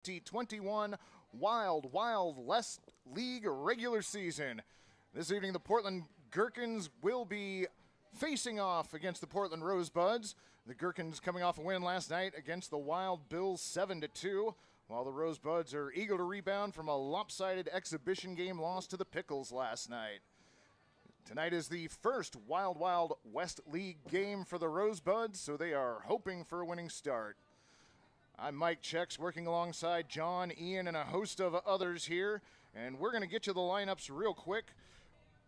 2021 Wild West League regular season. This evening, the Portland Gherkins will be facing off against the Portland Rosebuds. The Gherkins coming off a win last night against the Wild Bills 7-2, while the Rosebuds are eager to rebound from a lopsided exhibition game loss to the Pickles last night. Tonight is the first Wild West League game for the Rosebuds, so they are hoping for a winning start. I'm Mike Checks, working alongside John, Ian, and a host of others here, and we're going to get you the lineups real quick.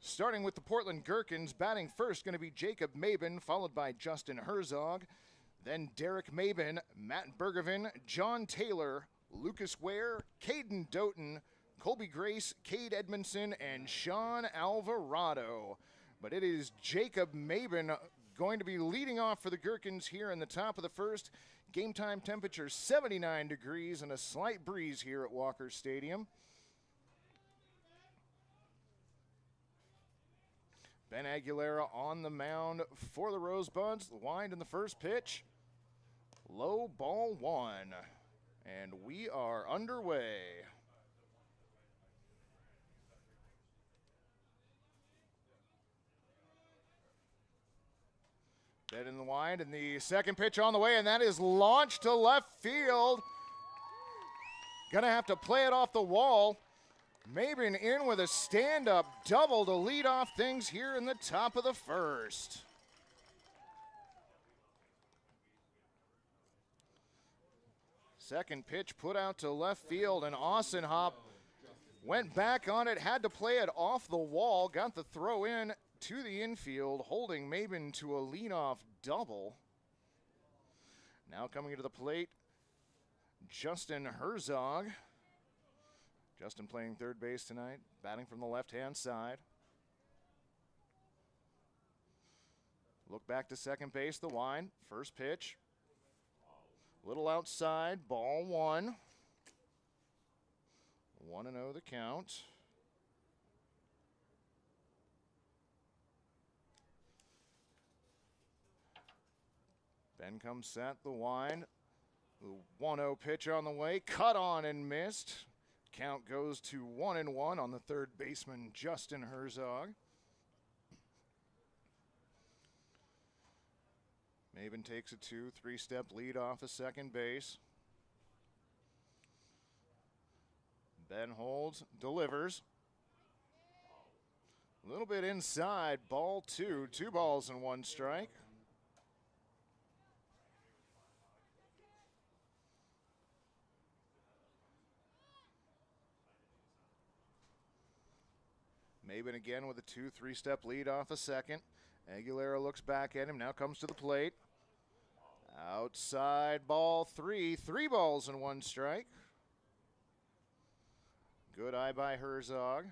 Starting with the Portland Gherkins, batting first going to be Jacob Mabin, followed by Justin Herzog, then Derrick Mabin, Matt Bergevin, John Taylor, Lucas Ware, Caden Doughton, Colby Grace, Cade Edmondson, and Sean Alvarado. But it is Jacob Mabin going to be leading off for the Gherkins here in the top of the first. Game time temperature 79 degrees and a slight breeze here at Walker Stadium. Ben Aguilera on the mound for the Rosebuds. The wind in the first pitch. Low ball one. And we are underway. Dead in the wind, and the second pitch on the way, and that is launched to left field. Gonna have to play it off the wall. Mabin in with a stand-up double to lead off things here in the top of the first. Second pitch put out to left field, and Ossenhop went back on it, had to play it off the wall, got the throw in to the infield, holding Mabin to a leadoff double. Now coming to the plate, Justin Herzog. Justin playing third base tonight, batting from the left-hand side. Look back to second base, the wind, first pitch. Little outside, ball one. 1-0 the count. Ben comes set, the wind. The 1-0 pitch on the way, cut on and missed. Count goes to 1-1 on the third baseman, Justin Herzog. Mabin takes a 2-3-step lead off of second base. Ben holds, delivers. A little bit inside, ball two. 2 balls and 1 strike. Mabin again with a 2-3-step lead off a second. Aguilera looks back at him, now comes to the plate. Outside, ball 3. 3 balls and 1 strike. Good eye by Herzog.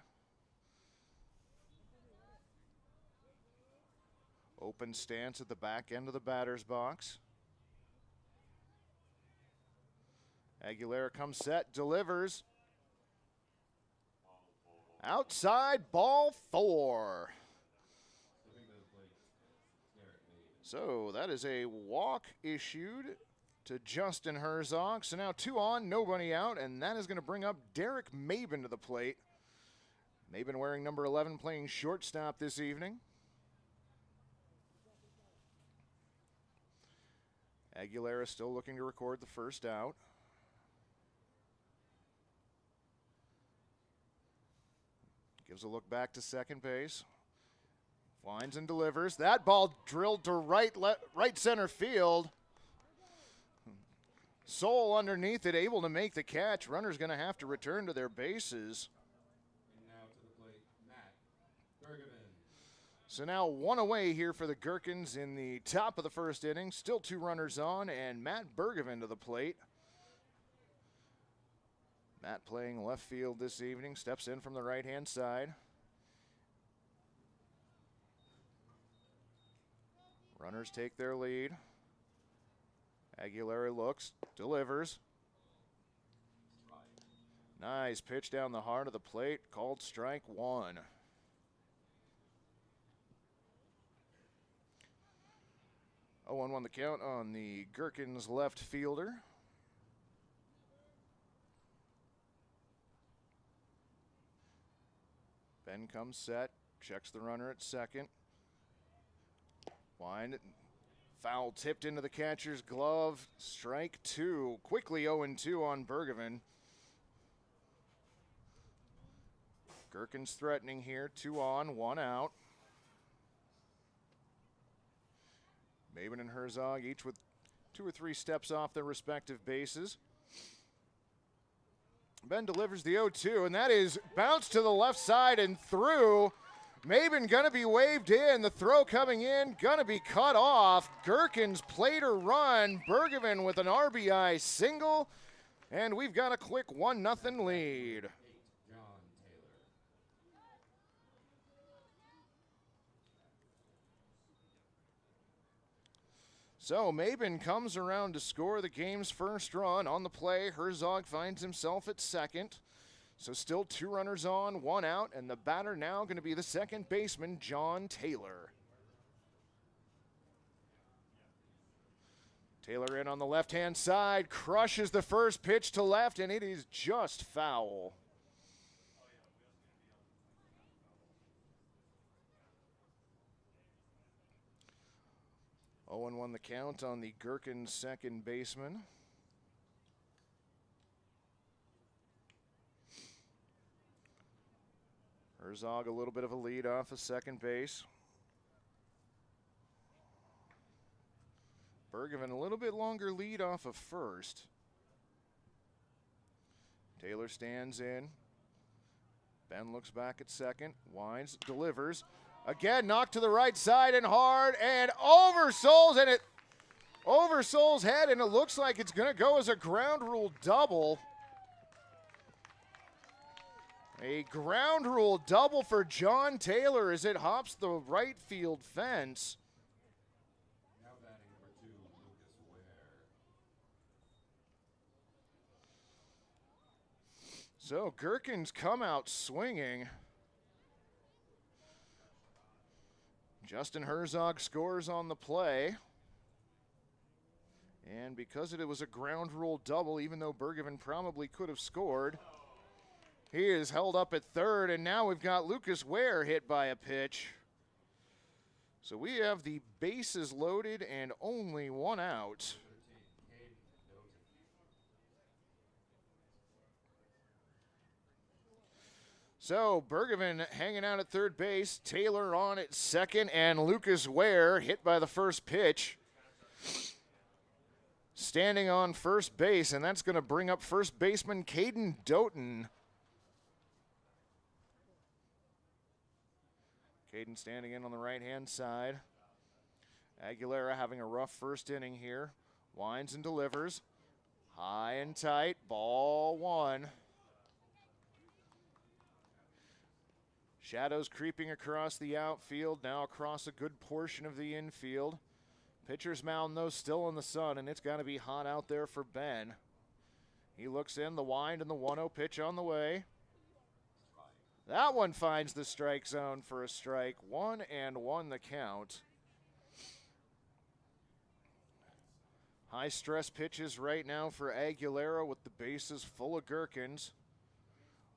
Open stance at the back end of the batter's box. Aguilera comes set, delivers. Outside, ball 4. So that is a walk issued to Justin Herzog. So now 2 on, nobody out, and that is going to bring up Derrick Mabin to the plate. Mabin wearing number 11, playing shortstop this evening. Aguilera still looking to record the first out. Gives a look back to second base. Winds and delivers. That ball drilled to right center field. Soul underneath it, able to make the catch. Runner's going to have to return to their bases. And now to the plate, Matt Bergevin. So now 1 away here for the Gherkins in the top of the first inning. Still 2 runners on, and Matt Bergevin to the plate. Matt playing left field this evening, steps in from the right-hand side. Runners take their lead. Aguilera looks, delivers. Nice pitch down the heart of the plate, called strike 1. 0-1 the count on the Gherkins left fielder. Ben comes set, checks the runner at second. Wind, foul tipped into the catcher's glove. Strike two. Quickly 0-2 on Bergevin. Gherkins threatening here. 2 on, 1 out. Mabin and Herzog each with 2 or 3 steps off their respective bases. Ben delivers the 0-2, and that is bounced to the left side and through. Mabin gonna be waved in. The throw coming in, gonna be cut off. Gherkins played a run. Bergevin with an RBI single, and we've got a quick 1-0 lead. So Mabin comes around to score the game's first run. On the play, Herzog finds himself at second. So still 2 runners on, 1 out, and the batter now going to be the second baseman, John Taylor. Taylor in on the left-hand side, crushes the first pitch to left, and it is just foul. Oh, and 1 the count on the Gherkins second baseman. Herzog a little bit of a lead off of second base. Bergevin a little bit longer lead off of first. Taylor stands in. Ben looks back at second, winds, delivers. Again, knocked to the right side and hard, and oversoles, and it oversoles head, and it looks like it's going to go as a ground rule double. A ground rule double for John Taylor as it hops the right field fence. Now batting number 2, Lucas Ware. So Gherkins come out swinging. Justin Herzog scores on the play. And because it was a ground rule double, even though Bergevin probably could have scored, he is held up at third, and now we've got Lucas Ware hit by a pitch. So we have the bases loaded and only 1 out. So Bergevin hanging out at third base, Taylor on at second, and Lucas Ware hit by the first pitch. Standing on first base, and that's going to bring up first baseman Hayden Doughton. Hayden standing in on the right-hand side. Aguilera having a rough first inning here. Winds and delivers. High and tight, ball 1. Shadows creeping across the outfield, now across a good portion of the infield. Pitcher's mound, though, still in the sun, and it's got to be hot out there for Ben. He looks in, the wind and the 1-0 pitch on the way. That one finds the strike zone for a strike. 1-1 the count. High stress pitches right now for Aguilera with the bases full of Gherkins.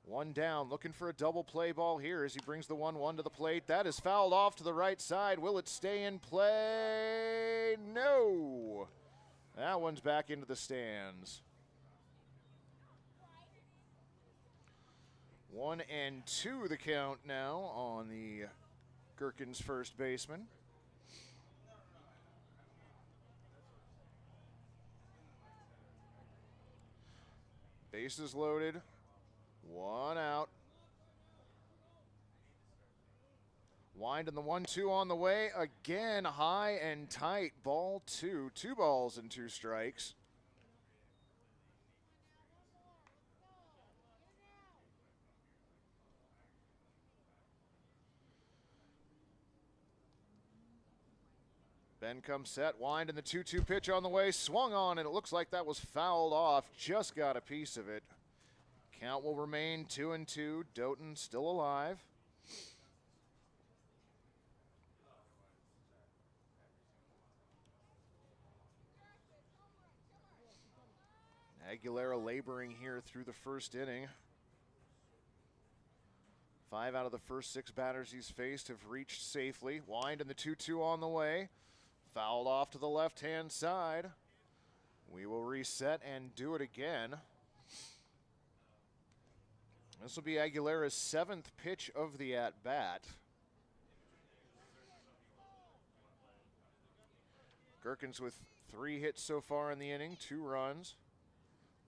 1 down, looking for a double play ball here as he brings the 1-1 to the plate. That is fouled off to the right side. Will it stay in play? No. That one's back into the stands. 1-2 the count now on the Gherkins first baseman. Bases loaded. 1 out. Wind and the 1-2 on the way. Again, high and tight. Ball 2. 2 balls and 2 strikes. Ben comes set. Wind and the 2-2 pitch on the way. Swung on, and it looks like that was fouled off. Just got a piece of it. Count will remain 2-2. Doughton still alive. Aguilera laboring here through the first inning. 5 out of the first 6 batters he's faced have reached safely. Wind and the 2-2 on the way. Fouled off to the left-hand side. We will reset and do it again. This will be Aguilera's 7th pitch of the at-bat. Gherkins with 3 hits so far in the inning, 2 runs.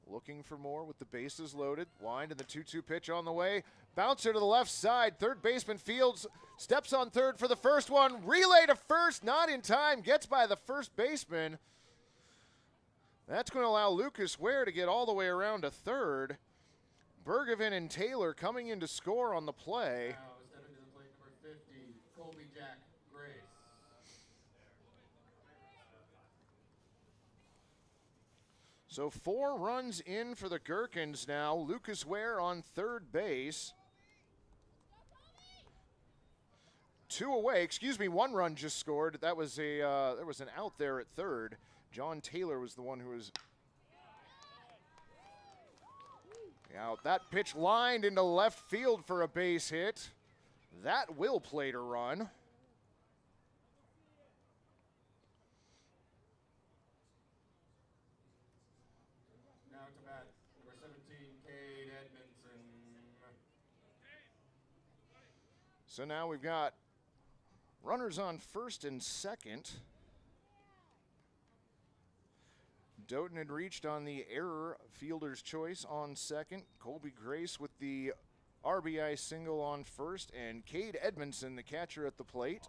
Looking for more with the bases loaded. Wind and the 2-2 pitch on the way. Bouncer to the left side. Third baseman Fields steps on third for the first one. Relay to first, not in time. Gets by the first baseman. That's going to allow Lucas Ware to get all the way around to third. Bergevin and Taylor coming in to score on the play. Now stepping to the plate, number 50, Colby Jack Grace. So 4 runs in for the Gherkins now. Lucas Ware on third base. 2 away, 1 run just scored. That was there was an out there at third. John Taylor was the one who was out. That pitch lined into left field for a base hit. That will plate a run. Now to bat, number 17, Cade Edmondson. So now we've got runners on first and second. Doughton had reached on the error fielder's choice on second. Colby Grace with the RBI single on first, and Cade Edmondson, the catcher, at the plate.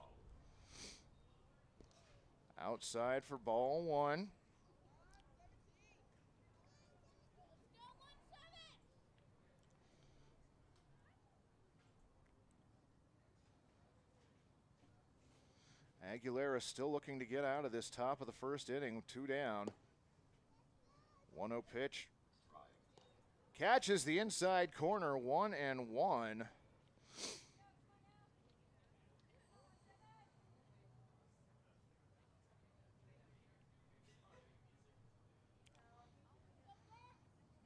Outside for ball 1. Aguilera still looking to get out of this top of the first inning, 2 down. 1-0 pitch. Catches the inside corner, 1-1.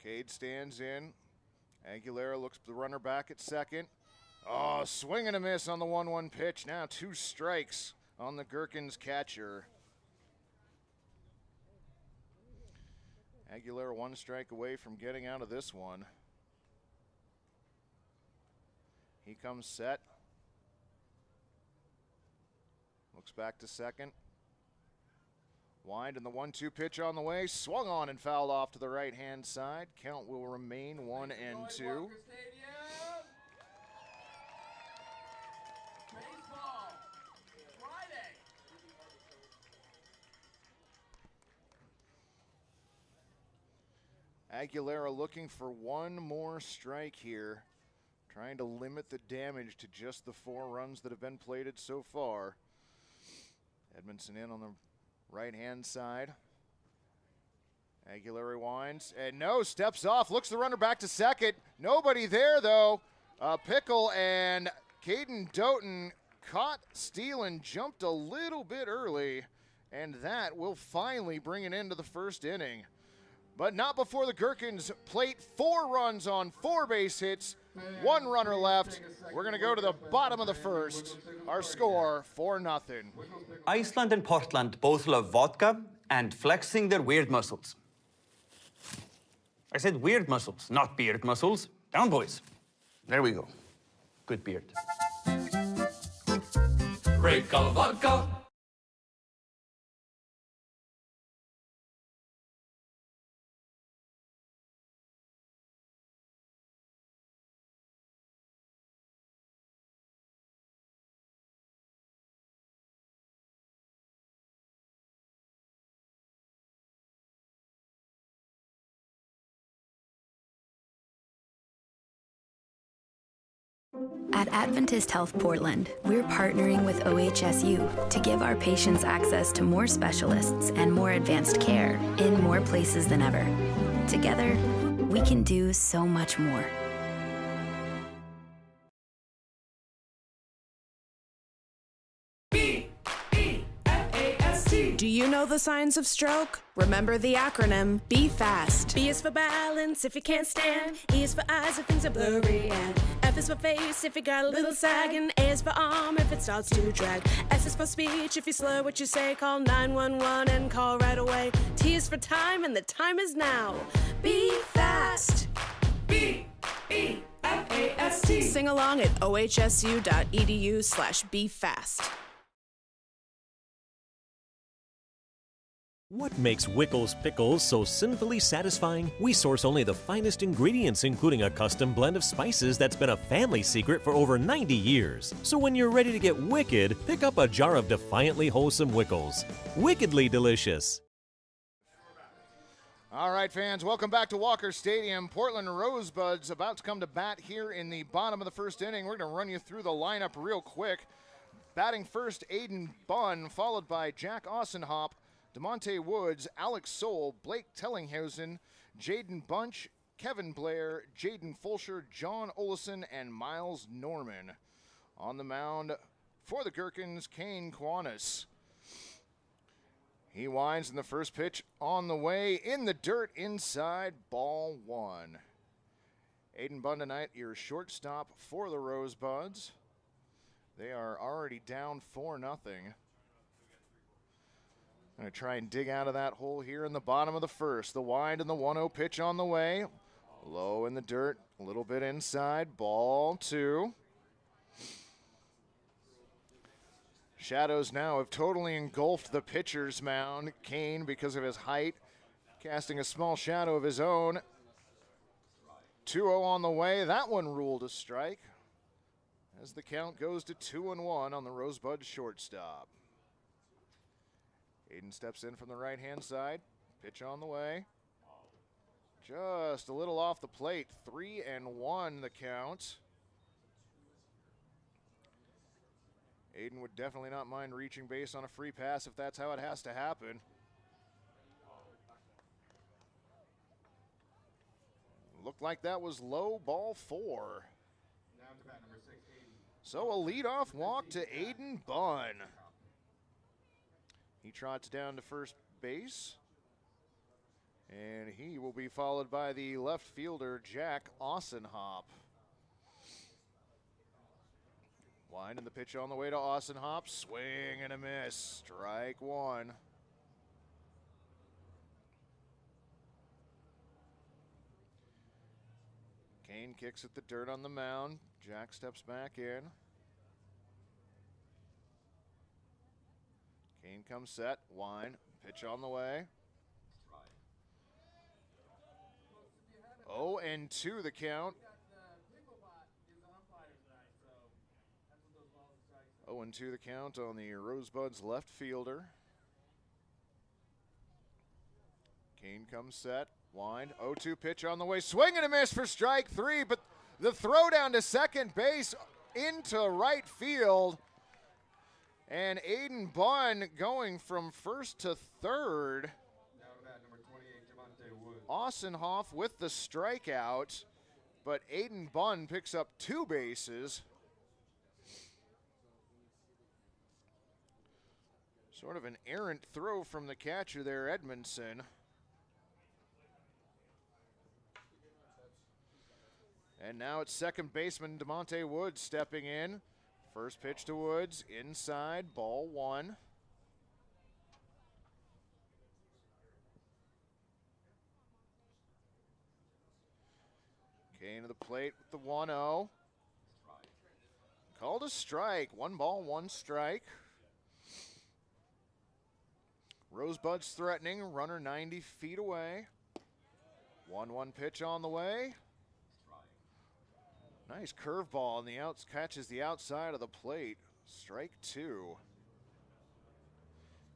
Cade stands in. Aguilera looks the runner back at second. Oh, swing and a miss on the 1-1 pitch. Now 2 strikes on the Gherkins catcher. Aguilera 1 strike away from getting out of this one. He comes set. Looks back to second. Wind and the 1-2 pitch on the way. Swung on and fouled off to the right-hand side. Count will remain 1-2. Aguilera looking for 1 more strike here, trying to limit the damage to just the 4 runs that have been plated so far. Edmondson in on the right-hand side. Aguilera winds, and no, steps off, looks the runner back to second. Nobody there, though. Pickle and Caden Doughton caught stealing, jumped a little bit early, and that will finally bring it into the first inning. But not before the Gherkins plate 4 runs on 4 base hits, 1 runner left. We're going to go to the bottom of the first. Our score, 4-0. Iceland and Portland both love vodka and flexing their weird muscles. I said weird muscles, not beard muscles. Down, boys. There we go. Good beard. Break of vodka. At Adventist Health Portland, we're partnering with OHSU to give our patients access to more specialists and more advanced care in more places than ever. Together, we can do so much more. B-E-F-A-S-T Do you know the signs of stroke? Remember the acronym, be fast. B is for balance if you can't stand. E is for eyes if things are blurry. And F is for face if you got a little sag. And A is for arm if it starts to drag. S is for speech if you slur what you say. Call 911 and call right away. T is for time and the time is now. Be fast. B-E-F-A-S-T. Sing along at ohsu.edu/befast. What makes Wickles pickles so sinfully satisfying? We source only the finest ingredients, including a custom blend of spices that's been a family secret for over 90 years. So when you're ready to get wicked, pick up a jar of defiantly wholesome Wickles. Wickedly delicious. All right, fans, welcome back to Walker Stadium. Portland Rosebuds about to come to bat here in the bottom of the first inning. We're going to run you through the lineup real quick. Batting first, Hayden Bunn, followed by Jack Ossenhop, DeMonte Woods, Alex Soul, Blake Tellinghausen, Jaden Bunch, Kevin Blair, Jaden Fulcher, John Olison, and Miles Norman. On the mound for the Gherkins, Kane Kiwanis. He winds in the first pitch on the way in the dirt inside, ball one. Hayden Bunn tonight, your shortstop for the Rosebuds. They are already down 4-0. Going to try and dig out of that hole here in the bottom of the first. The wind and the 1-0 pitch on the way. Low in the dirt, a little bit inside, ball two. Shadows now have totally engulfed the pitcher's mound. Kane, because of his height, casting a small shadow of his own. 2-0 on the way. That one ruled a strike as the count goes to 2-1 on the Rosebud shortstop. Hayden steps in from the right-hand side. Pitch on the way. Just a little off the plate. 3-1 the count. Hayden would definitely not mind reaching base on a free pass if that's how it has to happen. Looked like that was low, ball 4. Now to bat number 6, Hayden. So a leadoff walk to Hayden Bunn. He trots down to first base. And he will be followed by the left fielder, Jack Ossenhop. Wind and the pitch on the way to Ossenhop. Swing and a miss. Strike one. Kane kicks at the dirt on the mound. Jack steps back in. Kane comes set. Wind. Pitch on the way. 0-2 the count. 0-2 the count on the Rosebuds left fielder. Kane comes set. Wind. 0-2 pitch on the way. Swing and a miss for strike 3, but the throw down to second base into right field. And Hayden Bunn going from first to third. Now to bat number 28, DeMonte Woods. Ossenhoff with the strikeout, but Hayden Bunn picks up 2 bases. Sort of an errant throw from the catcher there, Edmondson. And now it's second baseman DeMonte Woods stepping in. First pitch to Woods, inside, ball 1. Kane to the plate with the 1-0. Called a strike, 1 ball, 1 strike. Rosebuds threatening, runner 90 feet away. 1-1 pitch on the way. Nice curveball on the outs, catches the outside of the plate. Strike 2.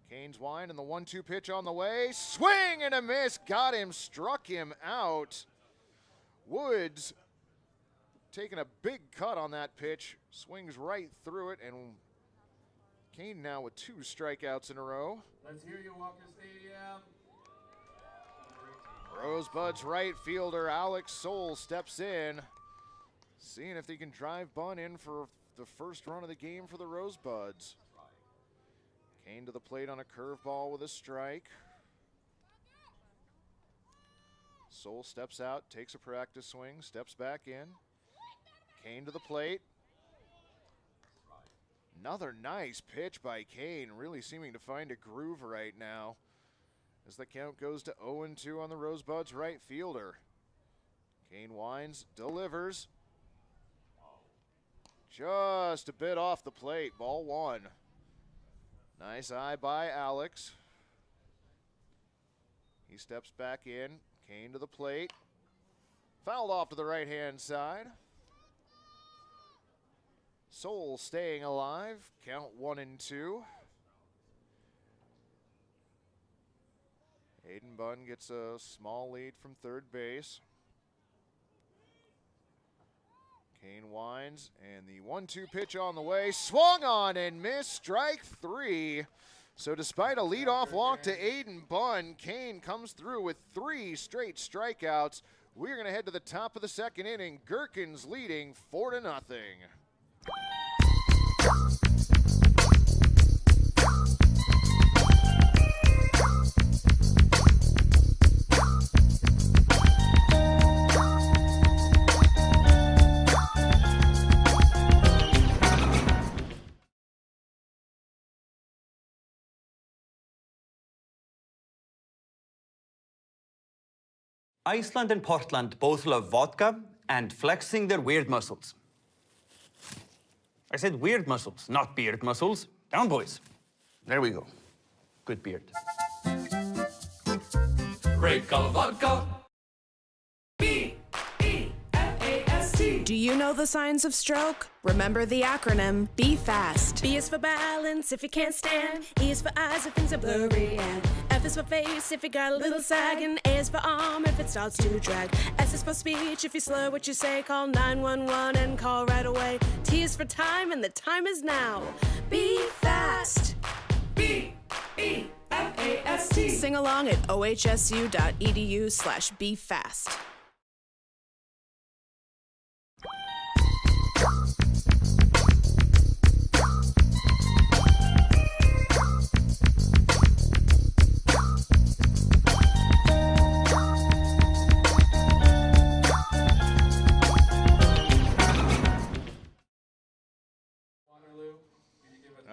Kane's wind and the 1-2 pitch on the way. Swing and a miss, got him, struck him out. Woods taking a big cut on that pitch, swings right through it, and Kane now with 2 strikeouts in a row. Let's hear you, Walker Stadium. Rosebuds right fielder Alex Soul steps in, seeing if they can drive Bunn in for the first run of the game for the Rosebuds. Kane to the plate on a curveball with a strike. Soul steps out, takes a practice swing, steps back in. Kane to the plate. Another nice pitch by Kane, really seeming to find a groove right now as the count goes to 0-2 on the Rosebuds right fielder. Kane winds, delivers. Just a bit off the plate, ball one. Nice eye by Alex. He steps back in, Kane to the plate. Fouled off to the right-hand side. Soul staying alive, count 1-2. Hayden Bunn gets a small lead from third base. Kane winds, and the 1-2 pitch on the way. Swung on and missed, strike three. So despite a leadoff walk to Hayden Bunn, Kane comes through with 3 straight strikeouts. We're going to head to the top of the second inning. Gherkins leading 4-0. Iceland and Portland both love vodka and flexing their weird muscles. I said weird muscles, not beard muscles. Down, boys. There we go. Good beard. Break of vodka. B-E-F-A-S-T. Do you know the signs of stroke? Remember the acronym, be fast. B is for balance if you can't stand. E is for eyes if things are blurry. And F is for face if you got a little sag. And A is for arm if it starts to drag. S is for speech if you slur what you say. Call 911 and call right away. T is for time and the time is now. Be fast. B-E-F-A-S-T. Sing along at ohsu.edu/befast.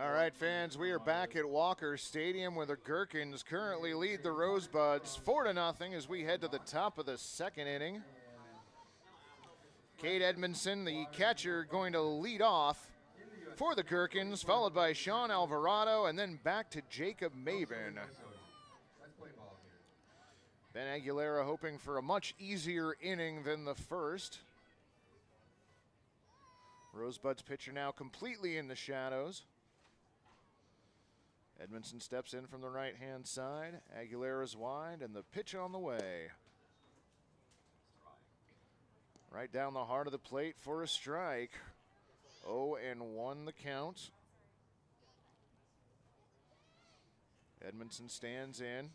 All right, fans, we are back at Walker Stadium where the Gherkins currently lead the Rosebuds 4-0 as we head to the top of the second inning. Cade Edmondson, the catcher, going to lead off for the Gherkins, followed by Sean Alvarado, and then back to Jacob Mabin. Ben Aguilera hoping for a much easier inning than the first. Rosebuds pitcher now completely in the shadows. Edmondson steps in from the right-hand side. Aguilera's wide, and the pitch on the way. Right down the heart of the plate for a strike. 0-1 the count. Edmondson stands in.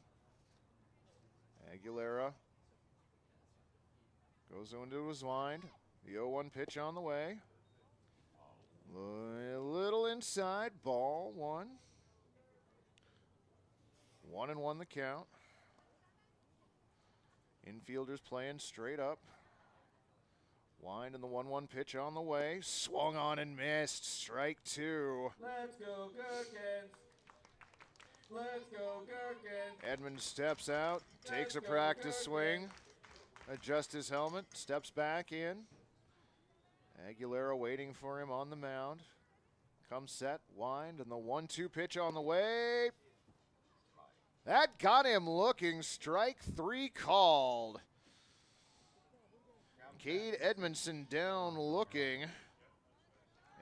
Aguilera goes into his wind. The 0-1 pitch on the way. A little inside, ball one. 1-1 the count. Infielders playing straight up. Wind and the 1-1 pitch on the way. Swung on and missed. Strike two. Let's go, Gherkins. Let's go, Gherkins. Edmonds steps out, takes a Let's go, practice Gherkins. swing, adjusts his helmet, steps back in. Aguilera waiting for him on the mound. Comes set, wind, and the 1-2 pitch on the way. That got him looking. Strike three called. Cade Edmondson down looking.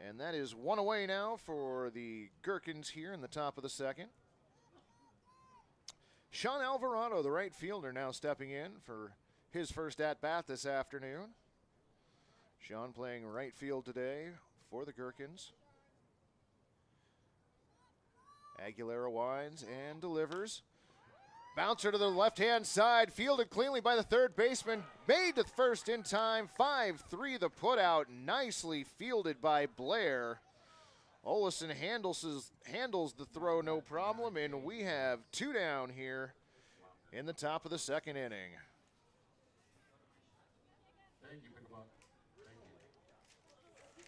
And that is one away now for the Gherkins here in the top of the second. Sean Alvarado, the right fielder, now stepping in for his first at-bat this afternoon. Sean playing right field today for the Gherkins. Aguilera winds and delivers. Bouncer to the left-hand side, fielded cleanly by the third baseman, made to first in time, 5-3 the putout, nicely fielded by Blair. Olesen handles the throw no problem, and we have 2 down here in the top of the second inning. Thank you, Pickleball. Thank you.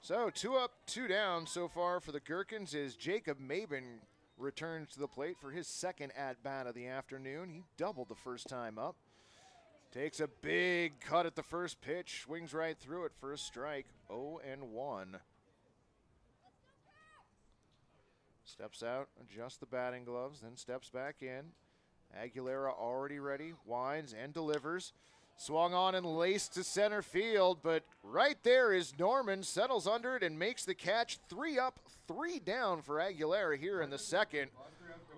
So 2 up, 2 down so far for the Gherkins as Jacob Mabin returns to the plate for his second at-bat of the afternoon. He doubled the first time up. Takes a big cut at the first pitch, swings right through it for a strike, 0-1. Steps out, adjusts the batting gloves, then steps back in. Aguilera already ready, winds and delivers. Swung on and laced to center field, but right there is Norman, settles under it and makes the catch. 3 up, 3 down for Aguilera here in the second.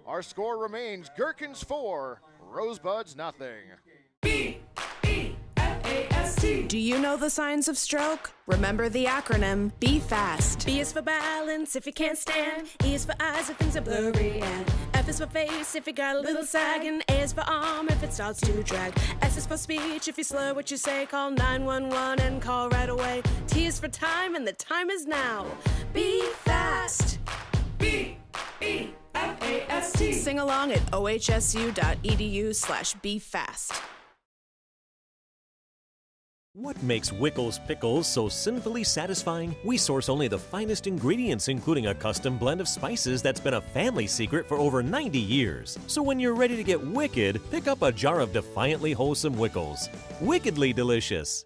Our score remains Gherkins 4, Rosebuds nothing. B-E-F-A-S-T. Do you know the signs of stroke? Remember the acronym Be Fast. B is for balance if you can't stand. E is for eyes if things are blurry. And F is for face if you got a little sag. And A is for arm if it starts to drag. S is for speech if you slur what you say. Call 911 and call right away. T is for time and the time is now. Be fast. B-E-F-A-S-T. Sing along at ohsu.edu/befast. What makes Wickles pickles so sinfully satisfying? We source only the finest ingredients, including a custom blend of spices that's been a family secret for over 90 years. So when you're ready to get wicked, pick up a jar of defiantly wholesome Wickles. Wickedly delicious.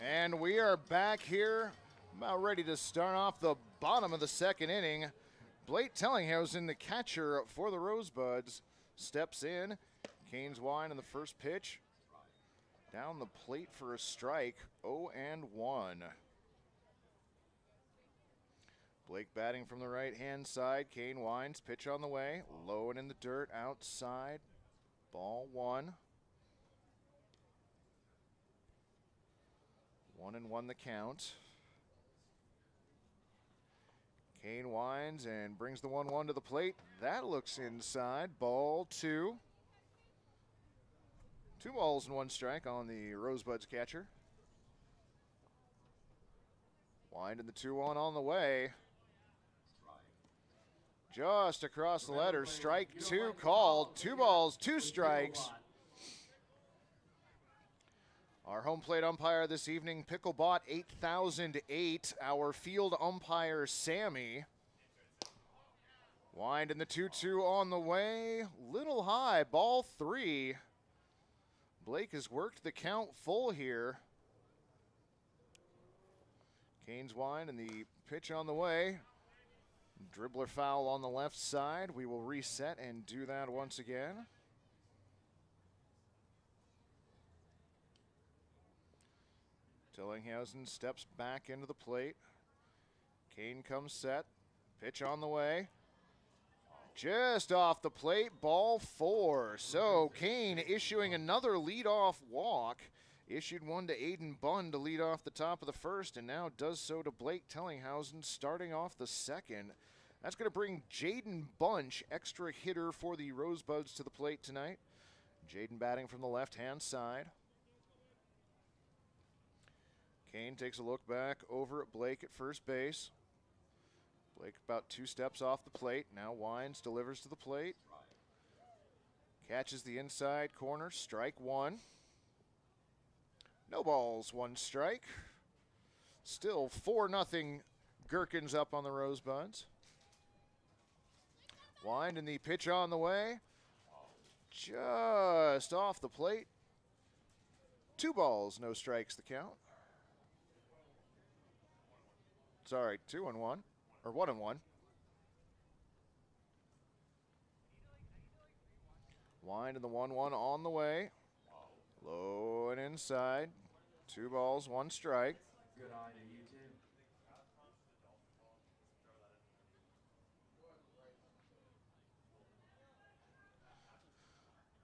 And we are back here, about ready to start off the bottom of the second inning. Blake Tellinghausen, the catcher for the Rosebuds, steps in. Canes wine in the first pitch. Down the plate for a strike, 0-1. Blake batting from the right-hand side. Kane winds, pitch on the way. Low and in the dirt, outside. Ball 1. 1-1 the count. Kane winds and brings the 1-1 to the plate. That looks inside. Ball 2. 2 balls and 1 strike on the Rosebuds catcher. Wind and the 2-1 on the way. Just across the letters. Strike 2 called. 2 balls, 2 strikes. Our home plate umpire this evening, Picklebot 8008. Our field umpire, Sammy. Wind and the 2-2 on the way. Little high, ball 3. Blake has worked the count full here. Canes wind and the pitch on the way. Dribbler foul on the left side. We will reset and do that once again. Tillinghausen steps back into the plate. Kane comes set. Pitch on the way. Just off the plate, ball 4. So Kane issuing another leadoff walk. Issued one to Aiden Bunn to lead off the top of the first, and now does so to Blake Tellinghausen starting off the second. That's going to bring Jaden Bunch, extra hitter for the Rosebuds, to the plate tonight. Jaden batting from the left-hand side. Kane takes a look back over at Blake at first base. Blake about 2 steps off the plate. Now winds, delivers to the plate. Catches the inside corner, strike 1. No balls, 1 strike. Still 4-0 Gherkins up on the Rosebuds. Wind and the pitch on the way. Just off the plate. 2 balls, no strikes the count. Sorry, 2-1, or 1-1. Wind and the 1-1 on the way. Low and inside. 2 balls, 1 strike. Good eye to you, too.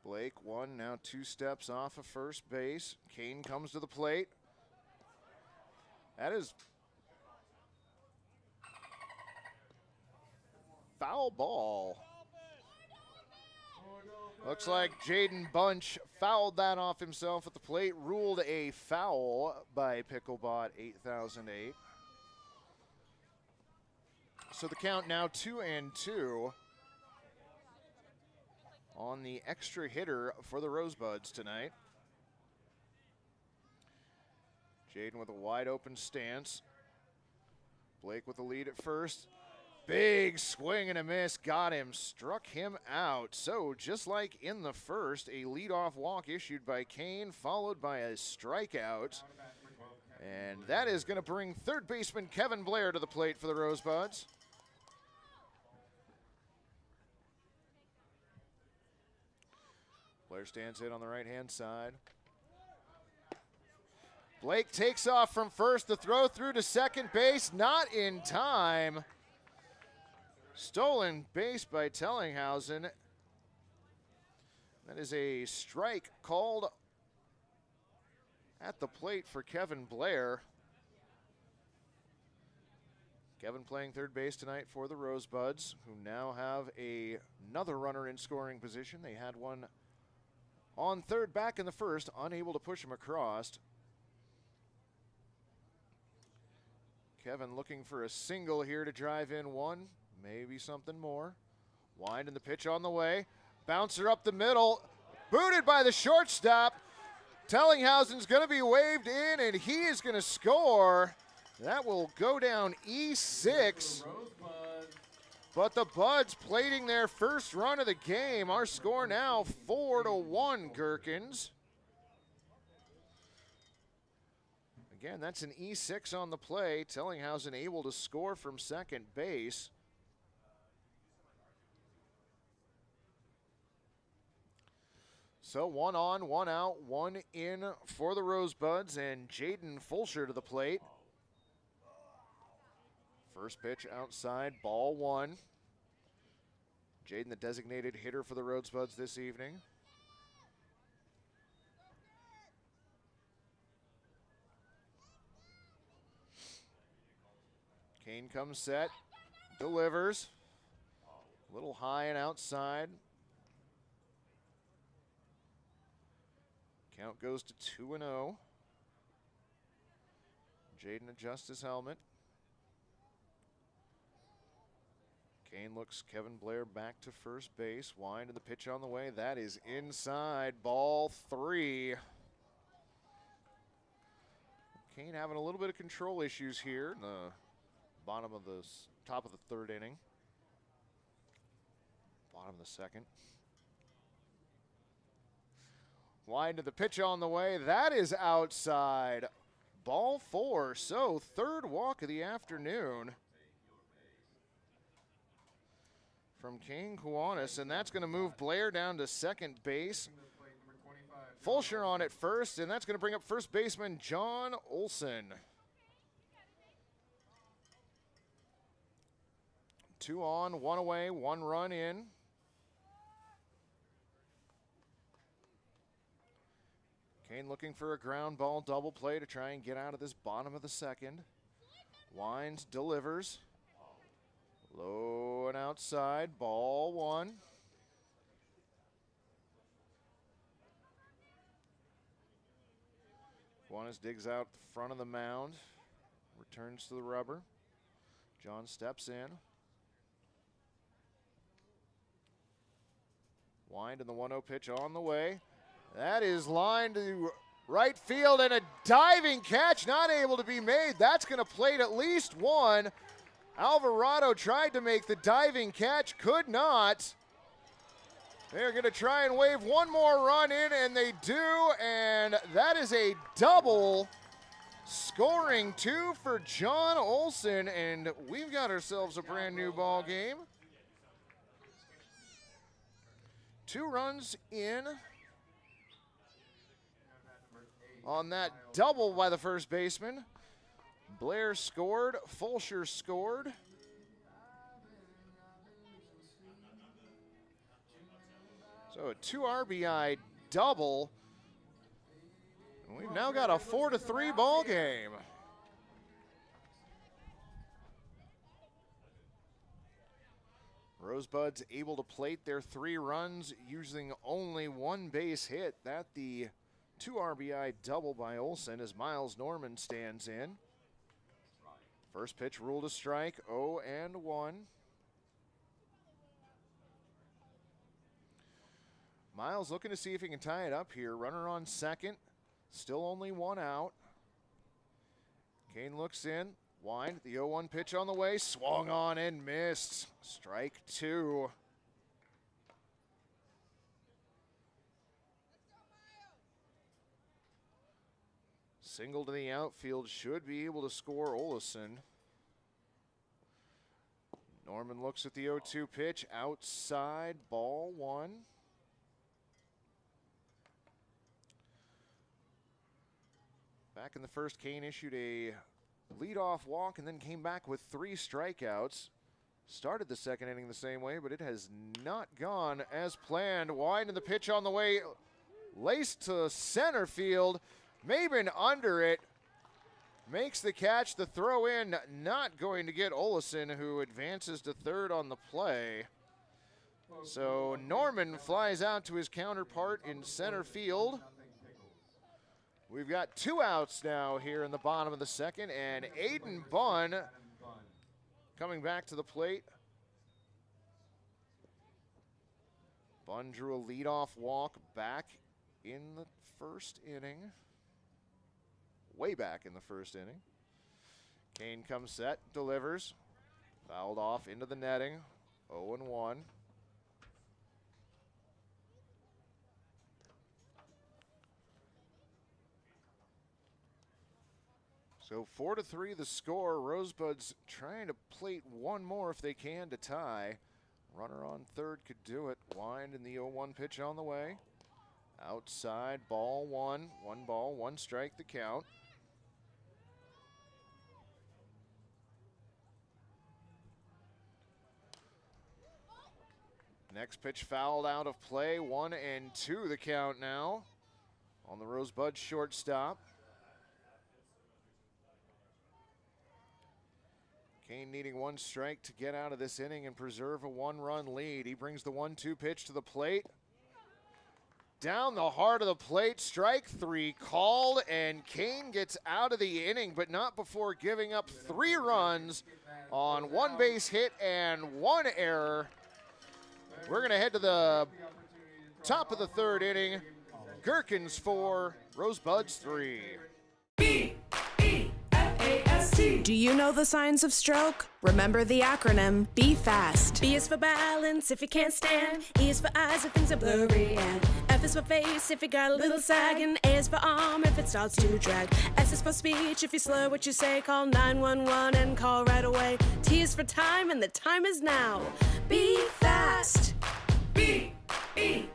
Blake 1, now 2 steps off of first base. Kane comes to the plate. That is foul ball. Looks like Jaden Bunch fouled that off himself at the plate, ruled a foul by Picklebot 8008. So the count now 2-2 on the extra hitter for the Rosebuds tonight. Jaden with a wide open stance. Blake with the lead at first. Big swing and a miss, got him, struck him out. So just like in the first, a leadoff walk issued by Kane, followed by a strikeout. And that is going to bring third baseman Kevin Blair to the plate for the Rosebuds. Blair stands in on the right-hand side. Blake takes off from first, the throw through to second base, not in time. Stolen base by Tellinghausen. That is a strike called at the plate for Kevin Blair. Kevin playing third base tonight for the Rosebuds, who now have another runner in scoring position. They had one on third back in the first, unable to push him across. Kevin looking for a single here to drive in one. Maybe something more. Wind and the pitch on the way. Bouncer up the middle. Booted by the shortstop. Tellinghausen's going to be waved in, and he is going to score. That will go down E6. But the Buds plating their first run of the game. Our score now 4-1, Gherkins. Again, that's an E6 on the play. Tellinghausen able to score from second base. So 1 on, 1 out, 1 in for the Rosebuds, and Jaden Fulcher to the plate. First pitch outside, ball 1. Jaden, the designated hitter for the Rosebuds this evening. Kane comes set, delivers. A little high and outside. Count goes to 2-0. Jaden adjusts his helmet. Kane looks Kevin Blair back to first base. Wind and the pitch on the way. That is inside. Ball 3. Kane having a little bit of control issues here in the bottom of the top of the third inning. Bottom of the second. Wind to the pitch on the way. That is outside. Ball 4. So third walk of the afternoon from Kane Kiwanis, and that's going to move Blair down to second base. Fulcher on at first, and that's going to bring up first baseman John Olson. 2 on, 1 away, 1 run in. Kane looking for a ground ball double play to try and get out of this bottom of the second. Winds, delivers. Low and outside, ball 1. Kiwanis digs out the front of the mound, returns to the rubber. John steps in. Wind and the 1-0 pitch on the way. That is lined to right field, and a diving catch not able to be made. That's going to plate at least 1. Alvarado tried to make the diving catch, could not. They're going to try and wave 1 more run in, and they do, and that is a double. Scoring 2 for John Olson, and we've got ourselves a brand new ball game. 2 runs in. on that double by the first baseman. Blair scored, Fulcher scored. So a 2 RBI double. And we've now got a 4-3 ball game. Rosebuds able to plate their 3 runs using only 1 base hit. That the 2 RBI double by Olsen as Miles Norman stands in. First pitch ruled a strike, 0-1. Miles looking to see if he can tie it up here. Runner on second, still only 1 out. Kane looks in, wind, the 0-1 pitch on the way, swung on and missed. Strike 2. Single to the outfield, should be able to score Olesen. Norman looks at the 0-2 pitch, outside, ball 1. Back in the first, Kane issued a leadoff walk and then came back with 3 strikeouts. Started the second inning the same way, but it has not gone as planned. Wide in the pitch on the way, laced to center field. Mabin under it, makes the catch. The throw in not going to get Olesen, who advances to third on the play. So Norman flies out to his counterpart in center field. We've got 2 outs now here in the bottom of the second, and Hayden Bunn coming back to the plate. Bunn drew a leadoff walk back in the first inning. Way back in the first inning. Kane comes set, delivers. Fouled off into the netting, 0-1. So 4-3 the score. Rosebuds trying to plate 1 more if they can to tie. Runner on third could do it. Wind in the 0-1 pitch on the way. Outside, ball 1. 1 ball, 1 strike the count. Next pitch fouled out of play. 1-2 the count now on the Rosebuds shortstop. Kane needing 1 strike to get out of this inning and preserve a 1-run lead. He brings the 1-2 pitch to the plate. Down the heart of the plate, strike 3 called, and Kane gets out of the inning, but not before giving up 3 runs on 1 base hit and 1 error. We're going to head to the top of the 3rd inning. Gherkins 4, Rosebuds 3. B-E-F-A-S-T. Do you know the signs of stroke? Remember the acronym, be fast. B is for balance if you can't stand. E is for eyes if things are blurry. And F is for face if you got a little sag. And A is for arm if it starts to drag. S is for speech if you slur what you say. Call 911 and call right away. T is for time and the time is now. Be fast. B-E-F-A-S-T.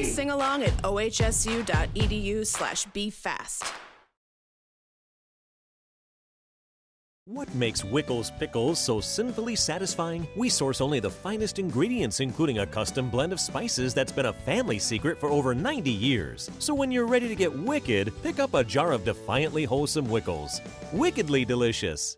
Sing along at ohsu.edu/befast. What makes Wickles pickles so sinfully satisfying? We source only the finest ingredients, including a custom blend of spices that's been a family secret for over 90 years. So when you're ready to get wicked, pick up a jar of defiantly wholesome Wickles. Wickedly delicious.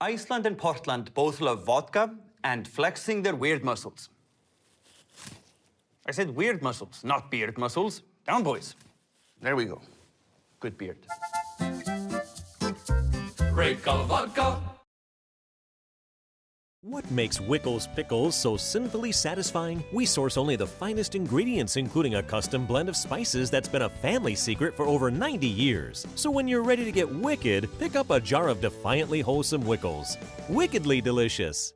Iceland and Portland both love vodka and flexing their weird muscles. I said weird muscles, not beard muscles. Down, boys. There we go. Good beard. Great Vodka. What makes Wickles pickles so sinfully satisfying? We source only the finest ingredients, including a custom blend of spices that's been a family secret for over 90 years. So when you're ready to get wicked, pick up a jar of defiantly wholesome Wickles. Wickedly delicious.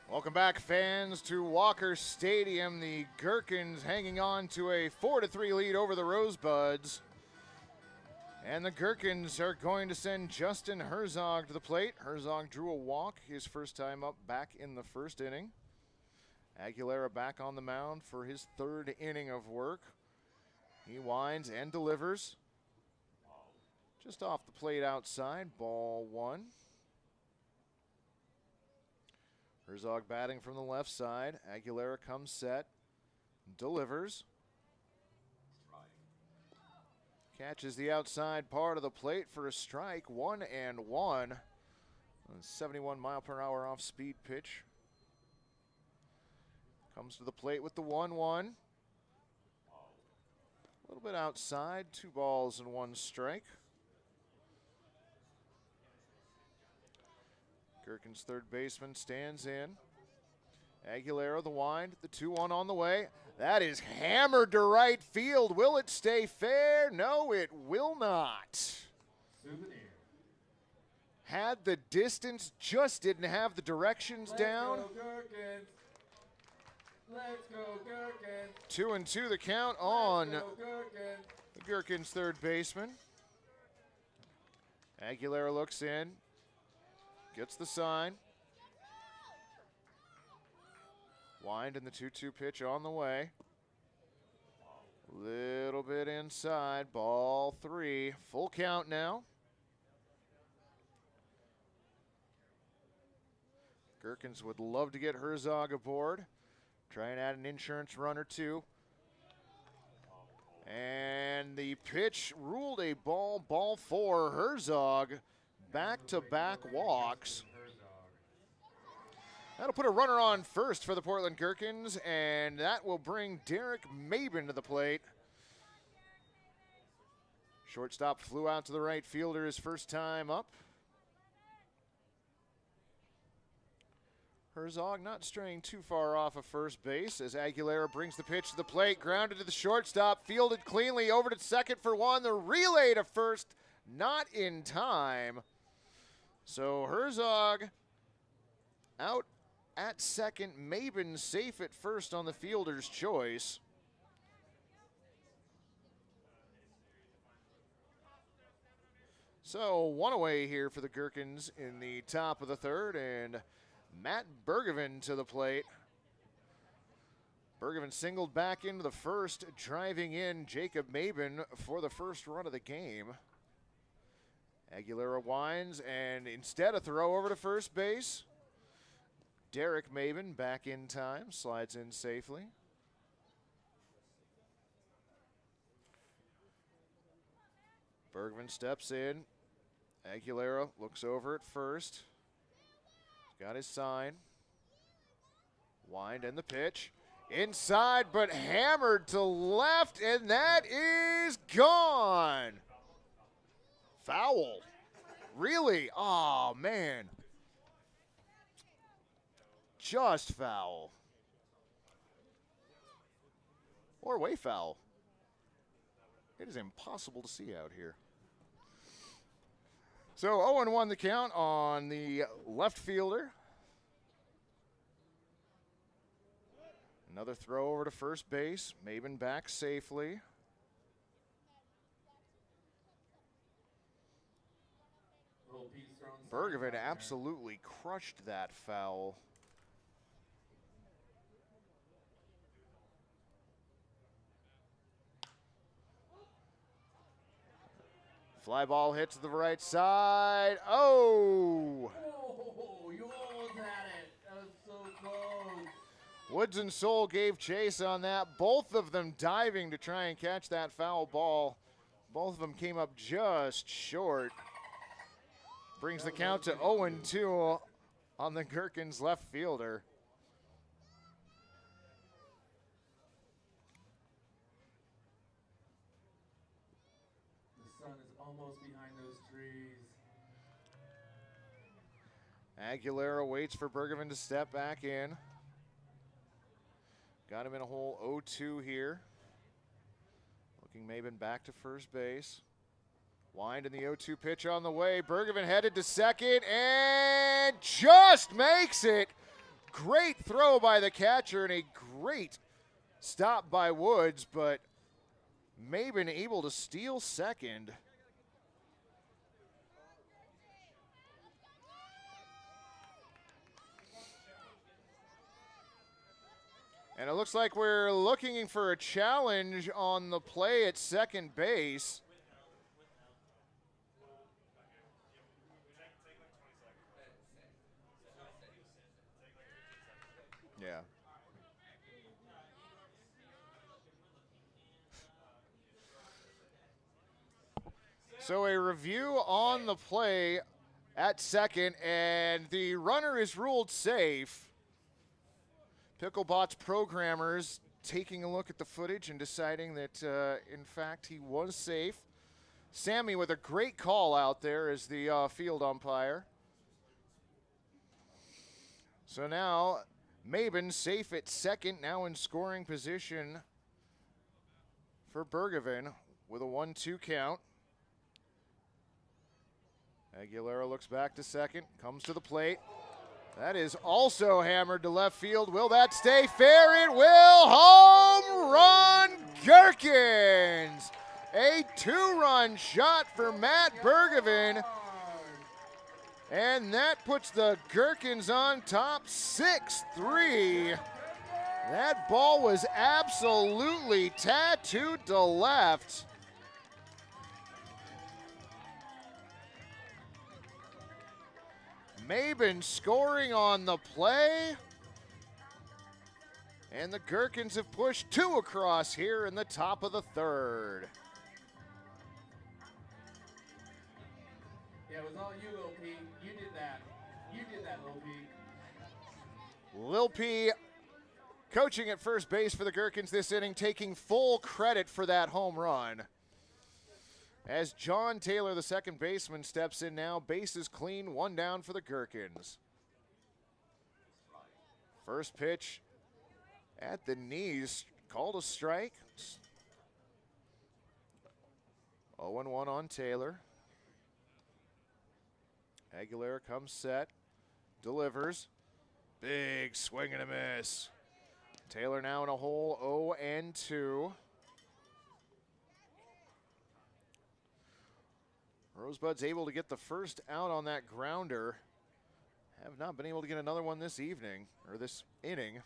Welcome back, fans, to Walker Stadium. The Gherkins hanging on to a 4-3 lead over the Rosebuds. And the Gherkins are going to send Justin Herzog to the plate. Herzog drew a walk his first time up back in the first inning. Aguilera back on the mound for his third inning of work. He winds and delivers. Just off the plate outside, ball one. Herzog batting from the left side. Aguilera comes set, delivers. Catches the outside part of the plate for a strike, 1-1. A 71-mile-per-hour off-speed pitch. Comes to the plate with the 1-1. A little bit outside, 2 balls and 1 strike. Gherkins' third baseman stands in. Aguilera the wind, the 2-1 on the way. That is hammered to right field. Will it stay fair? No, it will not. Souvenir. Had the distance, just didn't have the directions down. Let's go, Gherkins. Let's go, Gherkins. 2-2 the count on Let's go, Gherkins. the Gherkins' third baseman. Aguilera looks in, gets the sign. Wind and the 2-2 pitch on the way. Little bit inside, ball 3. Full count now. Gherkins would love to get Herzog aboard. Try and add an insurance run or two. And the pitch ruled a ball 4. Herzog, back-to-back walks. That'll put a runner on first for the Portland Gherkins, and that will bring Derrick Mabin to the plate. Shortstop flew out to the right fielder his first time up. Herzog not straying too far off of first base as Aguilera brings the pitch to the plate, grounded to the shortstop, fielded cleanly over to second for 1. The relay to first, not in time. So Herzog out at second, Mabin safe at first on the fielder's choice. So 1 away here for the Gherkins in the top of the third, and Matt Bergevin to the plate. Bergevin singled back into the first, driving in Jacob Mabin for the first run of the game. Aguilera winds, and instead a throw over to first base. Derrick Mabin back in time, slides in safely. Bergevin steps in. Aguilera looks over at first. Got his sign. Wind and the pitch. Inside, but hammered to left, and that is gone. Foul. Really? Oh, man. Just foul. Or way foul. It is impossible to see out here. So 0-1 the count on the left fielder. Another throw over to first base. Mabin back safely. Bergevin absolutely crushed that foul. Fly ball hits the right side. Oh! Oh, you almost had it. That was so close. Woods and Soul gave chase on that. Both of them diving to try and catch that foul ball. Both of them came up just short. Brings the count to 0-2 on the Gherkins left fielder. The sun is almost behind those trees. Aguilera waits for Bergevin to step back in. Got him in a hole 0-2 here. Looking Mabin back to first base. Wind in the 0-2 pitch on the way. Bergevin headed to second and just makes it. Great throw by the catcher and a great stop by Woods, but Mabin able to steal second. And it looks like we're looking for a challenge on the play at second base. Yeah. So a review on the play at second, and the runner is ruled safe. Picklebot's programmers taking a look at the footage and deciding that, in fact, he was safe. Sammy with a great call out there as the field umpire. So now Mabin safe at second, now in scoring position for Bergevin with a 1-2 count. Aguilera looks back to second, comes to the plate. That is also hammered to left field. Will that stay fair? It will. Home run, Gherkins. A 2-run shot for Matt Bergevin. And that puts the Gherkins on top 6-3. That ball was absolutely tattooed to left. Mabin scoring on the play. And the Gherkins have pushed 2 across here in the top of the third. Yeah, it was all you, Lil P. You did that. You did that, Lil P. Lil P coaching at first base for the Gherkins this inning, taking full credit for that home run. As John Taylor, the second baseman, steps in now, bases clean, 1 down for the Gherkins. First pitch at the knees, called a strike. 0-1 on Taylor. Aguilera comes set, delivers. Big swing and a miss. Taylor now in a hole 0-2. Rosebuds able to get the first out on that grounder. Have not been able to get another one this evening, or this inning.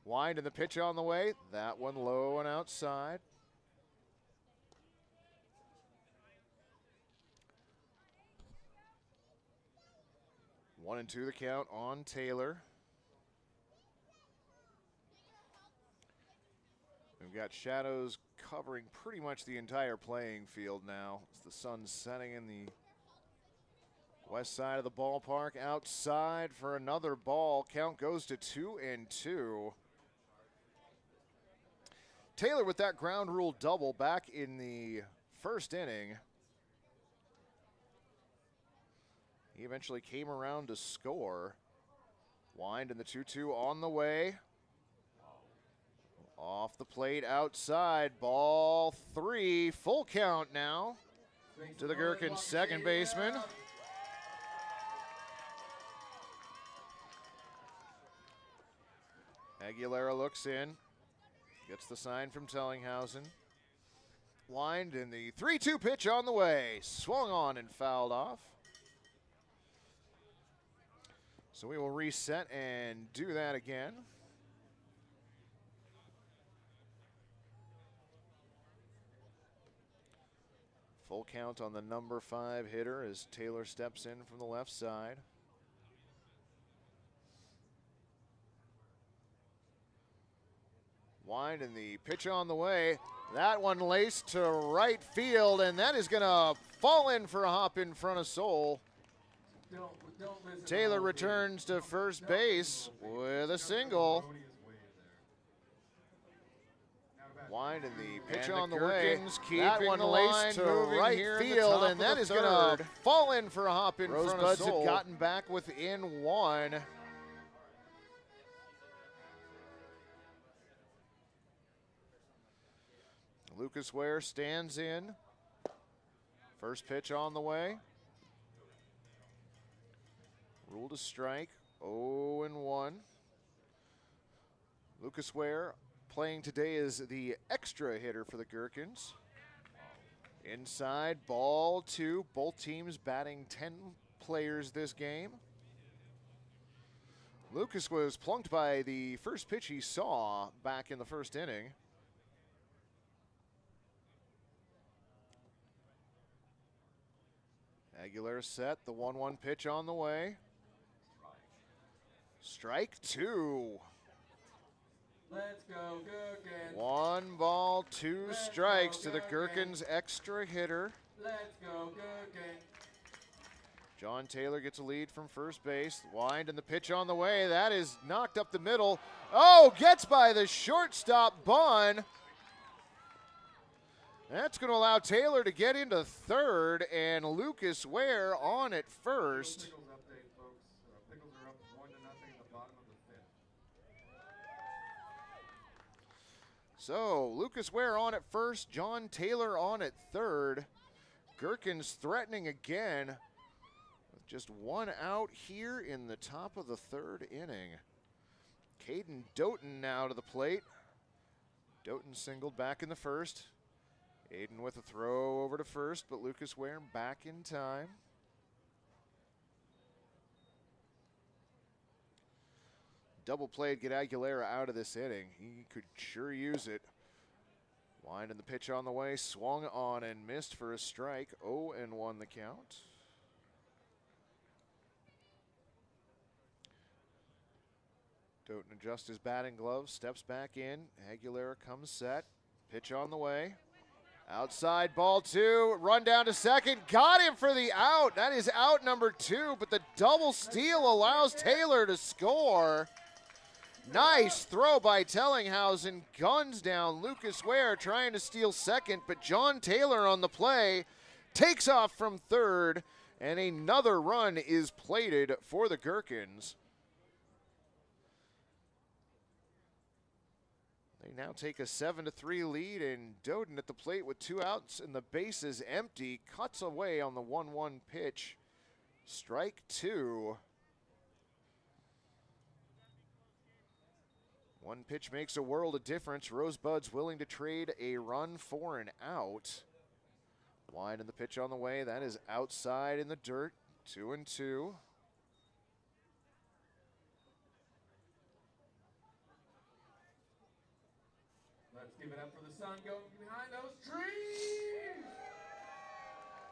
Wind and the pitch on the way. That one low and outside. One and 2 the count on Taylor. We've got shadows covering pretty much the entire playing field now. As the sun's setting in the west side of the ballpark. Outside for another ball. Count goes to 2-2. Taylor with that ground rule double back in the first inning. He eventually came around to score. Wind and the 2-2 on the way. Off the plate outside, ball 3, full count now to the Gherkins second baseman. Aguilera looks in, gets the sign from Tellinghausen. Wind and the 3-2 pitch on the way, swung on and fouled off. So we will reset and do that again. Full count on the number 5 hitter as Taylor steps in from the left side. Wind and the pitch on the way. That one laced to right field, and that is going to fall in for a hop in front of Soul. Taylor returns to first base with a single. Wind and the pitch And on the Gherkins way. keeping That one the laced line to moving right here at the field, top and of that the is going to third. fall in for a hop in front of Rosebuds have Soul. gotten back within one. Lucas Ware stands in. First pitch on the way. Ruled a strike, 0-1. Lucas Ware playing today as the extra hitter for the Gherkins. Inside, ball 2. Both teams batting 10 players this game. Lucas was plunked by the first pitch he saw back in the first inning. Aguilera set, the 1-1 pitch on the way. Strike 2. Let's go, Gherkins. 1 ball, 2 Let's strikes go, to the Gherkins. Gherkins extra hitter. Let's go, Gherkins. John Taylor gets a lead from first base. Wind and the pitch on the way. That is knocked up the middle. Oh, gets by the shortstop, Bunn. That's going to allow Taylor to get into third, and Lucas Ware on at first. Pickles update, folks. Pickles are up 1-0 in the bottom of the 5th. So, Lucas Ware on at first, John Taylor on at third. Gherkins threatening again with just 1 out here in the top of the 3rd inning. Caden Doughton now to the plate. Doughton singled back in the first. Aiden with a throw over to first, but Lucas Ware back in time. Double play to get Aguilera out of this inning. He could sure use it. Wind and the pitch on the way, swung on and missed for a strike. 0-1 the count. Doughton adjusts his batting glove, steps back in. Aguilera comes set. Pitch on the way. Outside, ball 2, run down to second, got him for the out. That is out number 2, but the double steal allows Taylor to score. Nice throw by Tellinghausen, guns down Lucas Ware trying to steal second, but John Taylor on the play takes off from third, and another run is plated for the Gherkins. They now take a 7-3 lead, and Doughton at the plate with 2 outs and the bases empty, cuts away on the 1-1 pitch. Strike 2. One pitch makes a world of difference. Rosebuds willing to trade a run for an out. Wide in the pitch on the way. That is outside in the dirt. 2-2. Let's give it up for the sun going behind those trees.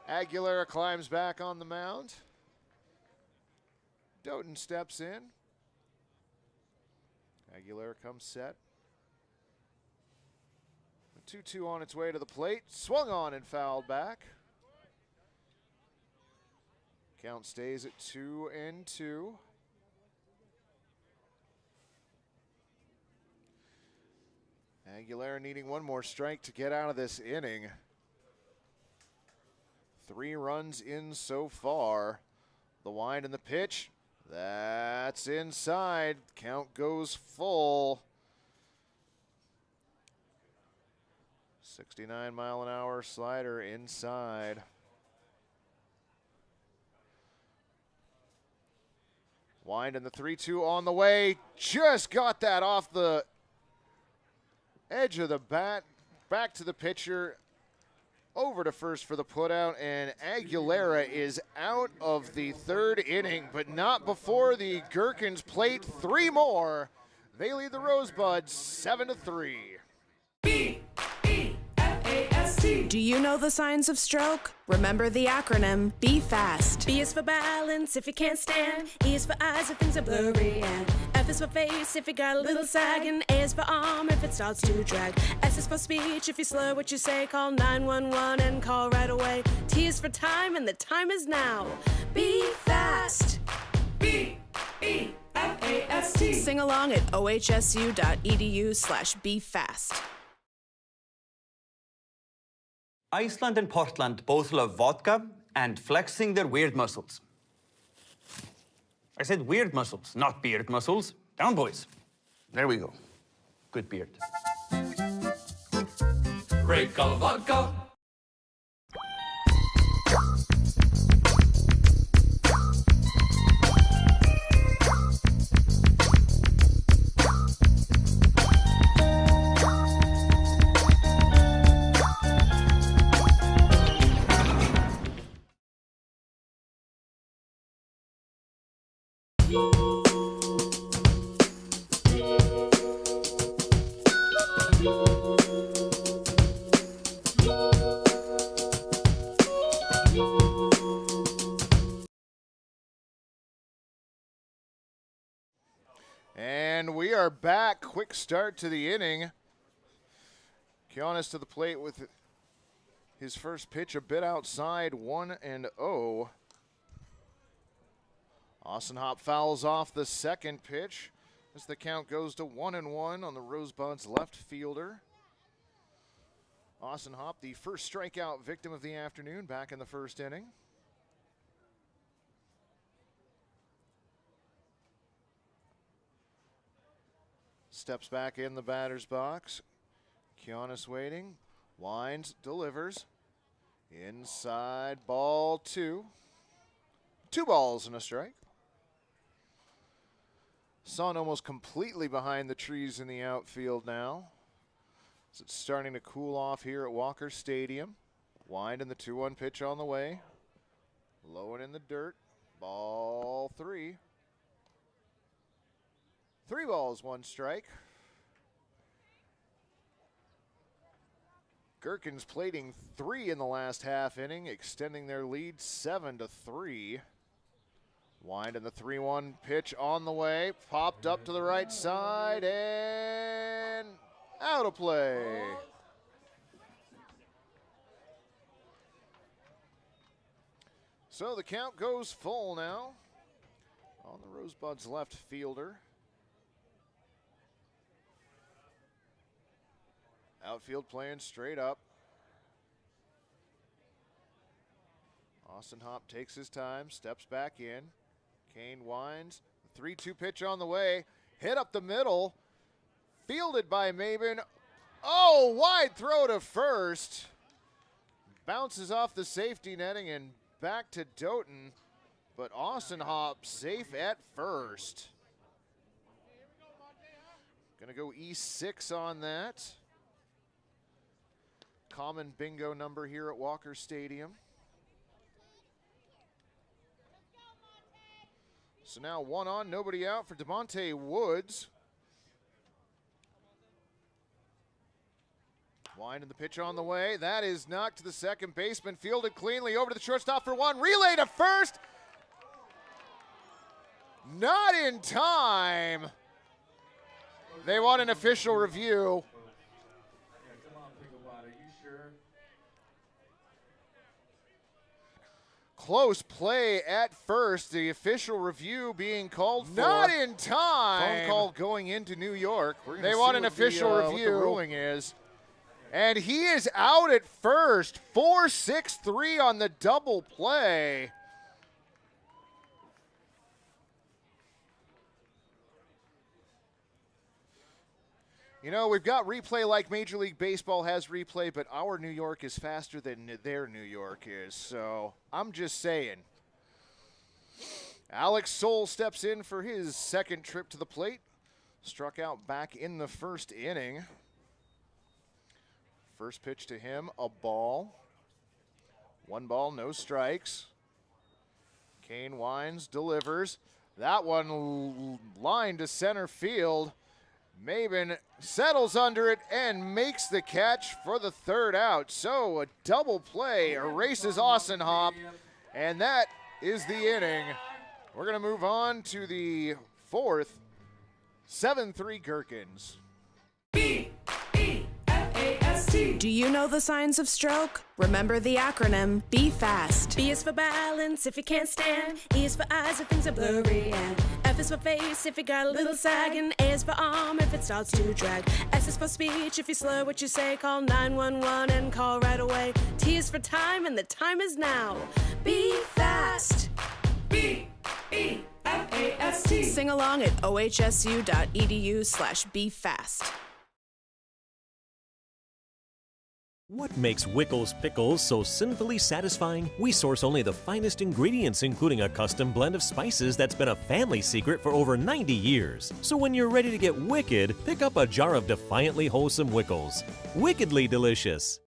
Aguilera climbs back on the mound. Doughton steps in. Aguilera comes set. 2-2 on its way to the plate. Swung on and fouled back. Count stays at 2-2. Aguilera needing one more strike to get out of this inning. 3 runs in so far. The wind and the pitch. That's inside. Count goes full. 69-mile-an-hour slider inside. Wind and the 3-2 on the way. Just got that off the edge of the bat. Back to the pitcher. Over to first for the putout, and Aguilera is out of the 3rd inning, but not before the Gherkins plate 3 more. They lead the Rosebuds 7-3. B-E-F-A-S-T. Do you know the signs of stroke? Remember the acronym, be fast. B is for balance if you can't stand. E is for eyes if things are blurry. And F is for face if you got a little sag. And A is for arm if it starts to drag. S is for speech if you slur what you say. Call 911 and call right away. T is for time and the time is now. Be fast. B-E-F-A-S-T. Sing along at ohsu.edu/befast. Iceland and Portland both love vodka and flexing their weird muscles. I said weird muscles, not beard muscles. Down, boys. There we go. Good beard. Great color vodka. And we are back. Quick start to the inning. Gherkins to the plate with his first pitch a bit outside, 1-0. Hop fouls off the second pitch as the count goes to 1-1 on the Rosebuds left fielder. Hop, the first strikeout victim of the afternoon, back in the first inning. Steps back in the batter's box. Gherkins waiting. Winds, delivers. Inside, ball 2. 2 balls and a strike. Sun almost completely behind the trees in the outfield now. As it's starting to cool off here at Walker Stadium. Wind in the 2-1 pitch on the way. Low and in the dirt. Ball 3. 3 balls, 1 strike. Gherkins plating 3 in the last half inning, extending their lead 7-3. Wind in the 3-1 pitch on the way. Popped up to the right side and out of play. So the count goes full now on the Rosebuds left fielder. Outfield playing straight up. Hop takes his time, steps back in. Kane winds. 3-2 pitch on the way. Hit up the middle. Fielded by Mabin. Oh, wide throw to first. Bounces off the safety netting and back to Doughton. But Hop safe at first. Gonna go E6 on that. Common bingo number here at Walker Stadium. So now 1 on, nobody out for DeMonte Woods. Winding the pitch on the way. That is knocked to the second baseman. Fielded cleanly over to the shortstop for 1. Relay to first. Not in time. They want an official review. Close play at first. The official review being called for. Not in time. Phone call going into New York. They want an official review. What the ruling is. And he is out at first. 4-6-3 on the double play. You know, we've got replay like Major League Baseball has replay, but our New York is faster than their New York is. So I'm just saying. Alex Soul steps in for his second trip to the plate. Struck out back in the first inning. First pitch to him, a ball. 1 ball, no strikes. Kane winds, delivers. That one lined to center field. Mabin settles under it and makes the catch for the 3rd out. So a double play erases Hop, and that is the inning. We're going to move on to the 4th. 7-3 Gherkins. B-E-F-A-S B-F-A-S-T. Do you know the signs of stroke? Remember the acronym B FAST. B is for balance if you can't stand. E is for eyes if things are blurry. And F is for face if you got a little sag. And A is for arm if it starts to drag. S is for speech if you slur what you say. Call 911 and call right away. T is for time and the time is now. Be fast. B-E-F-A-S-T. Sing along at ohsu.edu/befast. What makes Wickles pickles so sinfully satisfying? We source only the finest ingredients, including a custom blend of spices that's been a family secret for over 90 years. So when you're ready to get wicked, pick up a jar of defiantly wholesome Wickles. Wickedly delicious.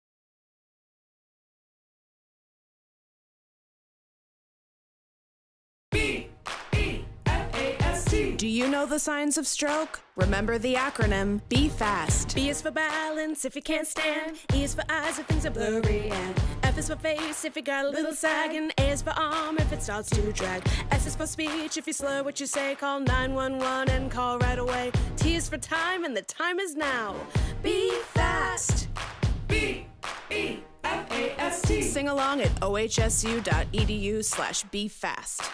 Do you know the signs of stroke? Remember the acronym B FAST. B is for balance if you can't stand. E is for eyes if things are blurry. And F is for face if you got a little sag. And A is for arm if it starts to drag. S is for speech if you slur what you say. Call 911 and call right away. T is for time and the time is now. Be fast. B-E-F-A-S-T. Sing along at ohsu.edu/befast.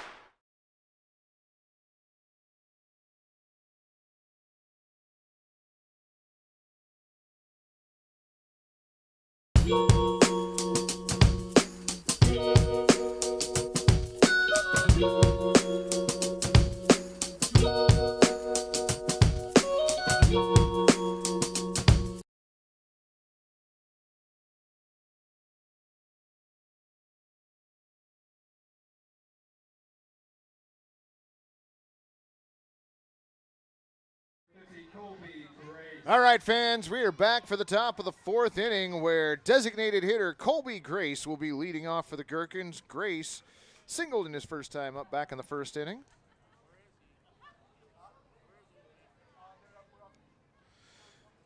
All right, fans, we are back for the top of the fourth inning where designated hitter Colby Grace will be leading off for the Gherkins. Grace singled in his first time up back in the first inning.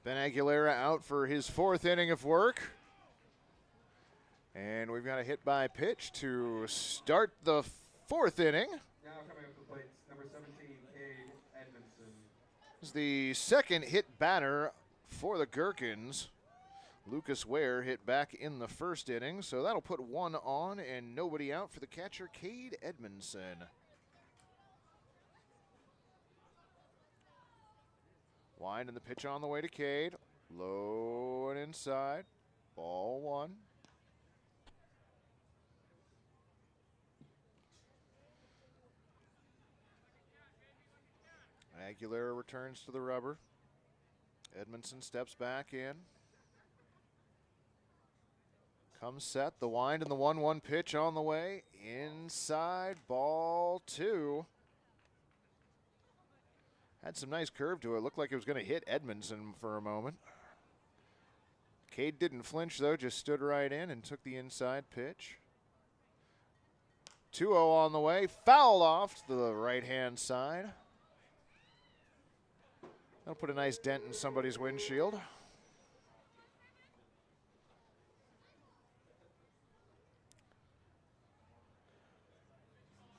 Ben Aguilera out for his fourth inning of work. And we've got a hit by pitch to start the fourth inning. Now coming up to the plate, number 17, Cade Edmondson. This is the second hit batter for the Gherkins. Lucas Ware hit back in the first inning, so that'll put one on and nobody out for the catcher, Cade Edmondson. Wind and the pitch on the way to Cade. Low and inside. Ball one. Aguilera returns to the rubber. Edmondson steps back in. Comes set. The wind and the 1-1 pitch on the way. Inside. Ball two. Had some nice curve to it. Looked like it was going to hit Edmondson for a moment. Cade didn't flinch, though. Just stood right in and took the inside pitch. 2-0 on the way. Fouled off to the right-hand side. That'll put a nice dent in somebody's windshield.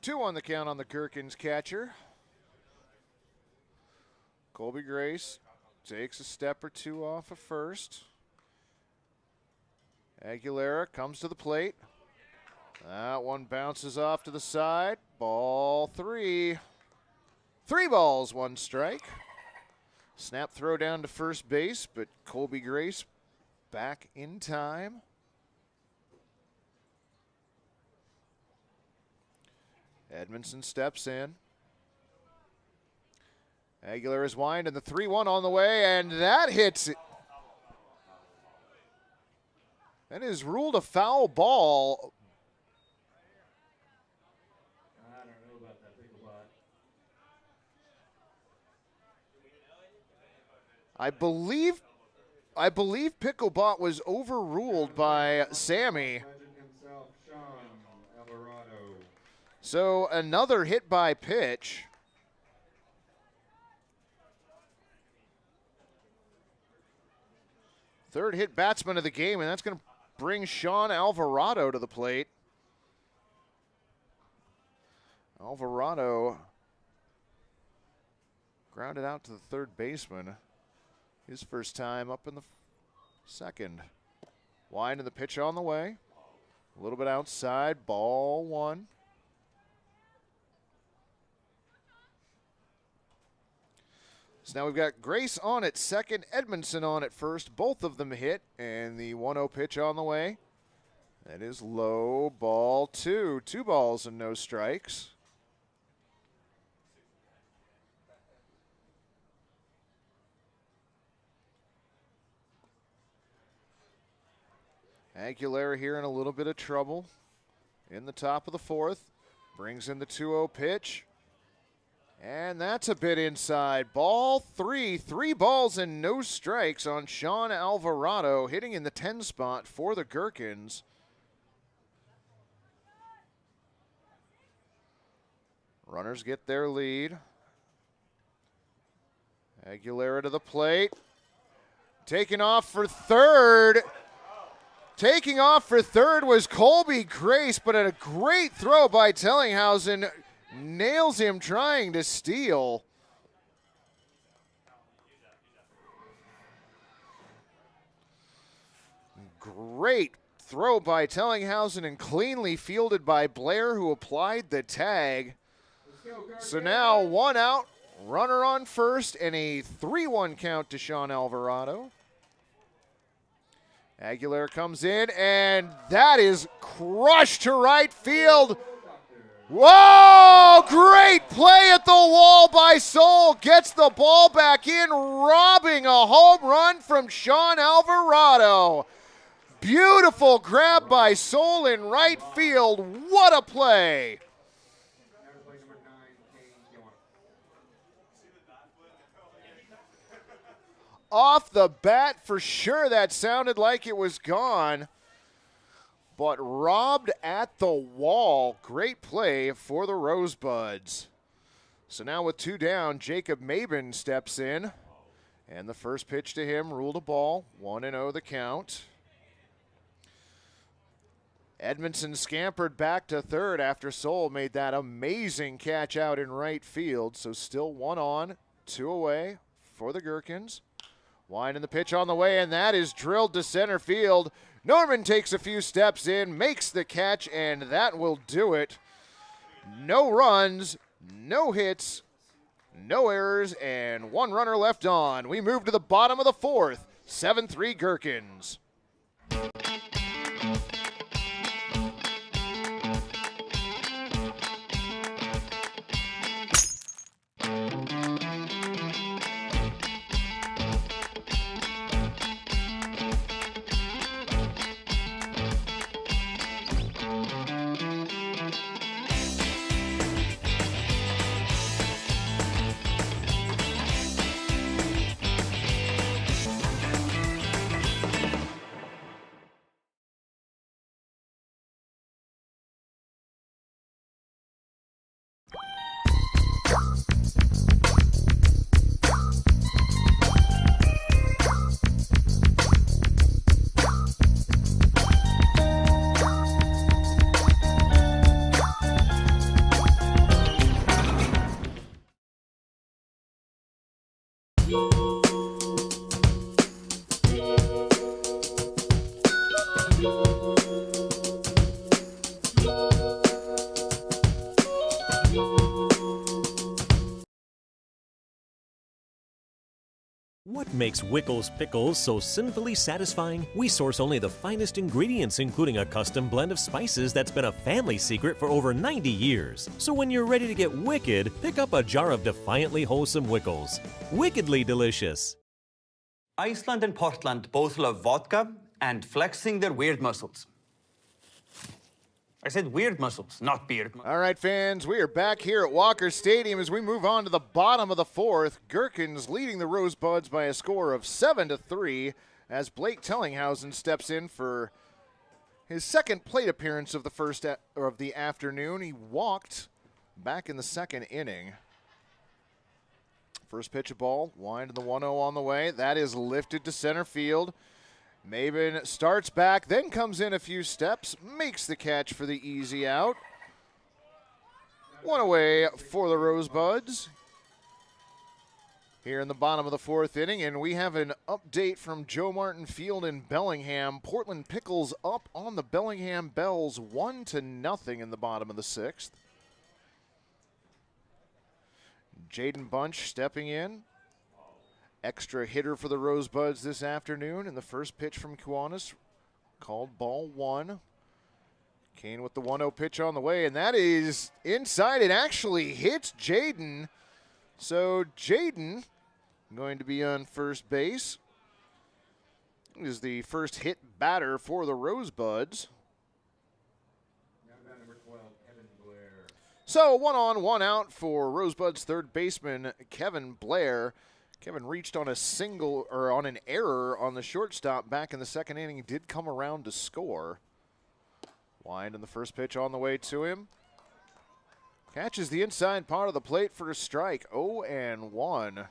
Two on the count on the Gherkins catcher. Colby Grace takes a step or two off of first. Aguilera comes to the plate. That one bounces off to the side. Ball three. 3 balls, 1 strike. Snap throw down to first base, but Colby Grace back in time. Edmondson steps in. Aguilera's wind and the 3-1 on the way, and that hits it. That is ruled a foul ball. I don't know about that Picklebot. I believe Picklebot was overruled by Sammy. Legend himself, Sean Alvarado. So another hit by pitch. Third hit batsman of the game, and that's going to bring Sean Alvarado to the plate. Alvarado grounded out to the third baseman. His first time up in the second. Wide, and the pitch on the way. A little bit outside, ball one. So now we've got Grace on at second, Edmondson on at first. Both of them hit, and the 1-0 pitch on the way. That is low, ball two. 2 balls and no strikes. Aguilera here in a little bit of trouble in the top of the 4th. Brings in the 2-0 pitch. And that's a bit inside. Ball 3. 3 balls and no strikes on Sean Alvarado, hitting in the 10 spot for the Gherkins. Runners get their lead. Aguilera to the plate. Taking off for third. Taking off for third was Colby Grace, but a great throw by Tellinghausen. Nails him trying to steal. Great throw by Tellinghausen and cleanly fielded by Blair, who applied the tag. So now 1 out, runner on first, and a 3-1 count to Sean Alvarado. Aguilera comes in, and that is crushed to right field. Whoa! Great play at the wall by Soul. Gets the ball back in, robbing a home run from Sean Alvarado. Beautiful grab by Soul in right field. What a play. Off the bat, for sure, that sounded like it was gone. But robbed at the wall. Great play for the Rosebuds. So now with 2 down, Jacob Mabin steps in. And the first pitch to him ruled a ball. 1-0 the count. Edmondson scampered back to third after Soul made that amazing catch out in right field. So still 1 on, 2 away for the Gherkins. Winding the pitch on the way, and that is drilled to center field. Norman takes a few steps in, makes the catch, and that will do it. No runs, no hits, no errors, and 1 runner left on. We move to the bottom of the 4th, 7-3 Gherkins. What makes Wickles pickles so sinfully satisfying? We source only the finest ingredients, including a custom blend of spices that's been a family secret for over 90 years. So when you're ready to get wicked, pick up a jar of defiantly wholesome Wickles. Wickedly delicious. Iceland and Portland both love vodka and flexing their weird muscles. I said weird muscles, not beard muscles. All right, fans, we are back here at Walker Stadium as we move on to the bottom of the 4th. Gherkins leading the Rosebuds by a score of 7-3 as Blake Tellinghausen steps in for his second plate appearance of the afternoon. He walked back in the 2nd inning. First pitch of ball, wind to the 1-0 on the way. That is lifted to center field. Mabin starts back, then comes in a few steps, makes the catch for the easy out. 1 away for the Rosebuds. here in the bottom of the fourth inning, and we have an update from Joe Martin Field in Bellingham. Portland Pickles up on the Bellingham Bells 1-0 in the bottom of the sixth. Jaden Bunch stepping in. Extra hitter for the Rosebuds this afternoon, and the first pitch from Kiwanis called ball one. Kane with the 1-0 pitch on the way, and that is inside. It actually hits Jaden. So Jaden going to be on first base. He is the first hit batter for the Rosebuds. Now bat number 12, Kevin Blair. So 1 on, 1 out for Rosebuds third baseman Kevin Blair. Kevin reached on an error on the shortstop back in the second inning. He did come around to score. Wind in the first pitch on the way to him. Catches the inside part of the plate for a strike. 0-1.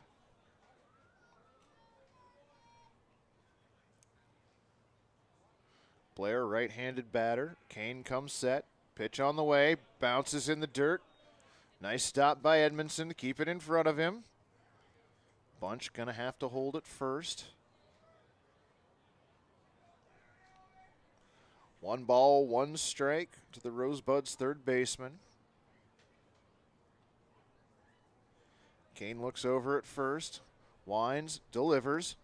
Blair, right-handed batter. Kane comes set. Pitch on the way. Bounces in the dirt. Nice stop by Edmondson to keep it in front of him. Bunch going to have to hold it first. 1 ball, 1 strike to the Rosebuds third baseman. Kane looks over at first. Winds, delivers.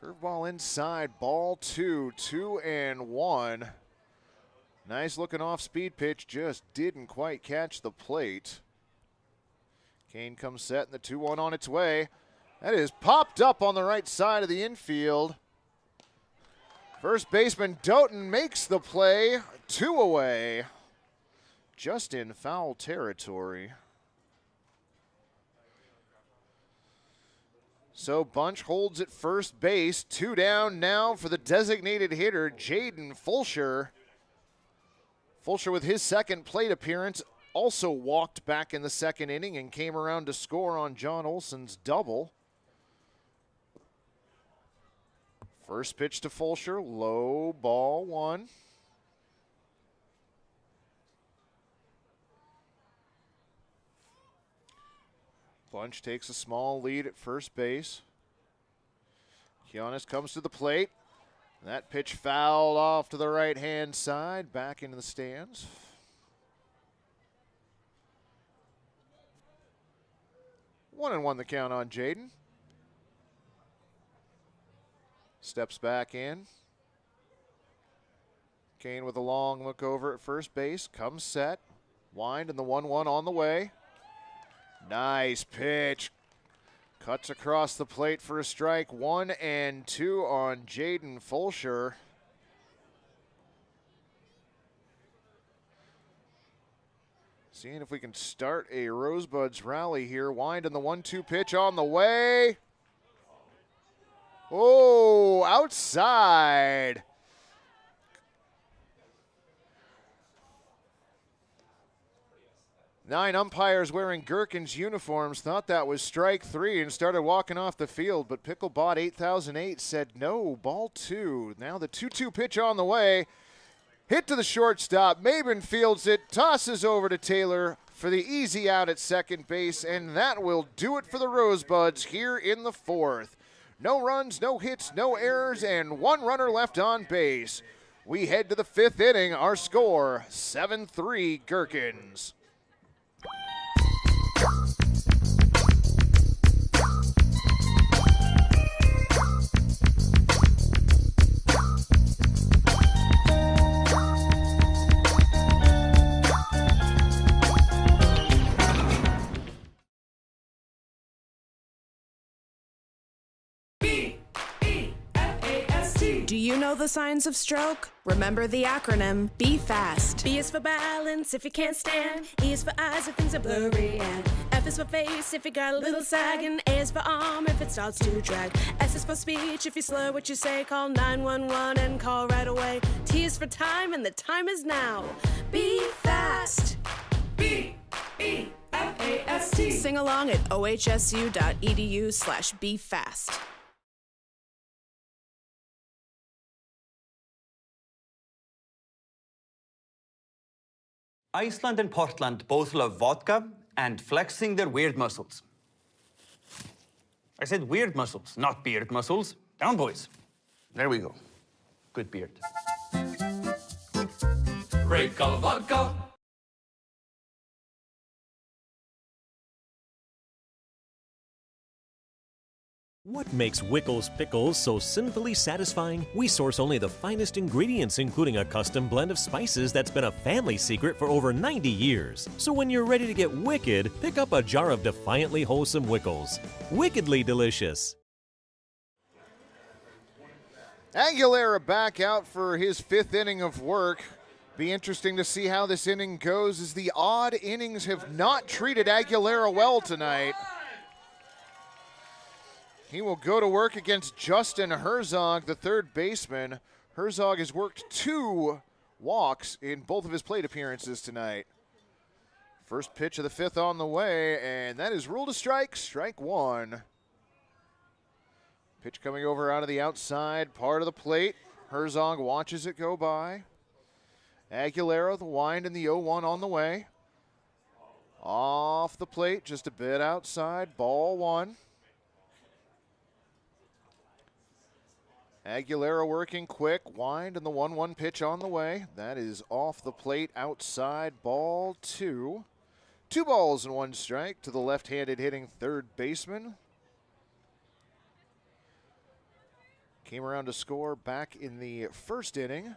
Curveball inside, ball 2, 2-1. Nice looking off speed pitch, just didn't quite catch the plate. Kane comes set and the 2-1 on its way. That is popped up on the right side of the infield. First baseman Doughton makes the play, 2 away. Just in foul territory. So Bunch holds at first base. 2 down now for the designated hitter, Jaden Fulcher. Fulcher with his second plate appearance also walked back in the second inning and came around to score on John Olson's double. First pitch to Fulcher, low, ball 1. Bunch takes a small lead at first base. Kiwanis comes to the plate. That pitch fouled off to the right-hand side, back into the stands. 1-1 the count on Jaden. Steps back in. Kane with a long look over at first base. Comes set. Wind and the 1-1 on the way. Nice pitch. Cuts across the plate for a strike. 1-2 on Jaden Fulcher. Seeing if we can start a Rosebuds rally here. Wind and the 1-2 pitch on the way. Oh, outside. Nine umpires wearing Gherkins uniforms thought that was strike 3 and started walking off the field, but Picklebot 8008 said no, ball 2. Now the 2-2 pitch on the way. Hit to the shortstop. Mabin fields it, tosses over to Taylor for the easy out at second base, and that will do it for the Rosebuds here in the fourth. No runs, no hits, no errors, and 1 runner left on base. We head to the 5th inning. Our score, 7-3 Gherkins. Do you know the signs of stroke? Remember the acronym, be fast. B is for balance if you can't stand. E is for eyes if things are blurry. And F is for face if you got a little sag. And A is for arm if it starts to drag. S is for speech if you slur what you say. Call 911 and call right away. T is for time and the time is now. Be fast. B-E-F-A-S-T. Sing along at ohsu.edu/befast. Iceland and Portland both love vodka and flexing their weird muscles. I said weird muscles, not beard muscles. Down, boys. There we go. Good beard. Great color vodka. What makes Wickles Pickles so sinfully satisfying? We source only the finest ingredients, including a custom blend of spices that's been a family secret for over 90 years. So when you're ready to get wicked, pick up a jar of defiantly wholesome Wickles. Wickedly delicious. Aguilera back out for his 5th inning of work. Be interesting to see how this inning goes, as the odd innings have not treated Aguilera well tonight. He will go to work against Justin Herzog, the third baseman. Herzog has worked 2 walks in both of his plate appearances tonight. First pitch of the 5th on the way, and that is ruled a strike, strike 1. Pitch coming over out of the outside part of the plate. Herzog watches it go by. Aguilera, the wind, and the 0-1 on the way. Off the plate, just a bit outside, ball 1. Aguilera working quick, wind, and the 1-1 pitch on the way. That is off the plate, outside, ball 2. 2 balls and 1 strike to the left-handed hitting third baseman. Came around to score back in the 1st inning.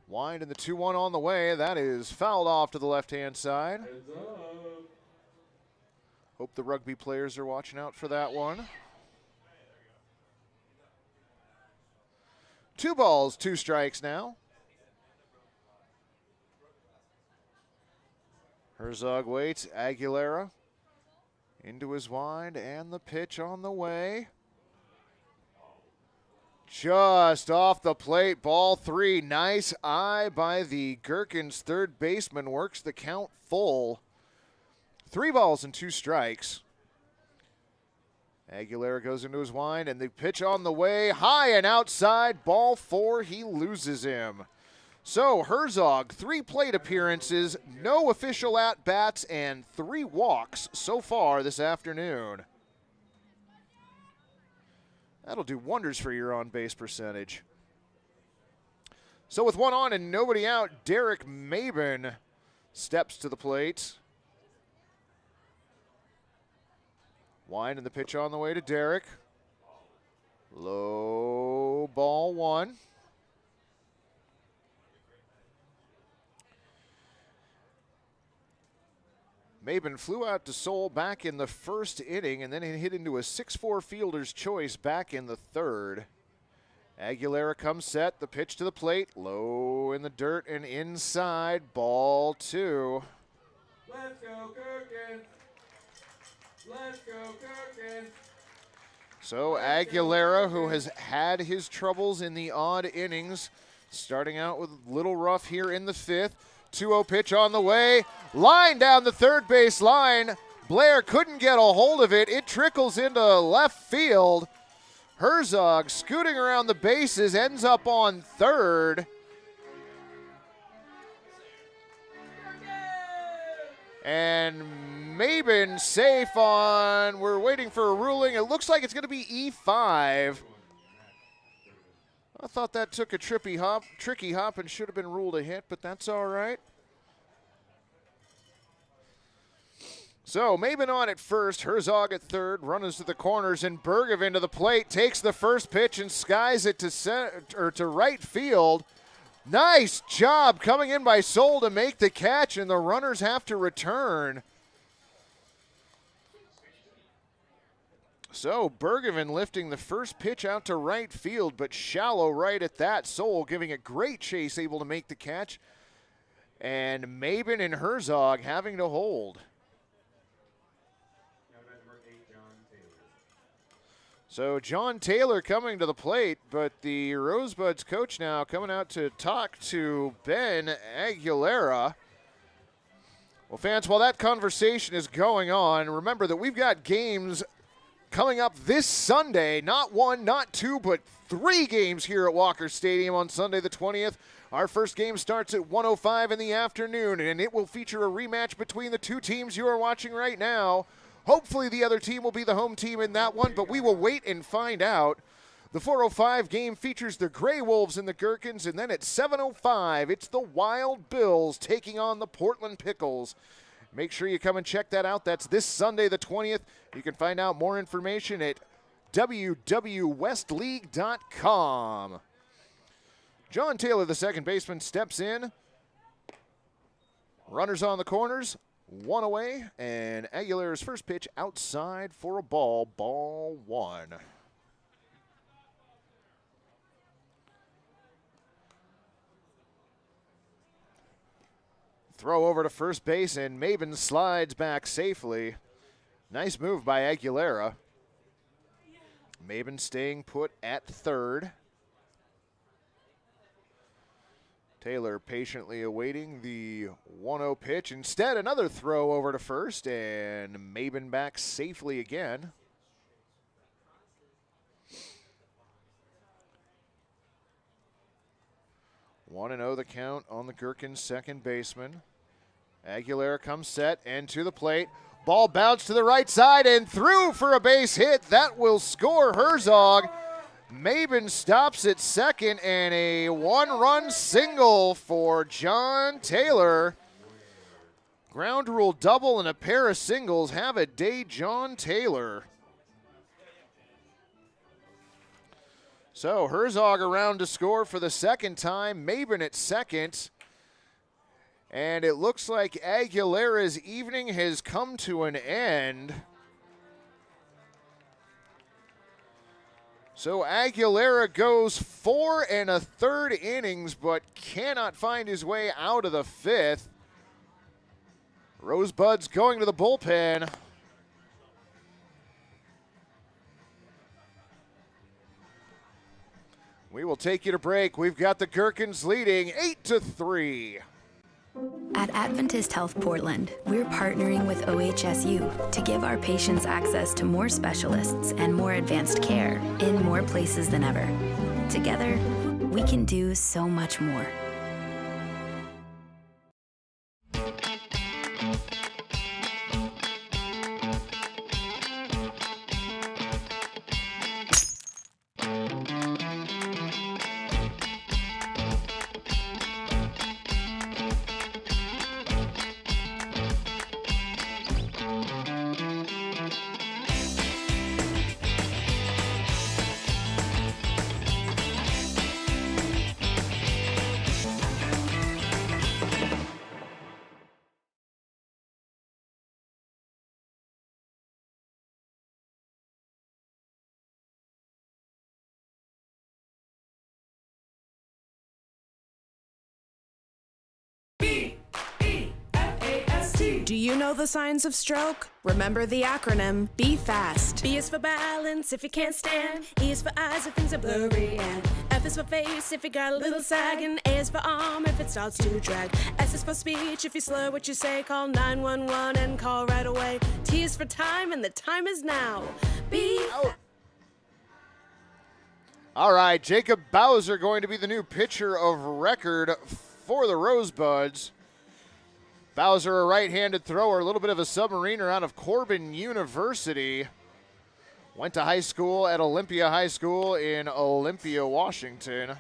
Wind and the 2-1 on the way. That is fouled off to the left-hand side. Hope the rugby players are watching out for that one. 2 balls, 2 strikes now. Herzog waits. Aguilera into his wind, and the pitch on the way. Just off the plate, ball 3. Nice eye by the Gherkins third baseman. Works the count full. 3 balls and 2 strikes. Aguilera goes into his wind, and the pitch on the way. High and outside, ball 4. He loses him. So Herzog, 3 plate appearances, no official at-bats, and 3 walks so far this afternoon. That'll do wonders for your on-base percentage. So with 1 on and nobody out, Derrick Mabin steps to the plate. Wind and the pitch on the way to Derrick. Low, ball 1. Mabin flew out to Seoul back in the 1st inning, and then it hit into a 6-4 fielder's choice back in the 3rd. Aguilera comes set, the pitch to the plate, low in the dirt and inside, ball 2. Let's go, Gherkins. Let's go, Gherkins. So Aguilera, who has had his troubles in the odd innings, starting out with a little rough here in the 5th. 2-0 pitch on the way. Line down the third base line. Blair couldn't get a hold of it. It trickles into left field. Herzog scooting around the bases, ends up on third. And Mabin safe on, we're waiting for a ruling. It looks like it's going to be E5. I thought that took a tricky hop and should have been ruled a hit, but that's all right. So Mabin on at first, Herzog at third, runners to the corners, and Bergevin to the plate, takes the first pitch and skies it to right field. Nice job coming in by Soul to make the catch, and the runners have to return. So Bergevin lifting the first pitch out to right field, but shallow right at that. Soul giving a great chase, able to make the catch. And Mabin and Herzog having to hold. So John Taylor coming to the plate, but the Rosebuds coach now coming out to talk to Ben Aguilera. Well, fans, while that conversation is going on, remember that we've got games coming up this Sunday. Not one, not two, but 3 games here at Walker Stadium on Sunday the 20th. Our first game starts at 1:05 in the afternoon, and it will feature a rematch between the 2 teams you are watching right now. Hopefully the other team will be the home team in that one, but we will wait and find out. The 4:05 game features the Grey Wolves and the Gherkins, and then at 7:05, it's the Wild Bills taking on the Portland Pickles. Make sure you come and check that out. That's this Sunday the 20th. You can find out more information at www.westleague.com. John Taylor, the second baseman, steps in. Runners on the corners, 1 away, and Aguilera's first pitch outside for a ball, ball 1. Throw over to first base, and Mabin slides back safely. Nice move by Aguilera. Mabin staying put at third. Taylor patiently awaiting the 1-0 pitch. Instead, another throw over to first, and Mabin back safely again. One and 0 the count on the Gherkins second baseman. Aguilera comes set and to the plate. Ball bounced to the right side and through for a base hit. That will score Herzog. Mabin stops at second, and a 1-run single for John Taylor. Ground rule double and a pair of singles. Have a day, John Taylor. So Herzog around to score for the second time. Mabin at second. And it looks like Aguilera's evening has come to an end. So Aguilera goes 4 1/3 innings, but cannot find his way out of the 5th. Rosebuds going to the bullpen. We will take you to break. We've got the Gherkins leading 8-3. At Adventist Health Portland, we're partnering with OHSU to give our patients access to more specialists and more advanced care in more places than ever. Together, we can do so much more. Do you know the signs of stroke? Remember the acronym, be fast. B is for balance if you can't stand. E is for eyes if things are blurry. And F is for face if you got a little sag. And A is for arm if it starts to drag. S is for speech if you slur what you say. Call 911 and call right away. T is for time and the time is now. Be All right, Jacob Bowser going to be the new pitcher of record for the Rosebuds. Bowser, a right-handed thrower, a little bit of a submariner out of Corbin University. Went to high school at Olympia High School in Olympia, Washington.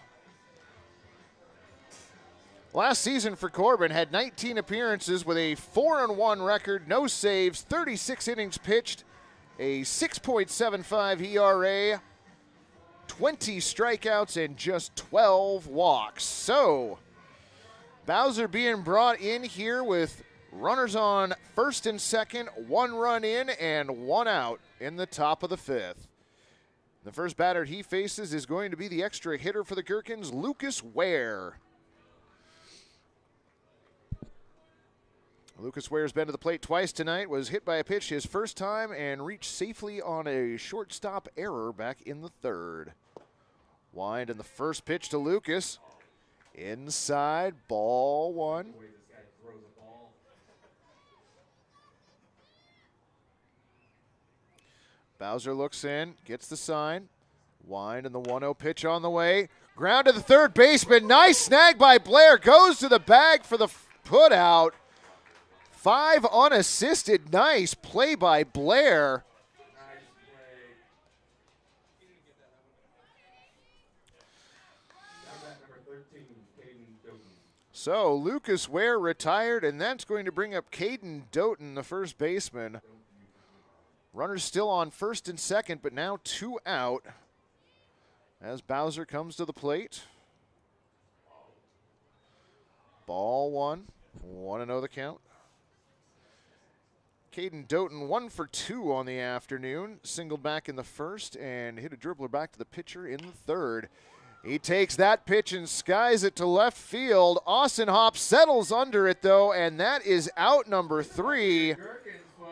Last season for Corbin, had 19 appearances with a 4-1 record, no saves, 36 innings pitched, a 6.75 ERA, 20 strikeouts, and just 12 walks. So, Bowser being brought in here with runners on first and second, 1 run in and 1 out in the top of the 5th. The first batter he faces is going to be the extra hitter for the Gherkins, Lucas Ware. Lucas Ware's been to the plate twice tonight, was hit by a pitch his first time and reached safely on a shortstop error back in the 3rd. Wind and the first pitch to Lucas. Inside, ball 1. Bowser looks in, gets the sign. Wind and the 1-0 pitch on the way. Ground to the third baseman. Nice snag by Blair. Goes to the bag for the put out. 5 unassisted. Nice play by Blair. So Lucas Ware retired, and that's going to bring up Caden Doughton, the first baseman. Runners still on first and second, but now 2 out as Bowser comes to the plate. Ball 1, 1-0 the count. Caden Doughton 1 for 2 on the afternoon. Singled back in the first and hit a dribbler back to the pitcher in the third. He takes that pitch and skies it to left field. Austin Hopp settles under it, though, and that is out number 3.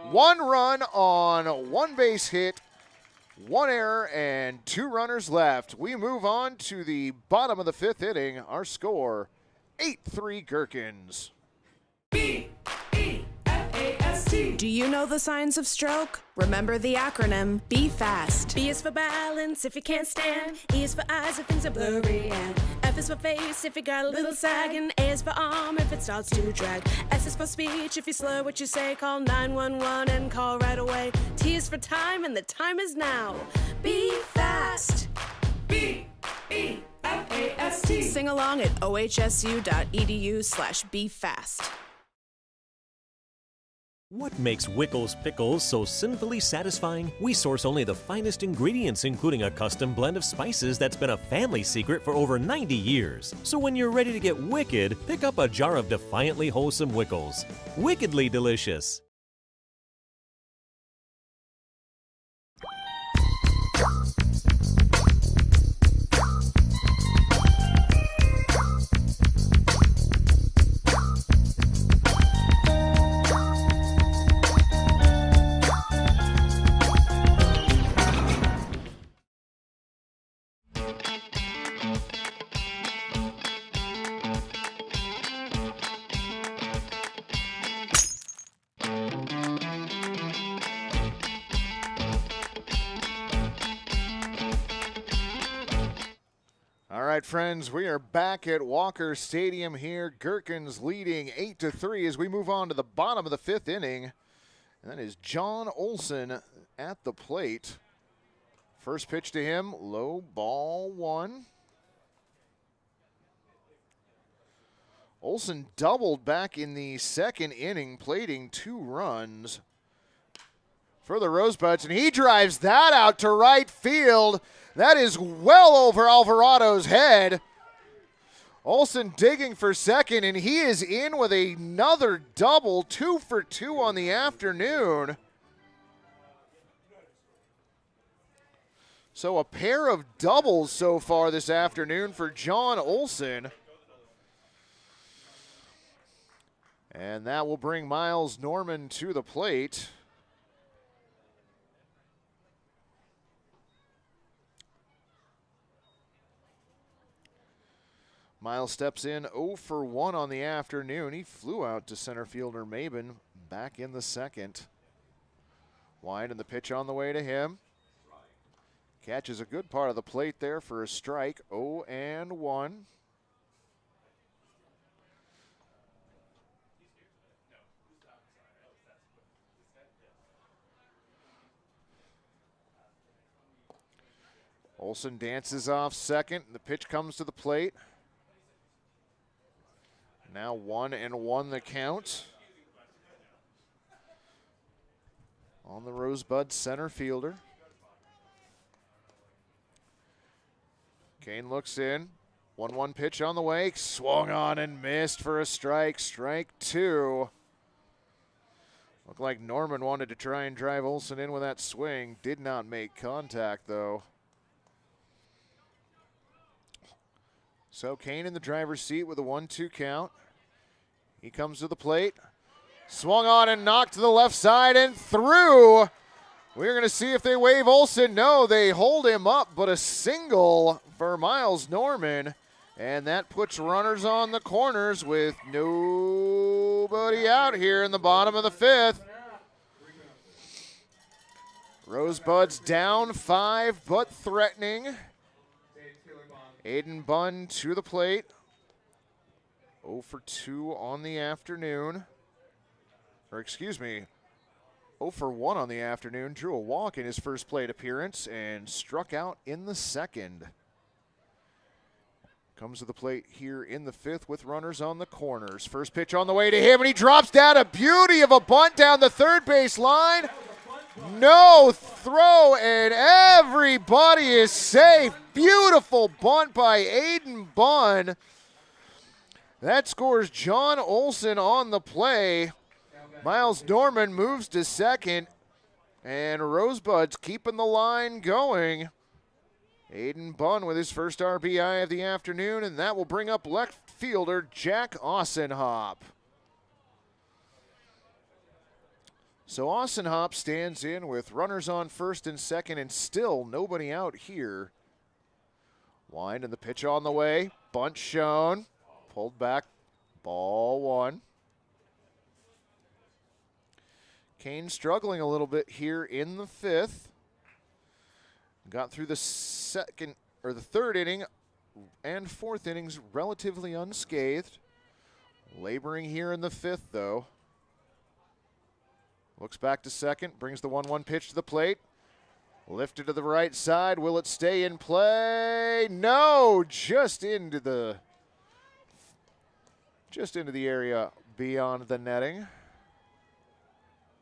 1 run on 1 base hit, 1 error, and 2 runners left. We move on to the bottom of the 5th inning. Our score, 8-3 Gherkins. B-E-F-A-S-T. Do you know the signs of stroke? Remember the acronym, be fast. B is for balance if you can't stand. E is for eyes if things are blurry. And F is for face if you got a little sag. And A is for arm if it starts to drag. S is for speech if you slur what you say. Call 911 and call right away. T is for time and the time is now. Be fast. B-E-F-A-S-T. Sing along at ohsu.edu/befast. What makes Wickles pickles so sinfully satisfying? We source only the finest ingredients, including a custom blend of spices that's been a family secret for over 90 years. So when you're ready to get wicked, pick up a jar of defiantly wholesome Wickles. Wickedly delicious. All right, friends, we are back at Walker Stadium here. Gherkins leading 8-3 as we move on to the bottom of the 5th inning. And that is John Olson at the plate. First pitch to him, low, ball 1. Olson doubled back in the 2nd inning, plating 2 runs for the Rosebuds, and he drives that out to right field. That is well over Alvarado's head. Olson digging for second, and he is in with another double, 2 for 2 on the afternoon. So a pair of doubles so far this afternoon for John Olson. And that will bring Miles Norman to the plate. Miles steps in 0 for 1 on the afternoon. He flew out to center fielder Mabin back in the 2nd. Wind and the pitch on the way to him. Catches a good part of the plate there for a strike. 0-1. Olson dances off second. The pitch comes to the plate. Now 1-1 the count on the Rosebud center fielder. Kane looks in. 1-1 pitch on the way. Swung on and missed for a strike. Strike 2. Looked like Norman wanted to try and drive Olson in with that swing. Did not make contact, though. So Kane in the driver's seat with a 1-2 count. He comes to the plate. Swung on and knocked to the left side and through. We're going to see if they wave Olson. No, they hold him up, but a single for Miles Norman. And that puts runners on the corners with nobody out here in the bottom of the 5th. Rosebuds down 5, but threatening. Hayden Bunn to the plate. 0 for 2 on the afternoon. Or excuse me, 0 for 1 on the afternoon. Drew a walk in his first plate appearance and struck out in the second. Comes to the plate here in the 5th with runners on the corners. First pitch on the way to him, and he drops down. A beauty of a bunt down the third base line. No throw, and everybody is safe. Beautiful bunt by Hayden Bunn. That scores John Olson on the play. Miles Norman moves to second, and Rosebuds keeping the line going. Hayden Bunn with his first RBI of the afternoon, and that will bring up left fielder Jack Ossenhop. So Ossenhop stands in with runners on first and second, and still nobody out here. Wind and the pitch on the way. Bunt shown. Pulled back. Ball 1. Kane struggling a little bit here in the 5th. Got through the third inning and 4th innings relatively unscathed. Laboring here in the 5th, though. Looks back to second, brings the 1-1 pitch to the plate. Lifted to the right side. Will it stay in play? No, just into the area beyond the netting.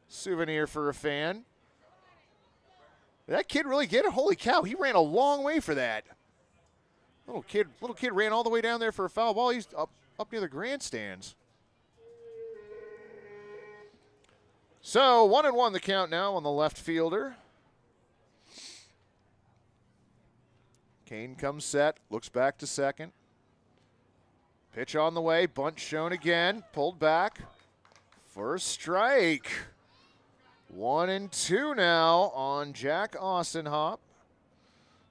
Souvenir for a fan. Did that kid really get it? Holy cow, he ran a long way for that. Little kid ran all the way down there for a foul ball. He's up near the grandstands. So 1-1 the count now on the left fielder. Kane comes set, looks back to second. Pitch on the way, bunt shown again, pulled back for a strike. 1-2 now on Jack Ossenhop.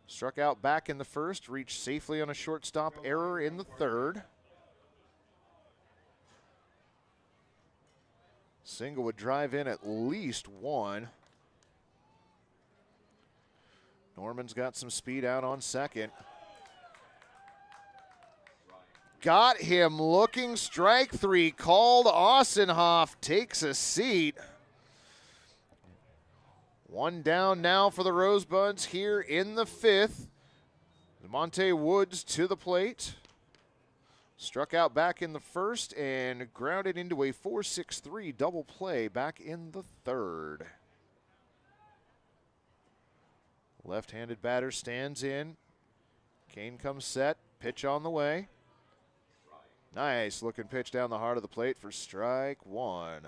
Struck out back in the first, reached safely on a shortstop error in the third. Single would drive in at least 1. Norman's got some speed out on second. Got him looking, strike 3 called. Ossenhop takes a seat. 1 down now for the Rosebuds here in the 5th. Monte Woods to the plate. Struck out back in the first and grounded into a 4-6-3 double play back in the third. Left-handed batter stands in. Kane comes set, pitch on the way. Nice looking pitch down the heart of the plate for strike 1.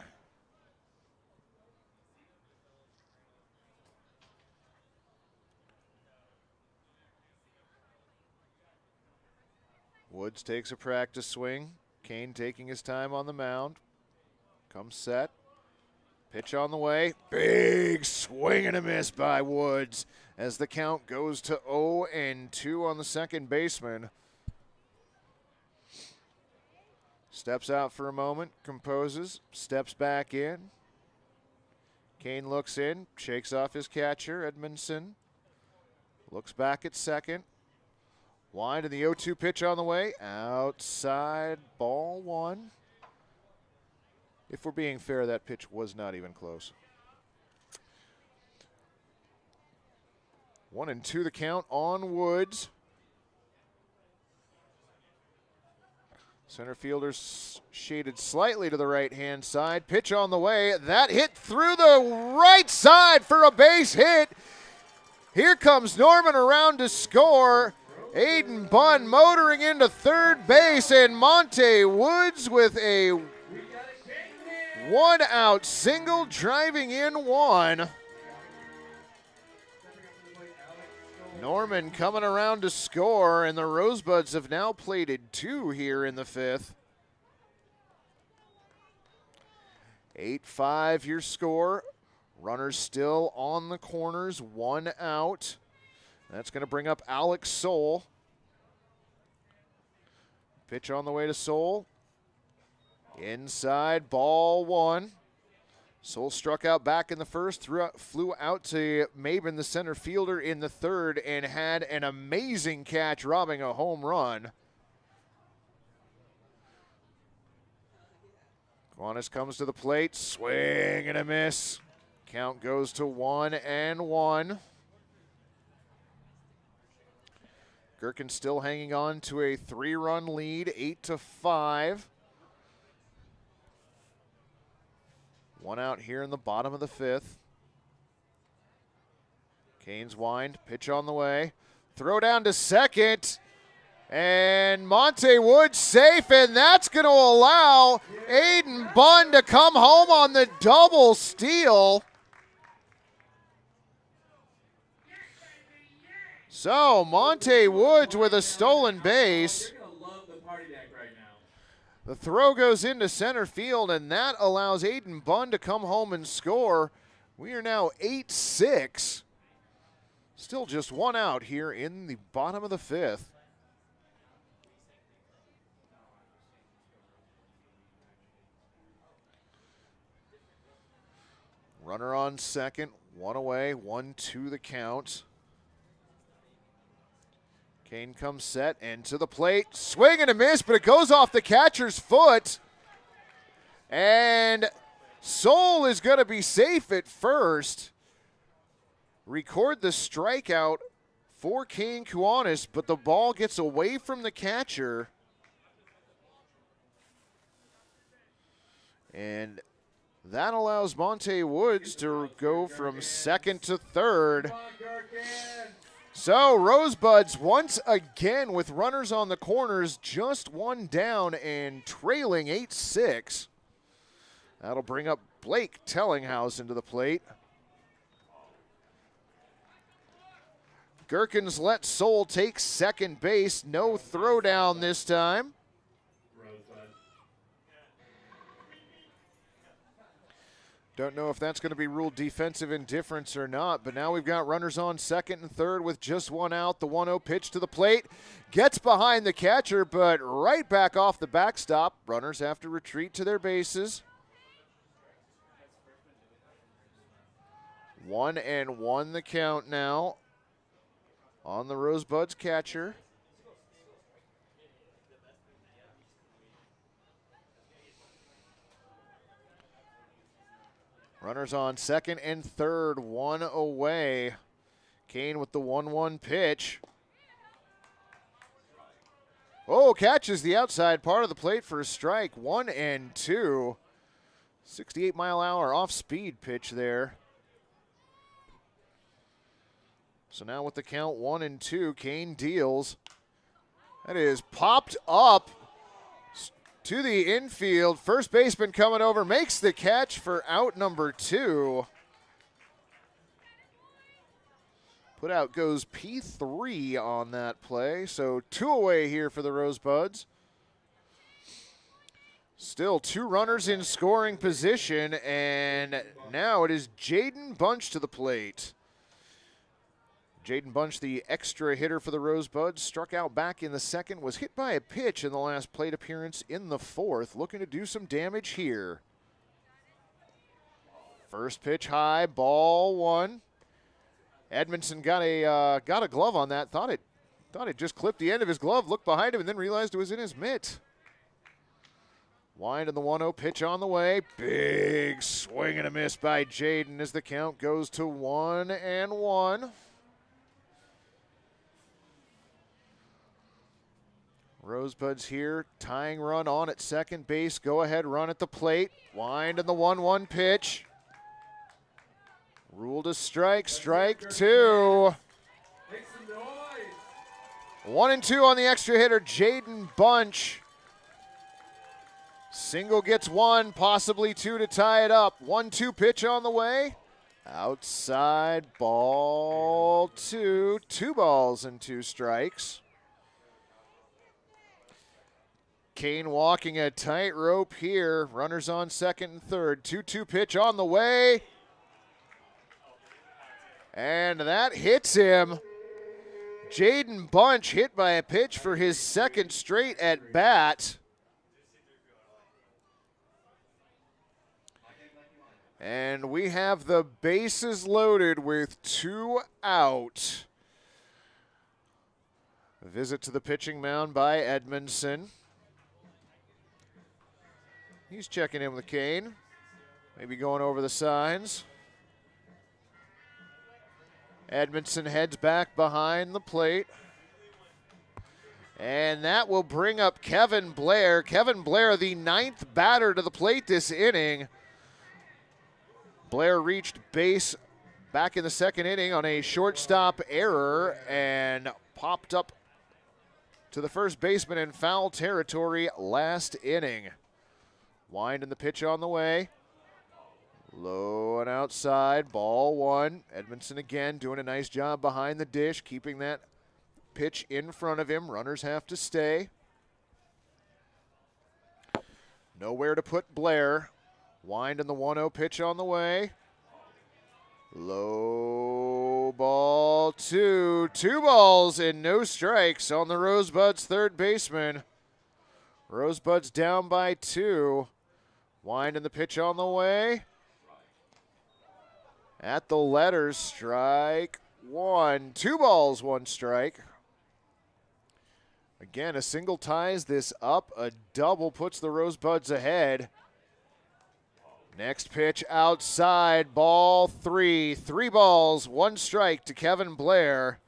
Woods takes a practice swing. Kane taking his time on the mound. Comes set. Pitch on the way. Big swing and a miss by Woods as the count goes to 0-2 on the second baseman. Steps out for a moment, composes, steps back in. Kane looks in, shakes off his catcher, Edmondson. Looks back at second. Wind and the 0-2 pitch on the way. Outside, ball 1. If we're being fair, that pitch was not even close. 1-2 the count on Woods. Center fielder shaded slightly to the right-hand side. Pitch on the way. That hit through the right side for a base hit. Here comes Norman around to score. Hayden Bunn motoring into third base, and Monte Woods with a 1-out single driving in 1. Norman coming around to score, and the Rosebuds have now plated 2 here in the 5th. 8-5 your score. Runners still on the corners, 1 out. That's going to bring up Alex Soul. Pitch on the way to Soul. Inside, ball 1. Soul struck out back in the first, flew out to Mabin, the center fielder, in the third, and had an amazing catch, robbing a home run. Kiwanis comes to the plate, swing and a miss. Count goes to 1-1. Gherkins still hanging on to a 3-run lead, 8-5. One out here in the bottom of the fifth. Canes wind, pitch on the way. Throw down to second. And Monte Woods safe, and that's going to allow Hayden Bunn to come home on the double steal. So Monte Woods with a stolen base. The throw goes into center field, and that allows Hayden Bunn to come home and score. We are now 8-6. Still just one out here in the bottom of the fifth. Runner on second, one away, 1-2 the count. Kane comes set and to the plate. Swing and a miss, but it goes off the catcher's foot. And Soul is going to be safe at first. Record the strikeout for Kane Kiwanis, but the ball gets away from the catcher. And that allows Monte Woods to go from second to third. So Rosebuds once again with runners on the corners, just one down and trailing 8-6. That'll bring up Blake Tellinghouse into the plate. Gherkins let Soul take second base. No throwdown this time. Don't know if that's going to be ruled defensive indifference or not, but now we've got runners on second and third with just one out. The 1-0 pitch to the plate. Gets behind the catcher, but right back off the backstop. Runners have to retreat to their bases. 1-1 the count now on the Rosebuds catcher. Runners on second and third, one away. Kane with the 1-1 pitch. Oh, catches the outside part of the plate for a strike. 1-2. 68-mile-an-hour off-speed pitch there. So now with the count 1-2, Kane deals. That is popped up to the infield. First baseman coming over, makes the catch for out number 2. Put out goes P3 on that play. So 2 away here for the Rosebuds. Still 2 runners in scoring position, and now it is Jaden Bunch to the plate. Jaden Bunch, the extra hitter for the Rosebuds, struck out back in the second, was hit by a pitch in the last plate appearance in the fourth, looking to do some damage here. First pitch high, ball 1. Edmondson got a glove on that. Thought it just clipped the end of his glove, looked behind him, and then realized it was in his mitt. Wind and the 1-0 pitch on the way. Big swing and a miss by Jaden as the count goes to 1-1. Rosebuds here, tying run on at second base. Go ahead run at the plate. Wind and the 1-1 pitch. Ruled a strike, strike 2. 1-2 on the extra hitter, Jaden Bunch. Single gets 1, possibly 2 to tie it up. 1-2 pitch on the way. Outside, ball 2. 2 balls and 2 strikes. Kane walking a tightrope here. Runners on second and third. 2-2 pitch on the way. And that hits him. Jaden Bunch hit by a pitch for his second straight at bat. And we have the bases loaded with 2 out. A visit to the pitching mound by Edmondson. He's checking in with Kane. Maybe going over the signs. Edmondson heads back behind the plate. And that will bring up Kevin Blair. Kevin Blair, the 9th batter to the plate this inning. Blair reached base back in the 2nd inning on a shortstop error and popped up to the first baseman in foul territory last inning. Wind and the pitch on the way. Low and outside, ball 1. Edmondson again doing a nice job behind the dish, keeping that pitch in front of him. Runners have to stay. Nowhere to put Blair. Wind and the 1-0 pitch on the way. Low ball 2. 2 balls and no strikes on the Rosebuds third baseman. Rosebuds down by 2. Wind and the pitch on the way. At the letters, strike 1. 2 balls, 1 strike. Again, a single ties this up. A double puts the Rosebuds ahead. Next pitch outside, ball 3. 3 balls, 1 strike to Kevin Blair.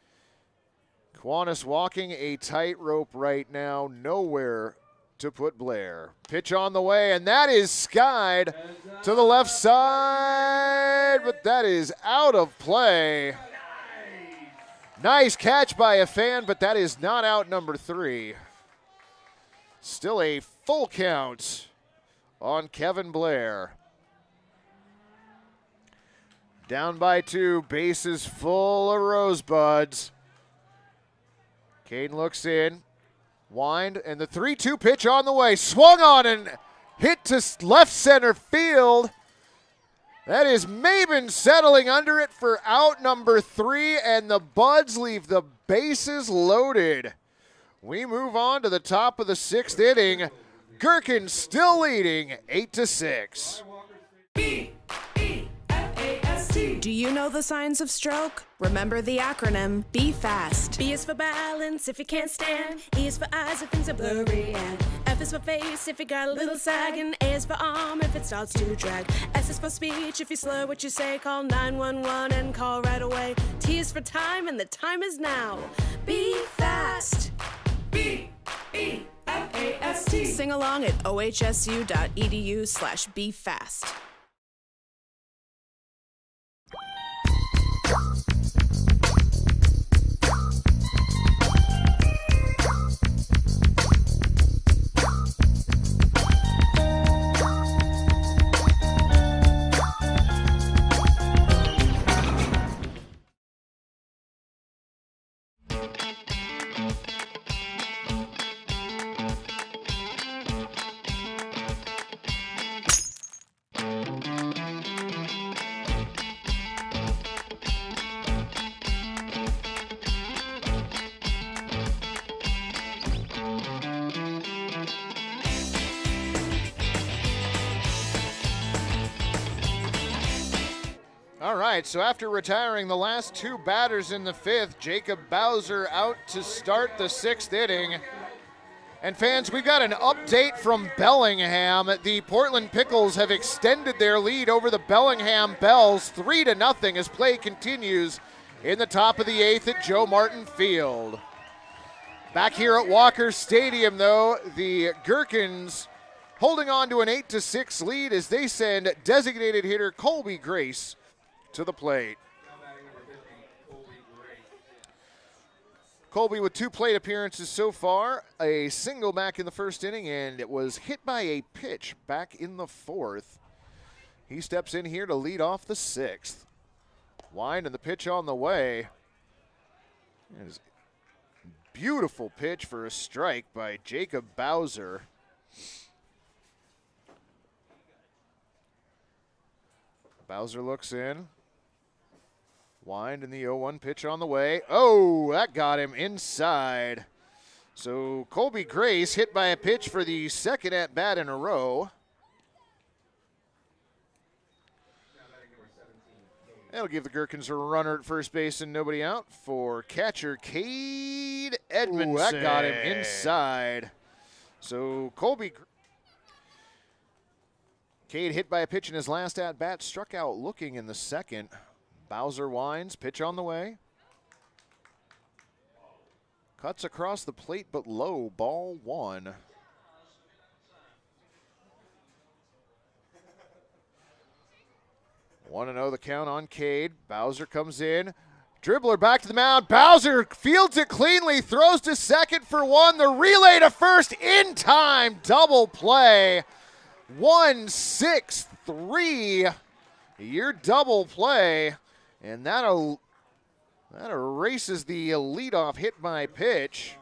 Kiwanis walking a tightrope right now, nowhere to put Blair. Pitch on the way, and that is skied to the left side, but that is out of play. Nice catch by a fan, but that is not out number 3. Still a full count on Kevin Blair. Down by 2, bases full of Rosebuds. Kane looks in. Wind, and the 3-2 pitch on the way. Swung on and hit to left center field. That is Mabin settling under it for out number 3, and the Buds leave the bases loaded. We move on to the top of the 6th inning. Gherkins still leading 8-6. Do you know the signs of stroke? Remember the acronym, be fast. B is for balance if you can't stand. E is for eyes if things are blurry. And F is for face if you got a little sag. And A is for arm if it starts to drag. S is for speech if you slur what you say. Call 911 and call right away. T is for time and the time is now. Be fast. B-E-F-A-S-T. Sing along at ohsu.edu/befast. All right, so after retiring the last 2 batters in the 5th, Jacob Bowser out to start the 6th inning. And fans, we've got an update from Bellingham. The Portland Pickles have extended their lead over the Bellingham Bells 3-0 as play continues in the top of the 8th at Joe Martin Field. Back here at Walker Stadium, though, the Gherkins holding on to an 8-6 lead as they send designated hitter Colby Grace to the plate. Colby with 2 plate appearances so far, a single back in the 1st inning, and it was hit by a pitch back in the 4th. He steps in here to lead off the 6th. Wind and the pitch on the way. It is a beautiful pitch for a strike by Jacob Bowser. Bowser looks in. Wind and the 0-1 pitch on the way. Oh, that got him inside. So Colby Grace hit by a pitch for the 2nd at bat in a row. That'll give the Gherkins a runner at first base and nobody out for catcher Cade Edmondson. Ooh, that got him inside. So Cade hit by a pitch in his last at-bat, struck out looking in the second. Bowser winds, pitch on the way. Cuts across the plate, but low, ball one. One and 0 the count on Cade. Bowser comes in. Dribbler back to the mound. Bowser fields it cleanly, throws to second for one. The relay to first in time. Double play. 1-6-3. Your double play. And that erases the leadoff hit by pitch.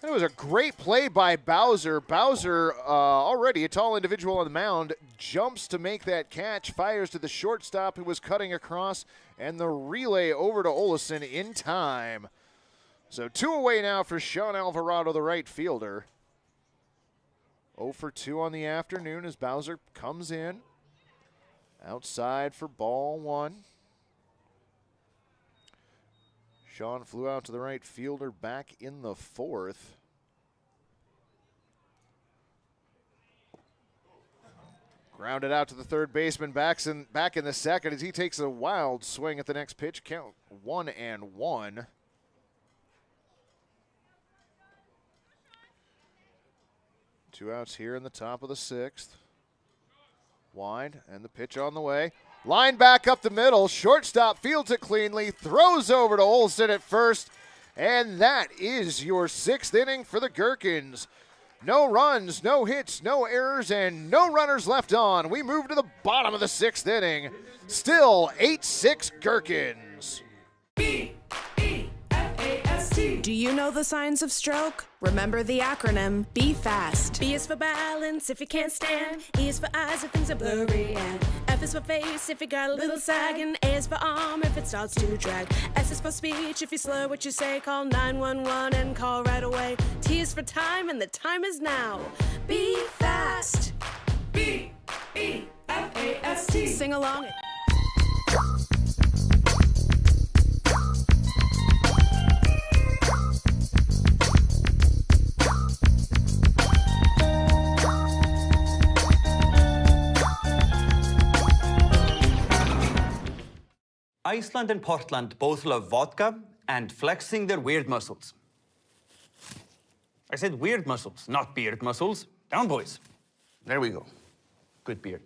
It was a great play by Bowser. Bowser, already a tall individual on the mound, jumps to make that catch, fires to the shortstop who was cutting across, and the relay over to Olesen in time. So 2 away now for Sean Alvarado, the right fielder. 0 for 2 on the afternoon as Bowser comes in. Outside for ball one. Sean flew out to the right fielder back in the fourth. Grounded out to the third baseman, back in the second as he takes a wild swing at the next pitch. Count 1-1. Two outs here in the top of the sixth. Wide, and the pitch on the way. Line back up the middle. Shortstop fields it cleanly, throws over to Olsen at first, and that is your 6th inning for the Gherkins. No runs, no hits, no errors, and no runners left on. We move to the bottom of the 6th inning. Still 8-6 Gherkins. Do you know the signs of stroke? Remember the acronym, be fast. B is for balance if you can't stand. E is for eyes if things are blurry. And F is for face if you got a little sag. And A is for arm if it starts to drag. S is for speech if you slur what you say. Call 911 and call right away. T is for time and the time is now. Be fast. B-E-F-A-S-T. Sing along. Iceland and Portland both love vodka and flexing their weird muscles. I said weird muscles, not beard muscles. Down, boys. There we go. Good beard.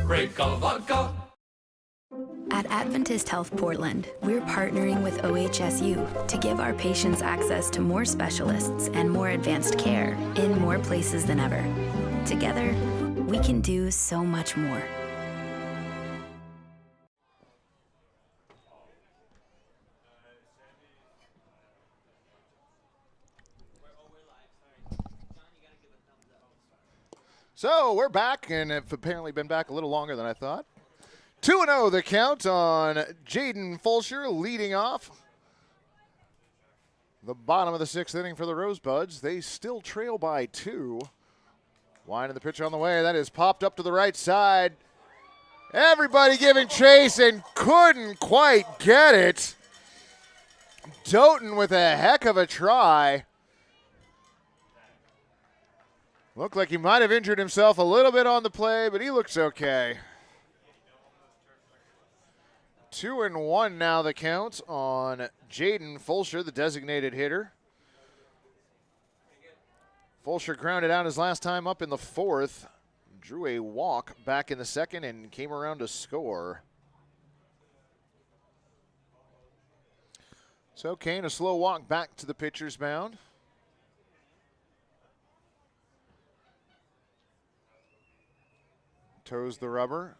Break of vodka. At Adventist Health Portland, we're partnering with OHSU to give our patients access to more specialists and more advanced care in more places than ever. Together, we can do so much more. So we're back, and have apparently been back a little longer than I thought. 2-0 the count on Jaden Fulcher leading off. The bottom of the 6th inning for the Rosebuds. They still trail by 2. Winding the pitch on the way. That is popped up to the right side. Everybody giving chase and couldn't quite get it. Doughton with a heck of a try. Looked like he might have injured himself a little bit on the play, but he looks okay. 2-1 now the count on Jaden Fulcher, the designated hitter. Fulcher grounded out his last time up in the 4th. Drew a walk back in the 2nd and came around to score. So Kane, a slow walk back to the pitcher's mound. Toes the rubber.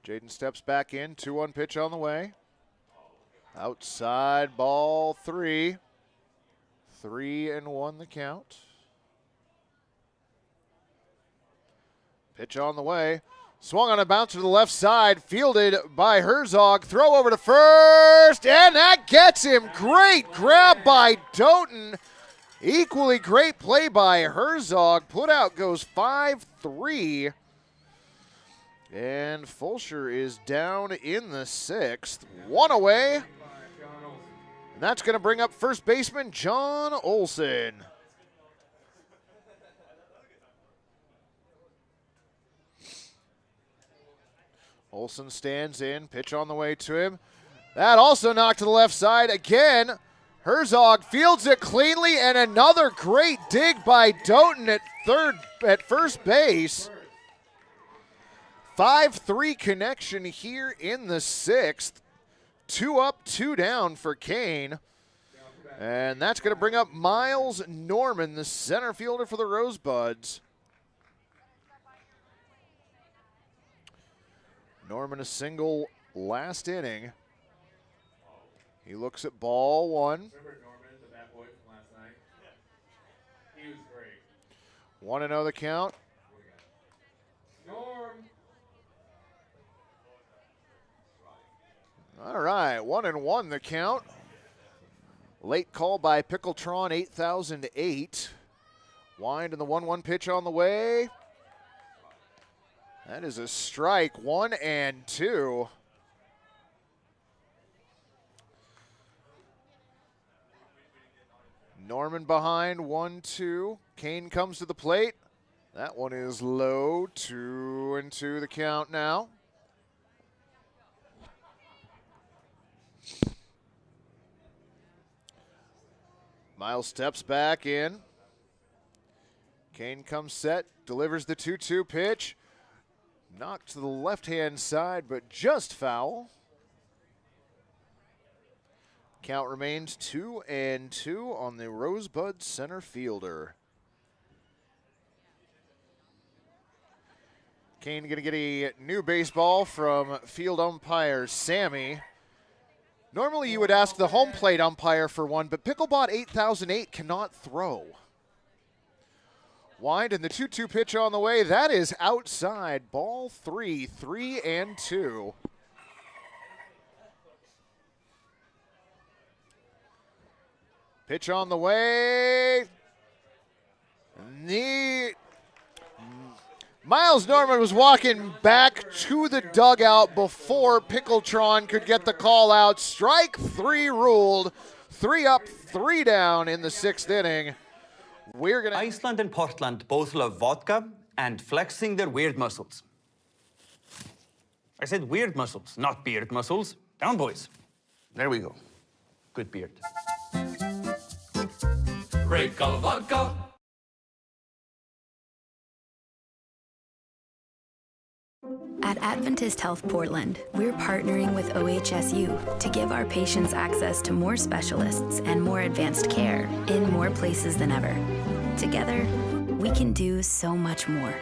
Jaden steps back in. 2-1 pitch on the way. Outside ball 3. 3-1 the count. Pitch on the way. Swung on a bounce to the left side. Fielded by Herzog. Throw over to first. And that gets him. Great grab by Doughton. Equally great play by Herzog. Put out goes 5-3. And Fulcher is down in the 6th. One away. And that's going to bring up first baseman John Olson. Olson stands in, pitch on the way to him. That also knocked to the left side again. Herzog fields it cleanly, and another great dig by Doughton at first base. 5-3 connection here in the 6th. 2 up, 2 down for Kane. And that's going to bring up Miles Norman, the center fielder for the Rosebuds. Norman a single last inning. He looks at ball 1. Remember Norman, the bat boy from last night? He was great. 1-0 the count. Norm. All right, 1-1 the count. Late call by Pickletron, 8008. Wind and the 1-1 pitch on the way. That is a strike, 1-2. Norman behind, 1-2. Kane comes to the plate. That one is low, 2-2 the count now. Miles steps back in. Kane comes set, delivers the 2-2 pitch. Knocked to the left-hand side, but just foul. Count remains 2-2 on the Rosebud center fielder. Kane going to get a new baseball from field umpire Sammy. Normally you would ask the home plate umpire for one, but Picklebot 8008 cannot throw. Wind and the 2-2 pitch on the way. That is outside. Ball 3, 3-2. Pitch on the way. Miles Norman was walking back to the dugout before Pickletron could get the call out. Strike 3 ruled. 3 up, 3 down in the 6th inning. Iceland and Portland both love vodka and flexing their weird muscles. I said weird muscles, not beard muscles. Down, boys. There we go. Good beard. Break of vodka. At Adventist Health Portland, we're partnering with OHSU to give our patients access to more specialists and more advanced care in more places than ever. Together, we can do so much more.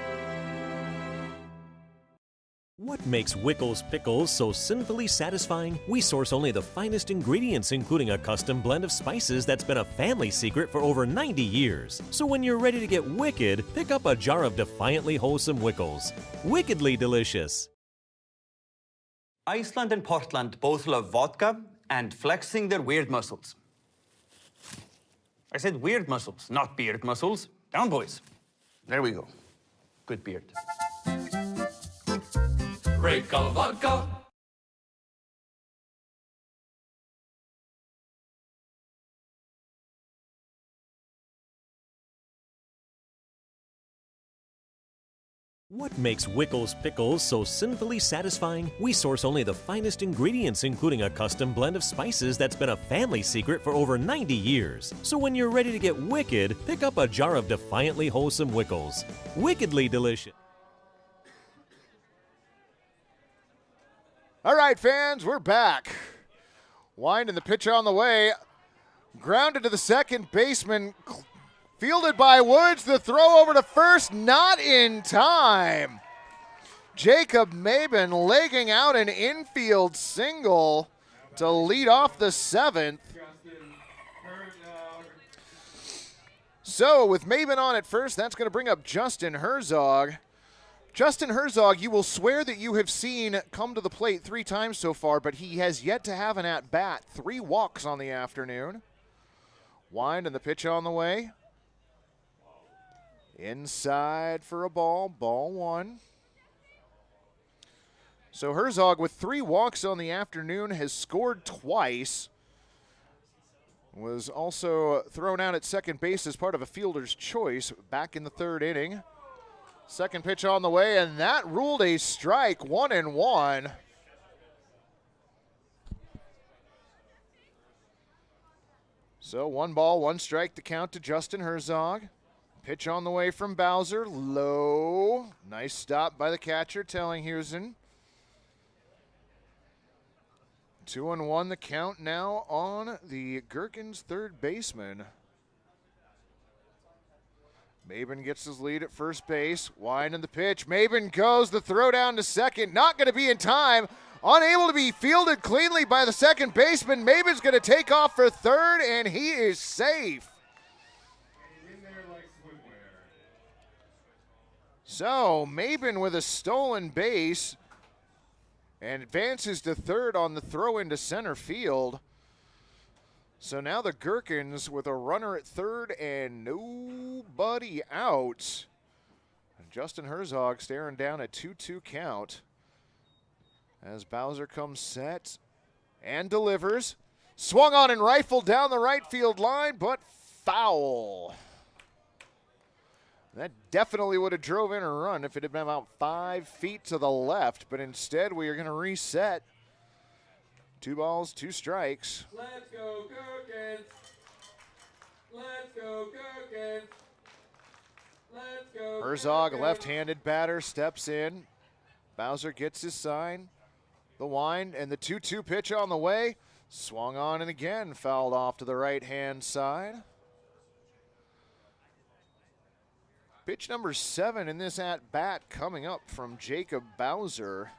What makes Wickles pickles so sinfully satisfying? We source only the finest ingredients, including a custom blend of spices that's been a family secret for over 90 years. So when you're ready to get wicked, pick up a jar of defiantly wholesome Wickles. Wickedly delicious. Iceland and Portland both love vodka and flexing their weird muscles. I said weird muscles, not beard muscles. Down, boys. There we go. Good beard. Break of vodka. What makes Wickles pickles so sinfully satisfying? We source only the finest ingredients, including a custom blend of spices that's been a family secret for over 90 years. So when you're ready to get wicked, pick up a jar of defiantly wholesome Wickles. Wickedly delicious. All right, fans, we're back. Wind and the pitch on the way. Grounded to the second baseman. Fielded by Woods. The throw over to first, not in time. Jacob Mabin legging out an infield single to lead off the 7th. So with Mabin on at first, that's going to bring up Justin Herzog. Justin Herzog, you will swear that you have seen come to the plate 3 times so far, but he has yet to have an at-bat. 3 walks on the afternoon. Wind and the pitch on the way. Inside for a ball, ball one. So Herzog, with 3 walks on the afternoon, has scored twice. Was also thrown out at second base as part of a fielder's choice back in the 3rd inning. Second pitch on the way, and that ruled a strike, 1-1. So 1 ball, 1 strike to count to Justin Herzog. Pitch on the way from Bowser, low. Nice stop by the catcher, Tellinghusen. 2-1 the count now on the Gherkins third baseman. Mabin gets his lead at first base. Wind in the pitch. Mabin goes. The throw down to second. Not going to be in time. Unable to be fielded cleanly by the second baseman. Mabin's going to take off for third, and he is safe. So Mabin with a stolen base and advances to third on the throw into center field. So now the Gherkins with a runner at third and nobody out. And Justin Herzog staring down a 2-2 count as Bowser comes set and delivers. Swung on and rifled down the right field line, but foul. That definitely would have drove in a run if it had been about 5 feet to the left, but instead we are going to reset. 2 balls, 2 strikes. Let's go, Gherkins. Let's go, Gherkins. Let's go. Herzog, Gherkins. left-handed batter, steps in. Bowser gets his sign. The wind and the 2-2 pitch on the way. Swung on and again fouled off to the right-hand side. Pitch number 7 in this at-bat coming up from Jacob Bowser.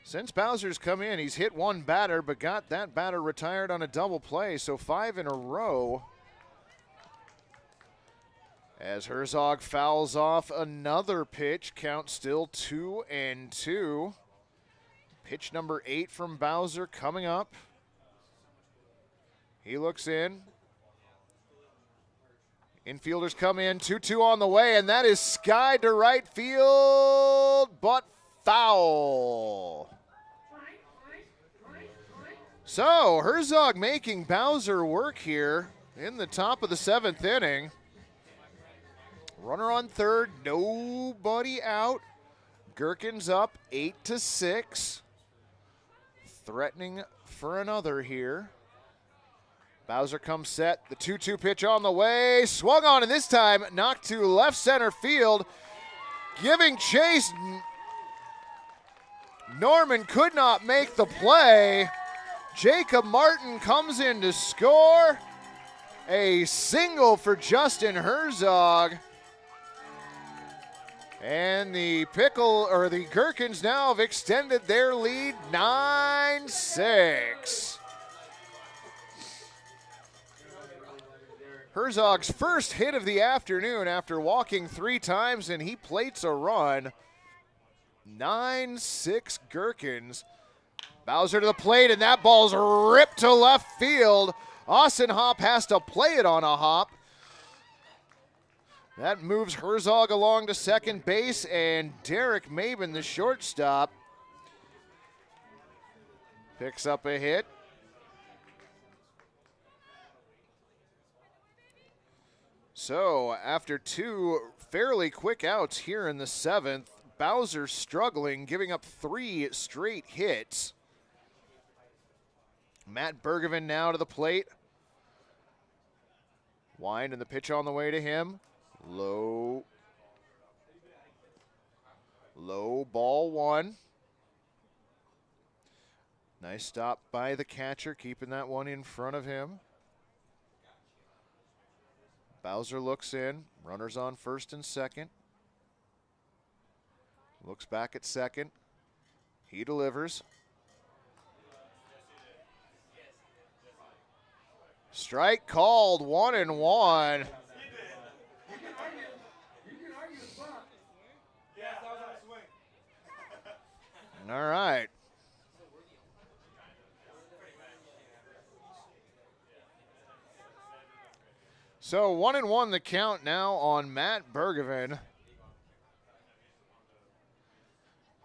Since Bowser's come in, he's hit 1 batter, but got that batter retired on a double play, so 5 in a row. As Herzog fouls off another pitch, count still 2-2. Pitch number 8 from Bowser coming up. He looks in. Infielders come in, 2-2 on the way, and that is skied to right field, but foul. So Herzog making Bowser work here in the top of the 7th inning. Runner on third, nobody out. Gherkins up 8-6. Threatening for another here. Bowser comes set, the 2-2 pitch on the way, swung on, and this time knocked to left center field, giving chase. Norman could not make the play. Jacob Martin comes in to score. A single for Justin Herzog. And the Gherkins now have extended their lead 9-6. Herzog's first hit of the afternoon after walking 3 times, and he plates a run. 9-6 Gherkins. Bowser to the plate, and that ball's ripped to left field. Austin Hop has to play it on a hop. That moves Herzog along to second base, and Derrick Mabin, the shortstop, picks up a hit. So after 2 fairly quick outs here in the 7th, Bowser struggling, giving up 3 straight hits. Matt Bergevin now to the plate. Wind and the pitch on the way to him. Low, ball 1. Nice stop by the catcher, keeping that one in front of him. Bowser looks in, runners on first and second. Looks back at second. He delivers. Strike called, 1-1. All right. So 1-1 the count now on Matt Bergevin.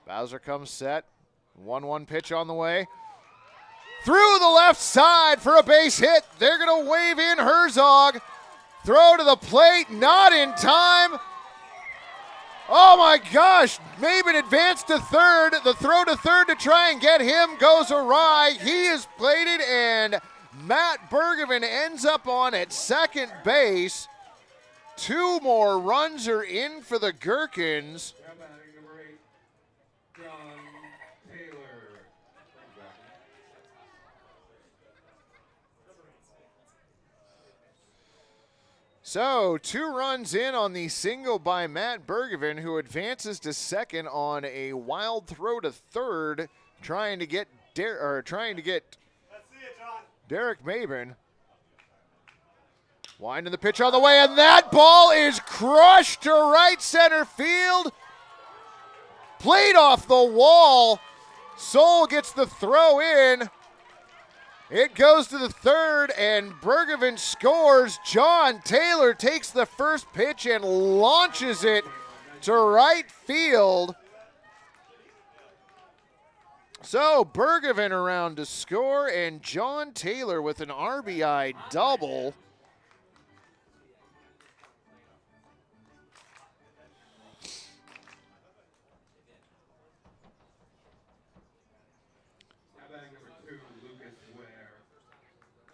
Bowser comes set. 1-1 pitch on the way. Through the left side for a base hit. They're going to wave in Herzog. Throw to the plate, not in time. Oh my gosh, Mabin advanced to third. The throw to third to try and get him goes awry. He is plated, and Matt Bergevin ends up on at second base. 2 more runs are in for the Gherkins. So 2 runs in on the single by Matt Bergevin, who advances to second on a wild throw to third, trying to get Derrick Mabin. Winding the pitch on the way, and that ball is crushed to right center field. Played off the wall. Soul gets the throw in. It goes to the third, and Bergevin scores. John Taylor takes the first pitch and launches it to right field. So Bergevin around to score, and John Taylor with an RBI double.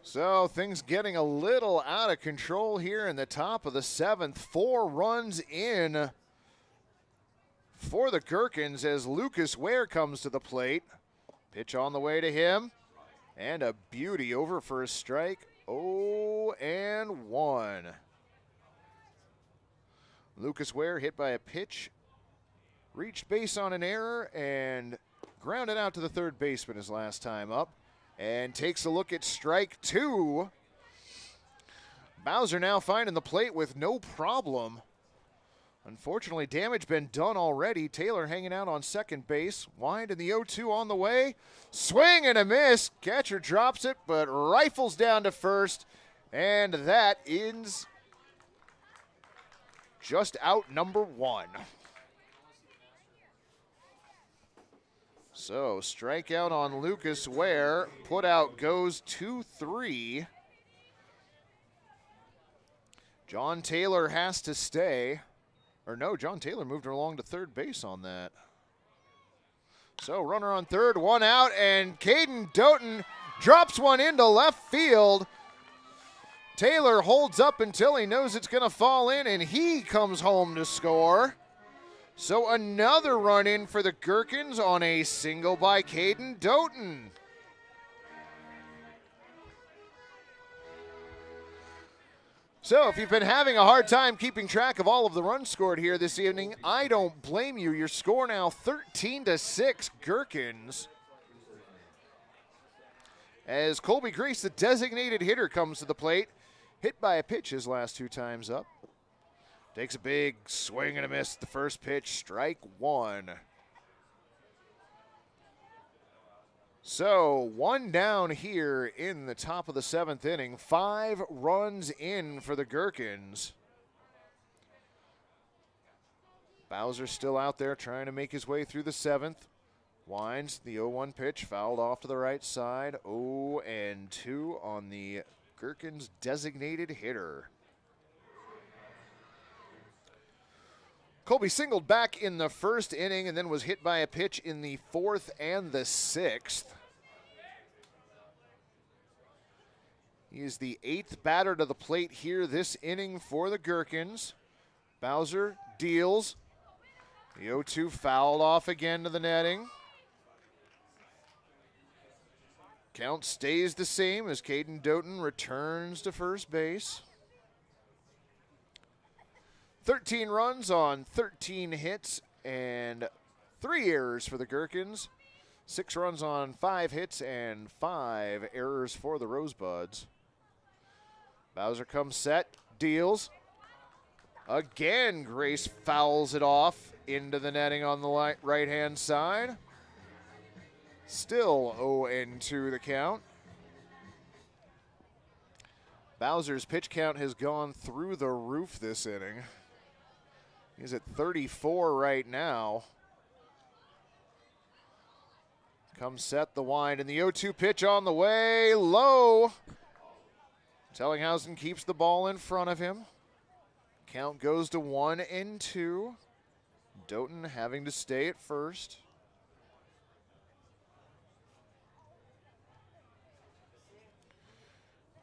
So things getting a little out of control here in the top of the 7th. 4 runs in for the Gherkins as Lucas Ware comes to the plate. Pitch on the way to him. And a beauty over for a strike. 0-1. Lucas Ware hit by a pitch. Reached base on an error and grounded out to the third baseman his last time up. And takes a look at strike 2. Bowser now finding the plate with no problem. Unfortunately, damage been done already. Taylor hanging out on second base. Wind in the 0-2 on the way. Swing and a miss. Catcher drops it, but rifles down to first. And that is just out number 1. So, strikeout on Lucas Ware. Put out goes 2-3. John Taylor has to stay. Or no, John Taylor moved along to third base on that. So, runner on third, 1 out, and Hayden Doughton drops one into left field. Taylor holds up until he knows it's going to fall in, and he comes home to score. So another run in for the Gherkins on a single by Hayden Doughton. So if you've been having a hard time keeping track of all of the runs scored here this evening, I don't blame you. Your score now 13-6 Gherkins. As Colby Grace, the designated hitter, comes to the plate. Hit by a pitch his last 2 times up. Takes a big swing and a miss. The first pitch, strike 1. So 1 down here in the top of the 7th inning. 5 runs in for the Gherkins. Bowser still out there trying to make his way through the 7th. Winds the 0-1 pitch, fouled off to the right side. 0-2 on the Gherkins designated hitter. Colby singled back in the first inning and then was hit by a pitch in the 4th and the 6th. He is the 8th batter to the plate here this inning for the Gherkins. Bowser deals. The 0-2 fouled off again to the netting. Count stays the same as Hayden Doughton returns to first base. 13 runs on 13 hits and 3 errors for the Gherkins. 6 runs on 5 hits and 5 errors for the Rosebuds. Bowser comes set, deals. Again, Grace fouls it off into the netting on the right-hand side. Still 0-2 the count. Bowser's pitch count has gone through the roof this inning. He's at 34 right now. Comes set the wind, and the 0-2 pitch on the way, low. Tellinghausen keeps the ball in front of him. Count goes to 1-2. Doughton having to stay at first.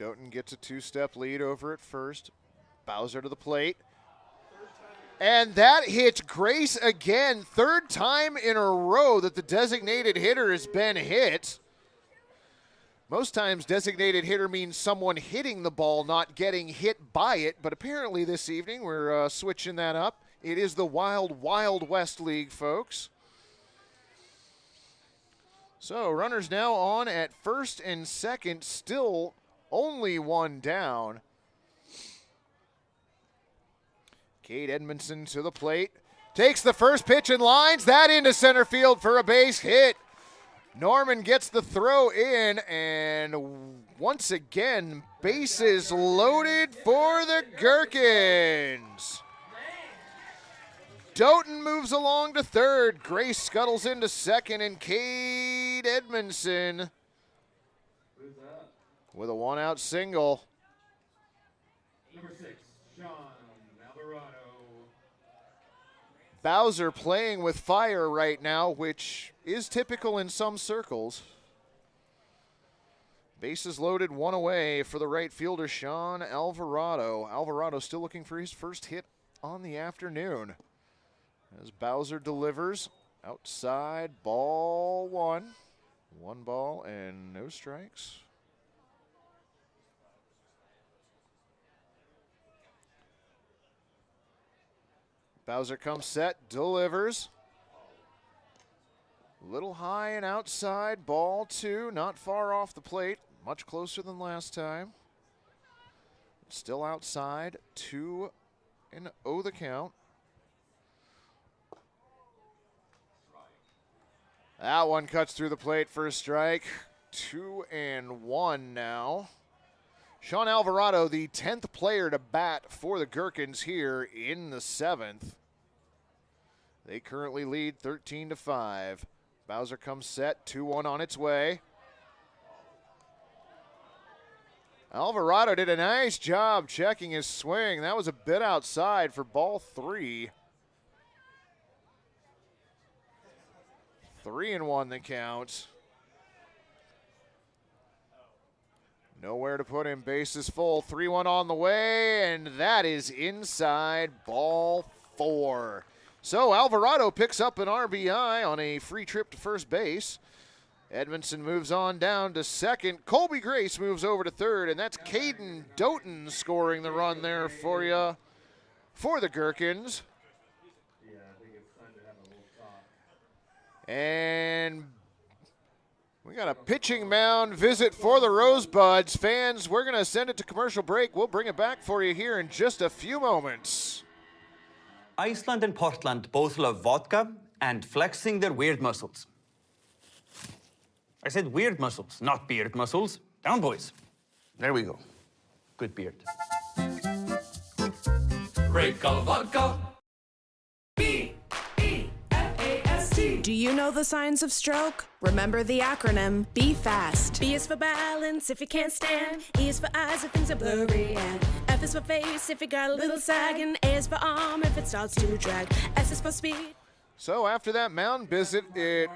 Doughton gets a two-step lead over at first. Bowser to the plate. And that hits Grace again. Third time in a row that the designated hitter has been hit. Most times designated hitter means someone hitting the ball, not getting hit by it. But apparently this evening we're switching that up. It is the Wild Wild West League, folks. So runners now on at first and second, still only one down. Cade Edmondson to the plate. Takes the first pitch and lines that into center field for a base hit. Norman gets the throw in, and once again, bases loaded for the Gherkins. Doughton moves along to third. Grace scuttles into second, and Cade Edmondson with a one-out single. Number 6, Sean Alvarado. Bowser playing with fire right now, which is typical in some circles. Bases loaded, one away for the right fielder, Sean Alvarado. Alvarado still looking for his first hit on the afternoon. As Bowser delivers, outside, ball one. One ball and no strikes. Bowser comes set, delivers. Little high and outside, ball two, not far off the plate, much closer than last time. Still outside, 2-0 the count. That one cuts through the plate for a strike. 2-1 now. Sean Alvarado, the 10th player to bat for the Gherkins here in the 7th. They currently lead 13-5. Bowser comes set, 2-1 on its way. Alvarado did a nice job checking his swing. That was a bit outside for ball 3. 3-1 the count. Nowhere to put him, bases full. 3-1 on the way, and that is inside, ball 4. So Alvarado picks up an RBI on a free trip to first base. Edmondson moves on down to second. Colby Grace moves over to third, and that's Caden Doughton scoring the run there for you for the Gherkins. And we got a pitching mound visit for the Rosebuds. Fans, we're going to send it to commercial break. We'll bring it back for you here in just a few moments. Iceland and Portland both love vodka and flexing their weird muscles. I said weird muscles, not beard muscles. Down, boys. There we go. Good beard. Break of vodka. Do you know the signs of stroke? Remember the acronym, be fast. B is for balance if you can't stand. E is for eyes if things are blurry. And F is for face if you got a little sag. And A is for arm if it starts to drag. S is for speed. So after that mound visit, it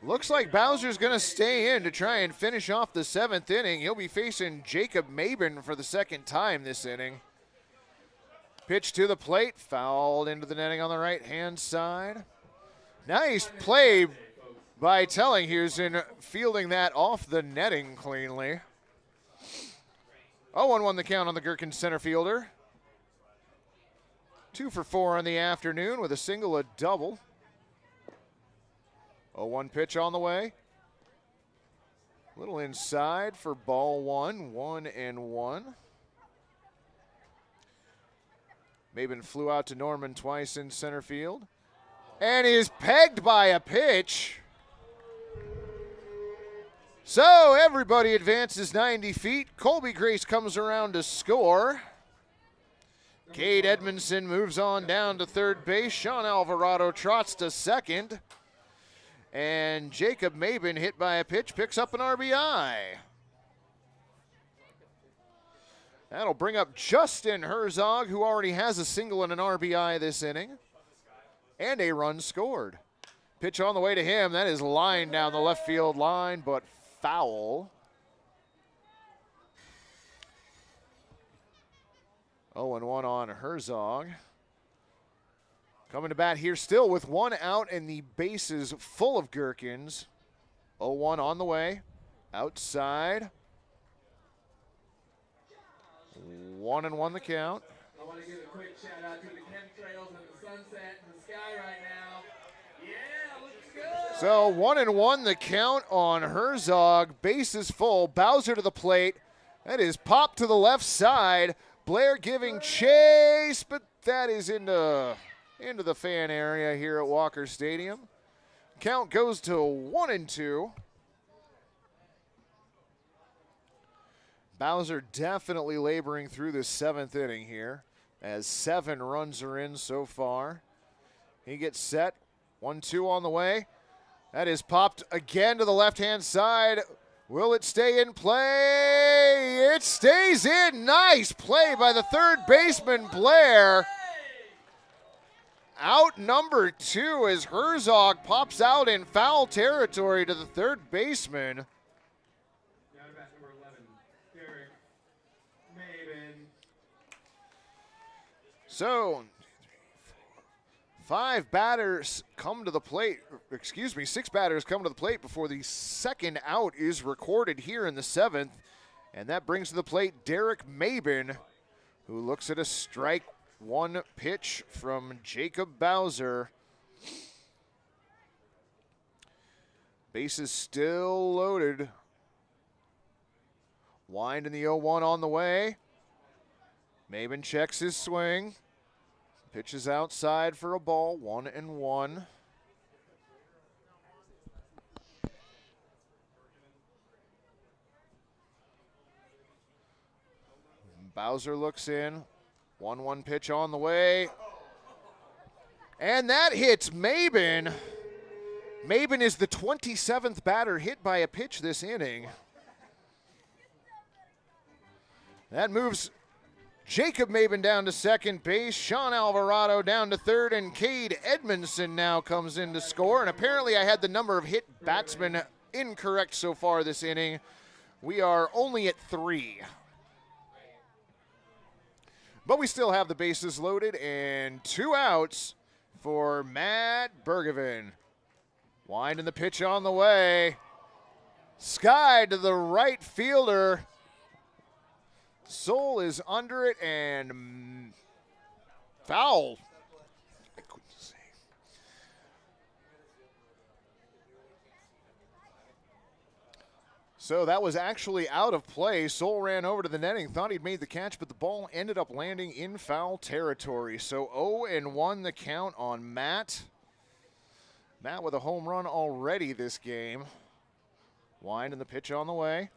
looks like Bowser's going to stay in to try and finish off the 7th inning. He'll be facing Jacob Mabin for the second time this inning. Pitch to the plate, fouled into the netting on the right-hand side. Nice play by Tellinghausen, fielding that off the netting cleanly. 0-1 the count on the Gherkins center fielder. 2 for 4 on the afternoon with a single, a double. 0-1 pitch on the way. Little inside for ball 1, 1-1. Mabin flew out to Norman twice in center field. And is pegged by a pitch. So everybody advances 90 feet. Colby Grace comes around to score. Cade Edmondson moves on down to third base. Sean Alvarado trots to second. And Jacob Mabin, hit by a pitch, picks up an RBI. That'll bring up Justin Herzog, who already has a single and an RBI this inning. And a run scored. Pitch on the way to him. That is lined down the left field line, but foul. 0-1 on Herzog. Coming to bat here still with one out and the bases full of Gherkins. 0-1 on the way. Outside. 1-1 the count. I want to give a quick shout out to the chemtrails and the sunset and the sky right now. Yeah, looks good. So 1-1 the count on Herzog. Bases full. Bowser to the plate. That is popped to the left side. Blair giving chase, but that is into the fan area here at Walker Stadium. Count goes to 1-2. Bowser definitely laboring through the seventh inning here, as 7 runs are in so far. He gets set. 1-2 on the way. That is popped again to the left-hand side. Will it stay in play? It stays in. Nice play by the third baseman, Blair. Out number 2 as Herzog pops out in foul territory to the third baseman. Now to bat number 11, Derrick Mabin. So, 6 batters come to the plate before the second out is recorded here in the 7th. And that brings to the plate Derrick Mabin, who looks at a strike 1 pitch from Jacob Bowser. Bases still loaded. Wind in the 0-1 on the way. Mabin checks his swing. Pitches outside for a ball, 1-1. Bowser looks in. 1-1 pitch on the way. And that hits Mabin. Mabin is the 27th batter hit by a pitch this inning. That moves Jacob Mabin down to second base. Sean Alvarado down to third. And Cade Edmondson now comes in to score. And apparently I had the number of hit batsmen incorrect so far this inning. We are only at 3. But we still have the bases loaded and 2 outs for Matt Bergevin. Winding the pitch on the way. Sky to the right fielder. Soul is under it and foul. I couldn't say. So that was actually out of play. Soul ran over to the netting, thought he'd made the catch, but the ball ended up landing in foul territory. So 0-1 the count on Matt. Matt with a home run already this game. Winding the pitch on the way.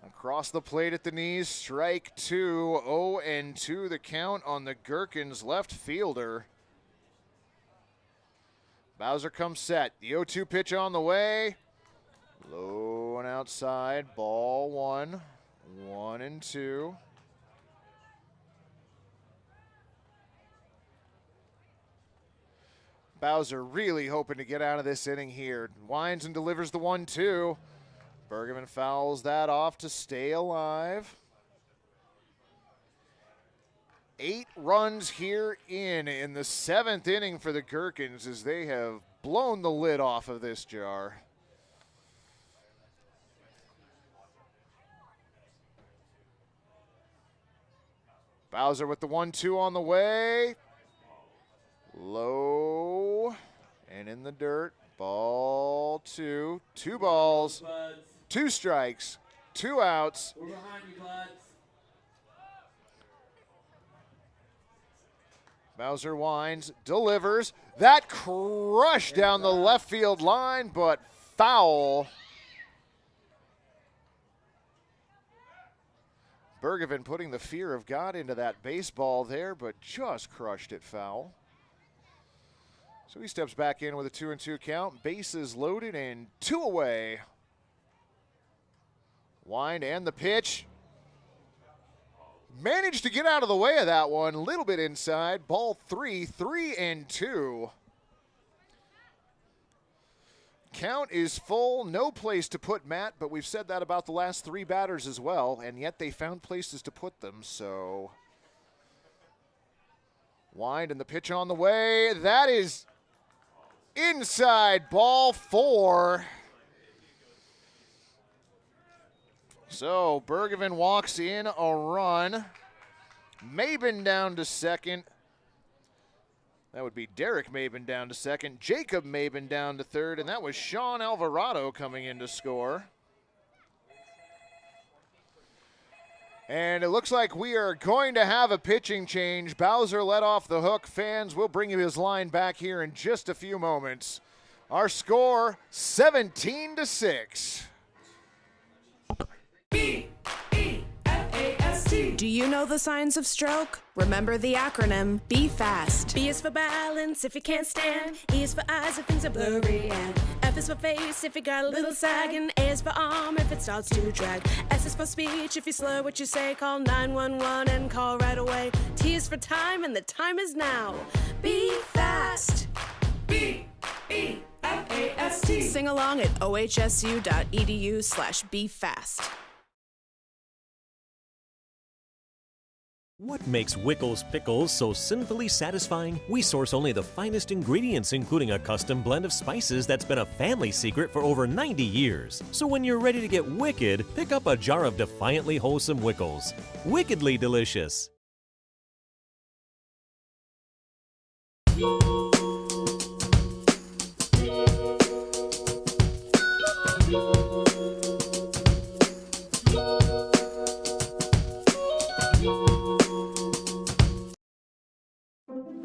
Across the plate at the knees, strike 2. 0-2 the count on the Gherkins left fielder. Bowser comes set. The 0-2 pitch on the way. Low and outside. Ball 1. 1-2. Bowser really hoping to get out of this inning here. Winds and delivers the 1-2. Bergevin fouls that off to stay alive. 8 runs here in the 7th inning for the Gherkins as they have blown the lid off of this jar. Bowser with the 1-2 on the way. Low and in the dirt. Ball 2. 2 balls, 2 strikes, 2 outs. We're behind you, Buds. Bowser winds, delivers. That crush down the left field line, but foul. Bergevin putting the fear of God into that baseball there, but just crushed it foul. So he steps back in with a 2-2 count. Bases loaded and 2 away. Wind and the pitch. Managed to get out of the way of that one. A little bit inside. Ball 3, 3-2. Count is full. No place to put Matt, but we've said that about the last 3 batters as well, and yet they found places to put them, so. Wind and the pitch on the way. That is inside. Ball 4. So Bergevin walks in a run. Mabin down to second. That would be Derrick Mabin down to second. Jacob Mabin down to third. And that was Sean Alvarado coming in to score. And it looks like we are going to have a pitching change. Bowser let off the hook. Fans, will bring you his line back here in just a few moments. Our score, 17-6. B-E-F-A-S-T. Do you know the signs of stroke? Remember the acronym B FAST. B is for balance if you can't stand. E is for eyes if things are blurry. And F is for face if you got a little sag. And A is for arm if it starts to drag. S is for speech if you slur what you say. Call 911 and call right away. T is for time and the time is now. Be fast. B-E-F-A-S-T. Sing along at ohsu.edu/BeFast. What makes Wickles pickles so sinfully satisfying? We source only the finest ingredients, including a custom blend of spices that's been a family secret for over 90 years. So when you're ready to get wicked, pick up a jar of defiantly wholesome Wickles. Wickedly delicious.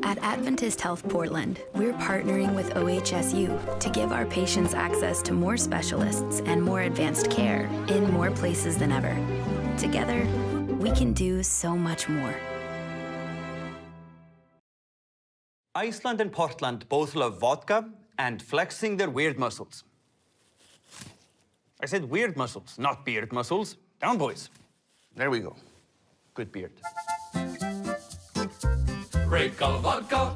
At Adventist Health Portland, we're partnering with OHSU to give our patients access to more specialists and more advanced care in more places than ever. Together, we can do so much more. Iceland and Portland both love vodka and flexing their weird muscles. I said weird muscles, not beard muscles. Down, boys. There we go. Good beard. Great color vodka.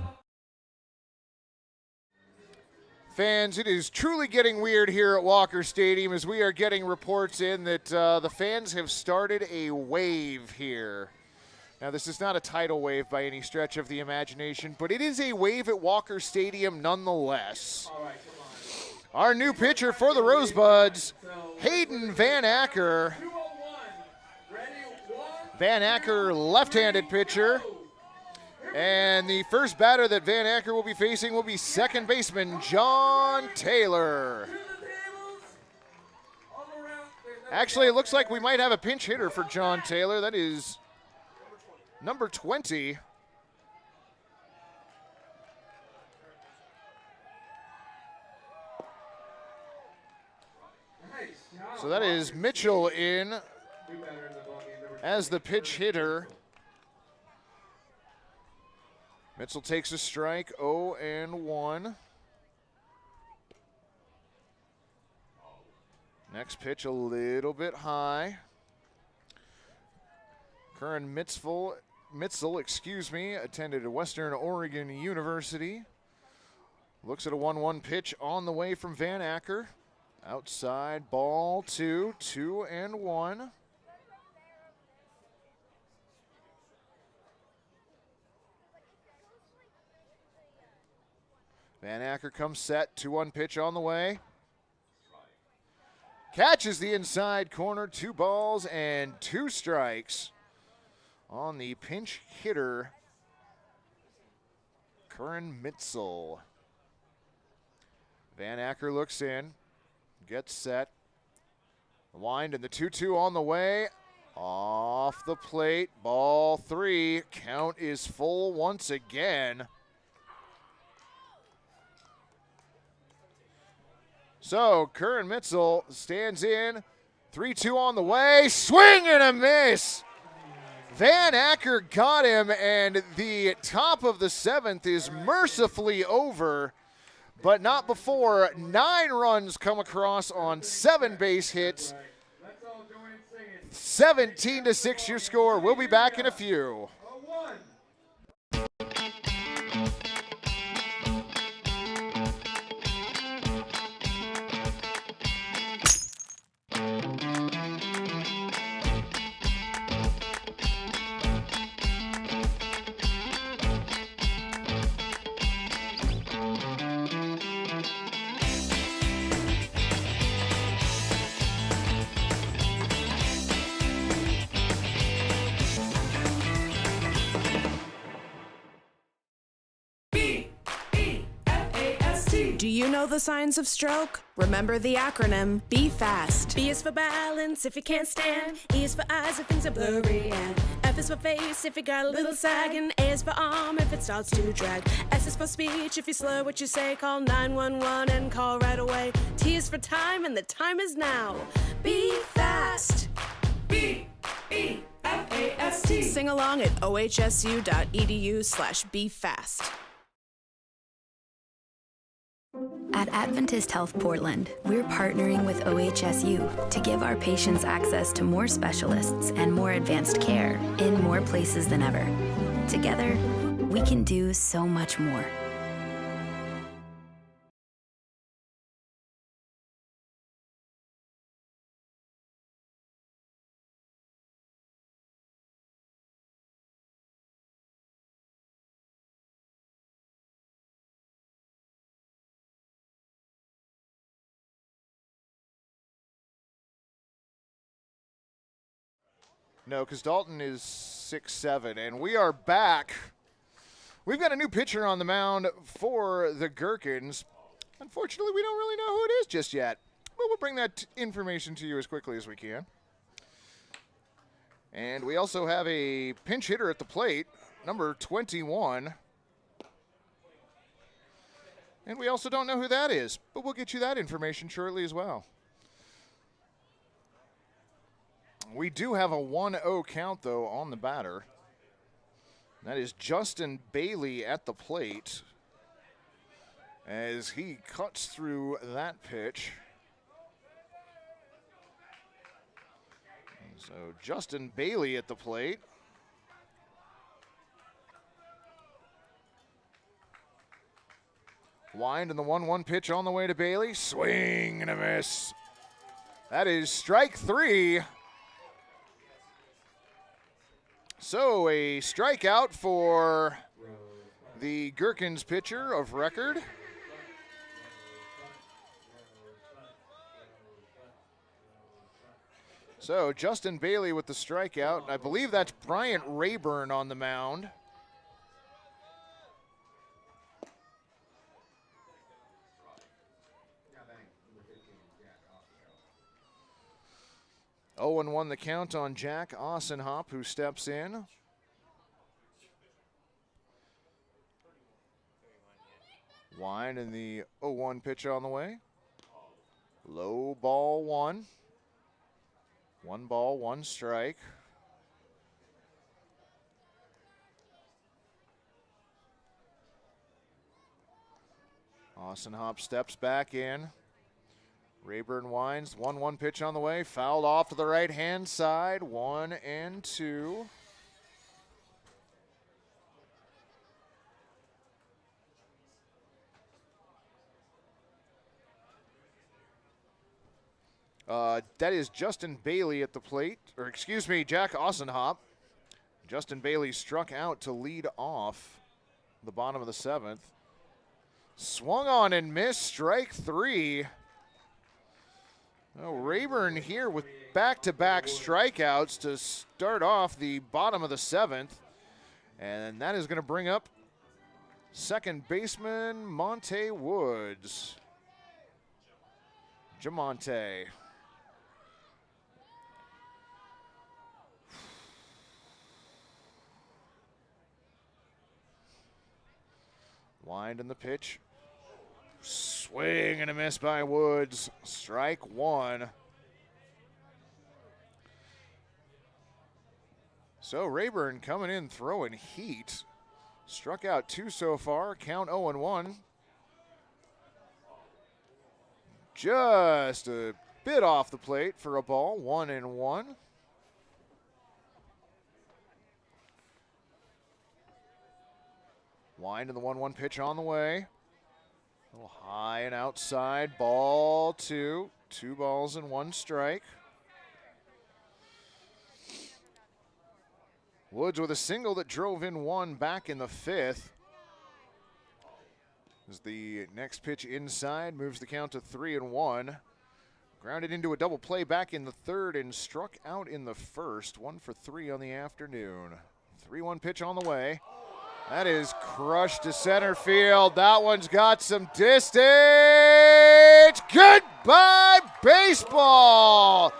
Fans, it is truly getting weird here at Walker Stadium as we are getting reports in that the fans have started a wave here. Now, this is not a tidal wave by any stretch of the imagination, but it is a wave at Walker Stadium nonetheless. All right, come on. Our new pitcher for the Rosebuds, Hayden Van Acker. 201. Ready? 1. Van Acker, left-handed pitcher. And the first batter that Van Acker will be facing will be second baseman John Taylor. Actually, it looks like we might have a pinch hitter for John Taylor. That is number 20. So that is Mitchell in as the pitch hitter. Mitchell takes a strike, 0-1. Next pitch a little bit high. Curran Mitzel, attended Western Oregon University. Looks at a 1-1 pitch on the way from Van Acker. Outside, ball 2, 2-1. Van Acker comes set, 2-1 pitch on the way. Catches the inside corner, 2 balls and 2 strikes on the pinch hitter, Curran Mitzel. Van Acker looks in, gets set. The wind and the 2-2 on the way. Off the plate, ball 3. Count is full once again. So Curran Mitzel stands in. 3-2 on the way. Swing and a miss. Van Acker got him, and the top of the 7th is mercifully over, but not before 9 runs come across on 7 base hits. 17-6 your score. We'll be back in a few. Do you know the signs of stroke? Remember the acronym, be fast. B is for balance if you can't stand. E is for eyes if things are blurry. And F is for face if you got a little sag. And A is for arm if it starts to drag. S is for speech if you slur what you say. Call 911 and call right away. T is for time and the time is now. Be fast. B-E-F-A-S-T. Sing along at ohsu.edu/befast. At Adventist Health Portland, we're partnering with OHSU to give our patients access to more specialists and more advanced care in more places than ever. Together, we can do so much more. No, because Dalton is 6'7", and we are back. We've got a new pitcher on the mound for the Gherkins. Unfortunately, we don't really know who it is just yet, but we'll bring that information to you as quickly as we can. And we also have a pinch hitter at the plate, number 21. And we also don't know who that is, but we'll get you that information shortly as well. We do have a 1-0 count, though, on the batter. That is Justin Bailey at the plate as he cuts through that pitch. So Justin Bailey at the plate. Wind and the 1-1 pitch on the way to Bailey. Swing and a miss. That is strike 3. So a strikeout for the Gherkins pitcher of record. So Justin Bailey with the strikeout. I believe that's Bryant Rayburn on the mound. Oh, and 1 the count on Jack Ossenhop, who steps in. Wind and the 0-1 pitch on the way. Low ball 1. 1 ball, 1 strike. Ossenhop steps back in. Rayburn winds, 1-1 pitch on the way, fouled off to the right-hand side, 1-2. That is Justin Bailey at the plate, or excuse me, Jack Ossenhop. Justin Bailey struck out to lead off the bottom of the 7th. Swung on and missed, strike 3. Oh, Rayburn here with back-to-back strikeouts to start off the bottom of the 7th. And that is going to bring up second baseman Monte Woods. Jamonte. Wind in the pitch. Swing and a miss by Woods. Strike one. So Rayburn coming in throwing heat. Struck out 2 so far. Count 0-1. Just a bit off the plate for a ball. 1-1. Wind in the 1-1 pitch on the way. A little high and outside. Ball 2. 2 balls and 1 strike. Woods with a single that drove in 1 back in the 5th. As the next pitch inside moves the count to 3-1. Grounded into a double play back in the 3rd and struck out in the 1st. 1 for 3 on the afternoon. 3-1 pitch on the way. That is crushed to center field. That one's got some distance. Goodbye, baseball.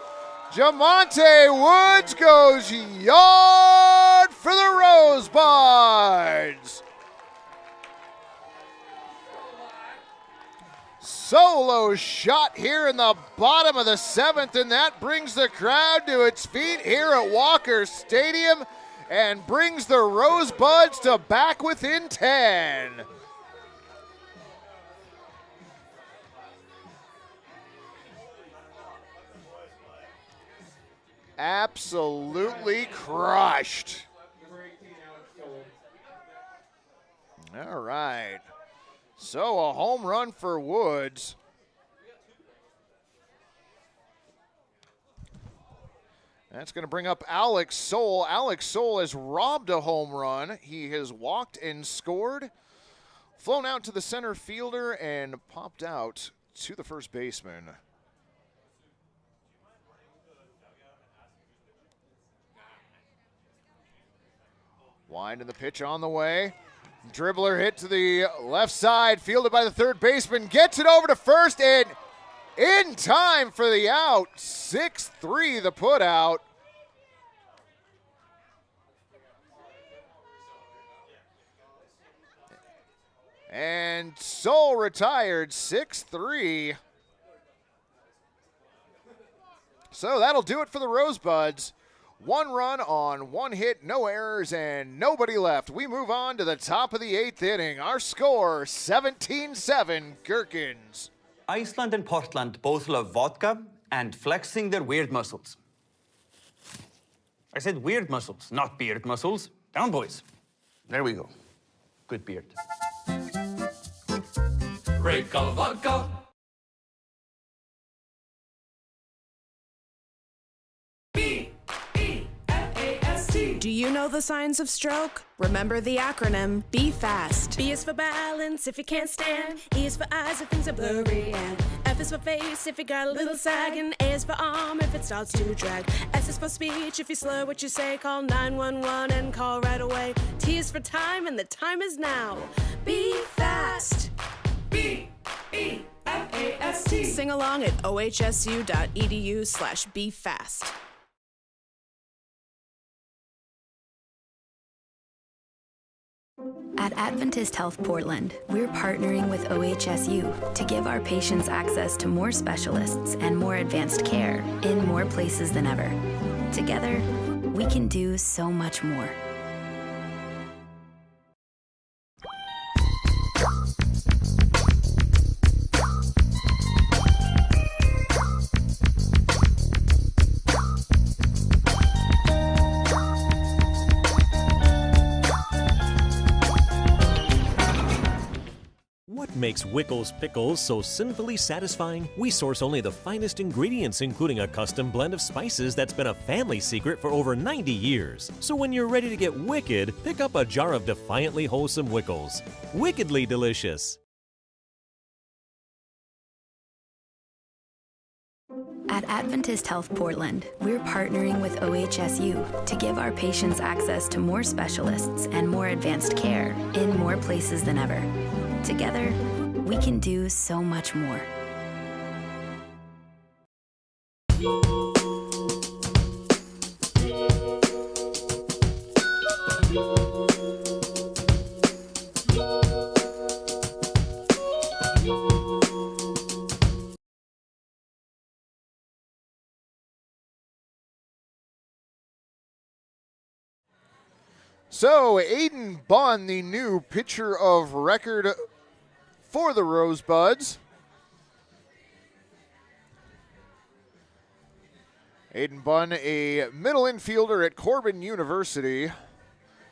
Jamonte Woods goes yard for the Rosebuds. Solo shot here in the bottom of the 7th, and that brings the crowd to its feet here at Walker Stadium and brings the Rosebuds to back within 10. Absolutely crushed. All right. So a home run for Woods. That's going to bring up Alex Soul. Alex Soul has robbed a home run. He has walked and scored, flown out to the center fielder, and popped out to the first baseman. Wind in the pitch on the way. Dribbler hit to the left side, fielded by the third baseman, gets it over to first, and in time for the out. 6-3 the put out. And Soul retired, 6-3. So that'll do it for the Rosebuds. 1 run on 1 hit, no errors, and nobody left. We move on to the top of the 8th inning. Our score, 17-7, Gherkins. Iceland and Portland both love vodka and flexing their weird muscles. I said weird muscles, not beard muscles. Down, boys. There we go. Good beard. Great color vodka. Do you know the signs of stroke? Remember the acronym, be fast. B is for balance if you can't stand. E is for eyes if things are blurry. And F is for face if you got a little sag. And A is for arm if it starts to drag. S is for speech if you slur what you say. Call 911 and call right away. T is for time and the time is now. Be fast. B-E-F-A-S-T. Sing along at ohsu.edu/befast. At Adventist Health Portland, we're partnering with OHSU to give our patients access to more specialists and more advanced care in more places than ever. Together, we can do so much more. What makes Wickles pickles so sinfully satisfying? We source only the finest ingredients, including a custom blend of spices that's been a family secret for over 90 years. So when you're ready to get wicked, pick up a jar of defiantly wholesome Wickles. Wickedly delicious. At Adventist Health Portland, we're partnering with OHSU to give our patients access to more specialists and more advanced care in more places than ever. Together, we can do so much more. So, Hayden Van, the new pitcher of record for the Rosebuds. Hayden Van, a middle infielder at Corbin University.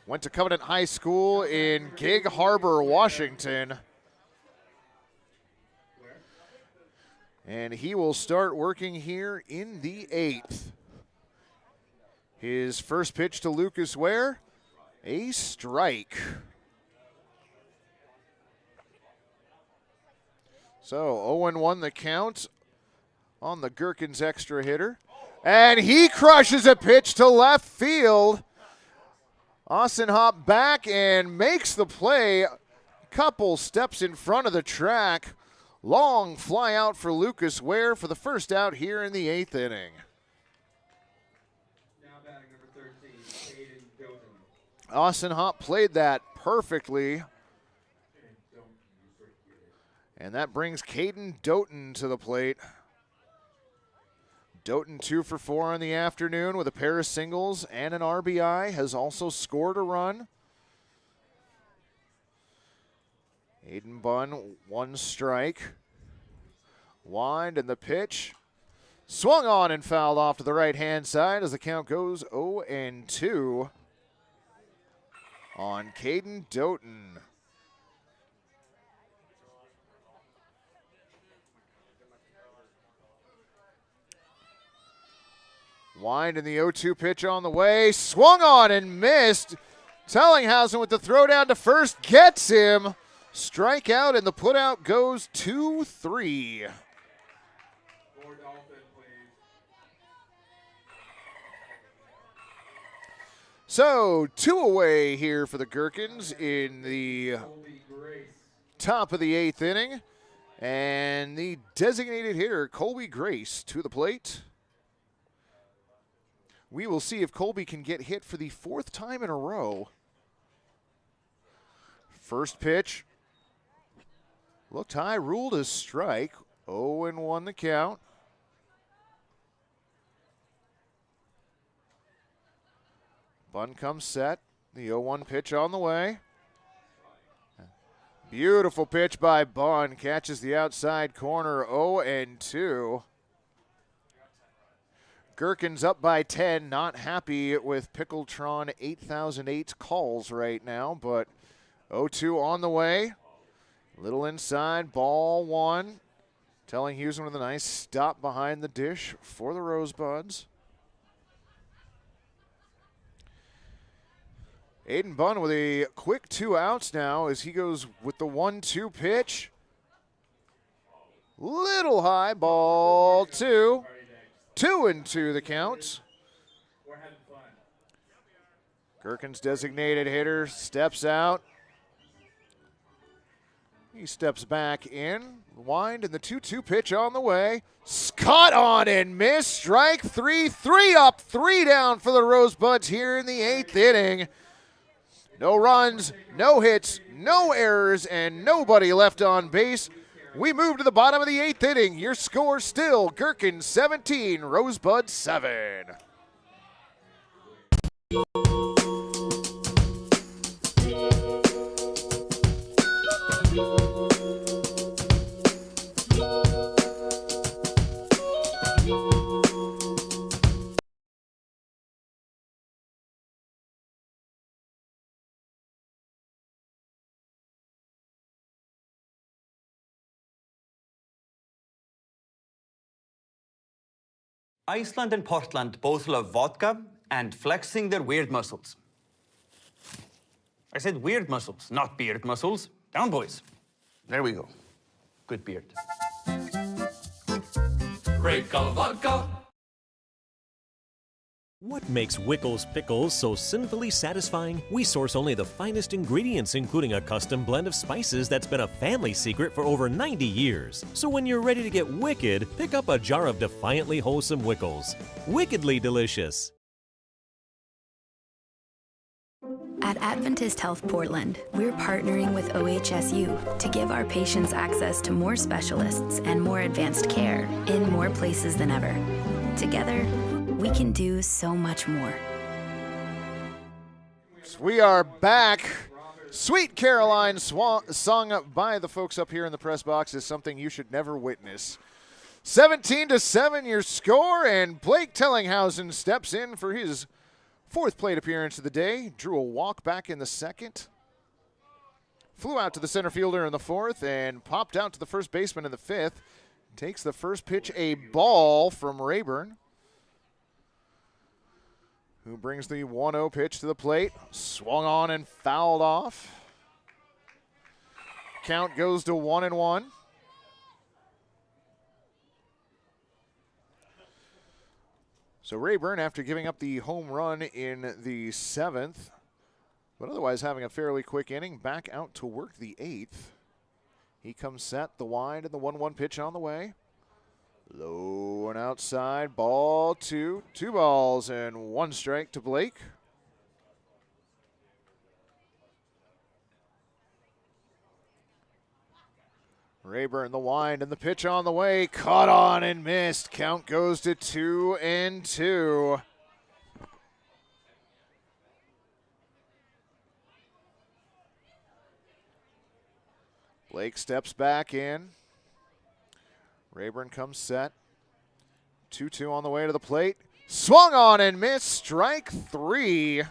Went to Covenant High School in Gig Harbor, Washington. And he will start working here in the 8th. His first pitch to Lucas Ware, a strike. So 0-1 the count on the Gherkins extra hitter. And he crushes a pitch to left field. Austin hopped back and makes the play. Couple steps in front of the track. Long fly out for Lucas Ware for the first out here in the 8th inning. Now batting number 13, Hayden Van. Austin Hopp played that perfectly. And that brings Caden Doughton to the plate. Doughton 2 for 4 in the afternoon with a pair of singles and an RBI. Has also scored a run. Hayden Van, 1 strike. Wind and the pitch. Swung on and fouled off to the right-hand side as the count goes 0-2 on Caden Doughton. Wind and the 0-2 pitch on the way. Swung on and missed. Tellinghausen with the throw down to first gets him. Strikeout, and the putout goes 2-3. So 2 away here for the Gherkins in the top of the 8th inning. And the designated hitter, Colby Grace, to the plate. We will see if Colby can get hit for the 4th time in a row. First pitch. Looked high, ruled a strike. 0-1 the count. Bun comes set. The 0-1 pitch on the way. Beautiful pitch by Bun. Catches the outside corner. 0-2. Gherkins up by 10. Not happy with Pickletron 8008's calls right now, but 0-2 on the way. Little inside, ball 1. Tellinghausen with a nice stop behind the dish for the Rosebuds. Hayden Van with a quick 2 outs now as he goes with the 1-2 pitch. Little high, ball 2. 2-2 the count. Gherkins designated hitter steps out. He steps back in. Wind and the 2-2 pitch on the way. Scott on and miss. Strike 3. 3 up, 3 down for the Rosebuds here in the 8th inning. No runs, no hits, no errors, and nobody left on base. We move to the bottom of the 8th inning. Your score still Gherkins 17, Rosebuds 7. Iceland and Portland both love vodka and flexing their weird muscles. I said weird muscles, not beard muscles. Down, boys. There we go. Good beard. Great call vodka. What makes Wickles Pickles so sinfully satisfying? We source only the finest ingredients, including a custom blend of spices that's been a family secret for over 90 years. So when you're ready to get wicked, pick up a jar of defiantly wholesome Wickles. Wickedly delicious. At Adventist Health Portland, we're partnering with OHSU to give our patients access to more specialists and more advanced care in more places than ever. Together, we can do so much more. We are back. Sweet Caroline sung by the folks up here in the press box is something you should never witness. 17-7 your score, and Blake Tellinghausen steps in for his fourth plate appearance of the day. Drew a walk back in the second. Flew out to the center fielder in the fourth and popped out to the first baseman in the fifth. Takes the first pitch, a ball from Rayburn, who brings the 1-0 pitch to the plate. Swung on and fouled off. Count goes to 1-1. So Rayburn, after giving up the home run in the seventh, but otherwise having a fairly quick inning, back out to work the eighth. He comes set, the wind, and the 1-1 pitch on the way. Low and outside, ball two. 2 balls and 1 strike to Blake. Rayburn, the wind, and the pitch on the way. Caught on and missed. Count goes to 2-2. Blake steps back in. Rayburn comes set. 2-2 on the way to the plate. Swung on and missed. Strike 3. Oh,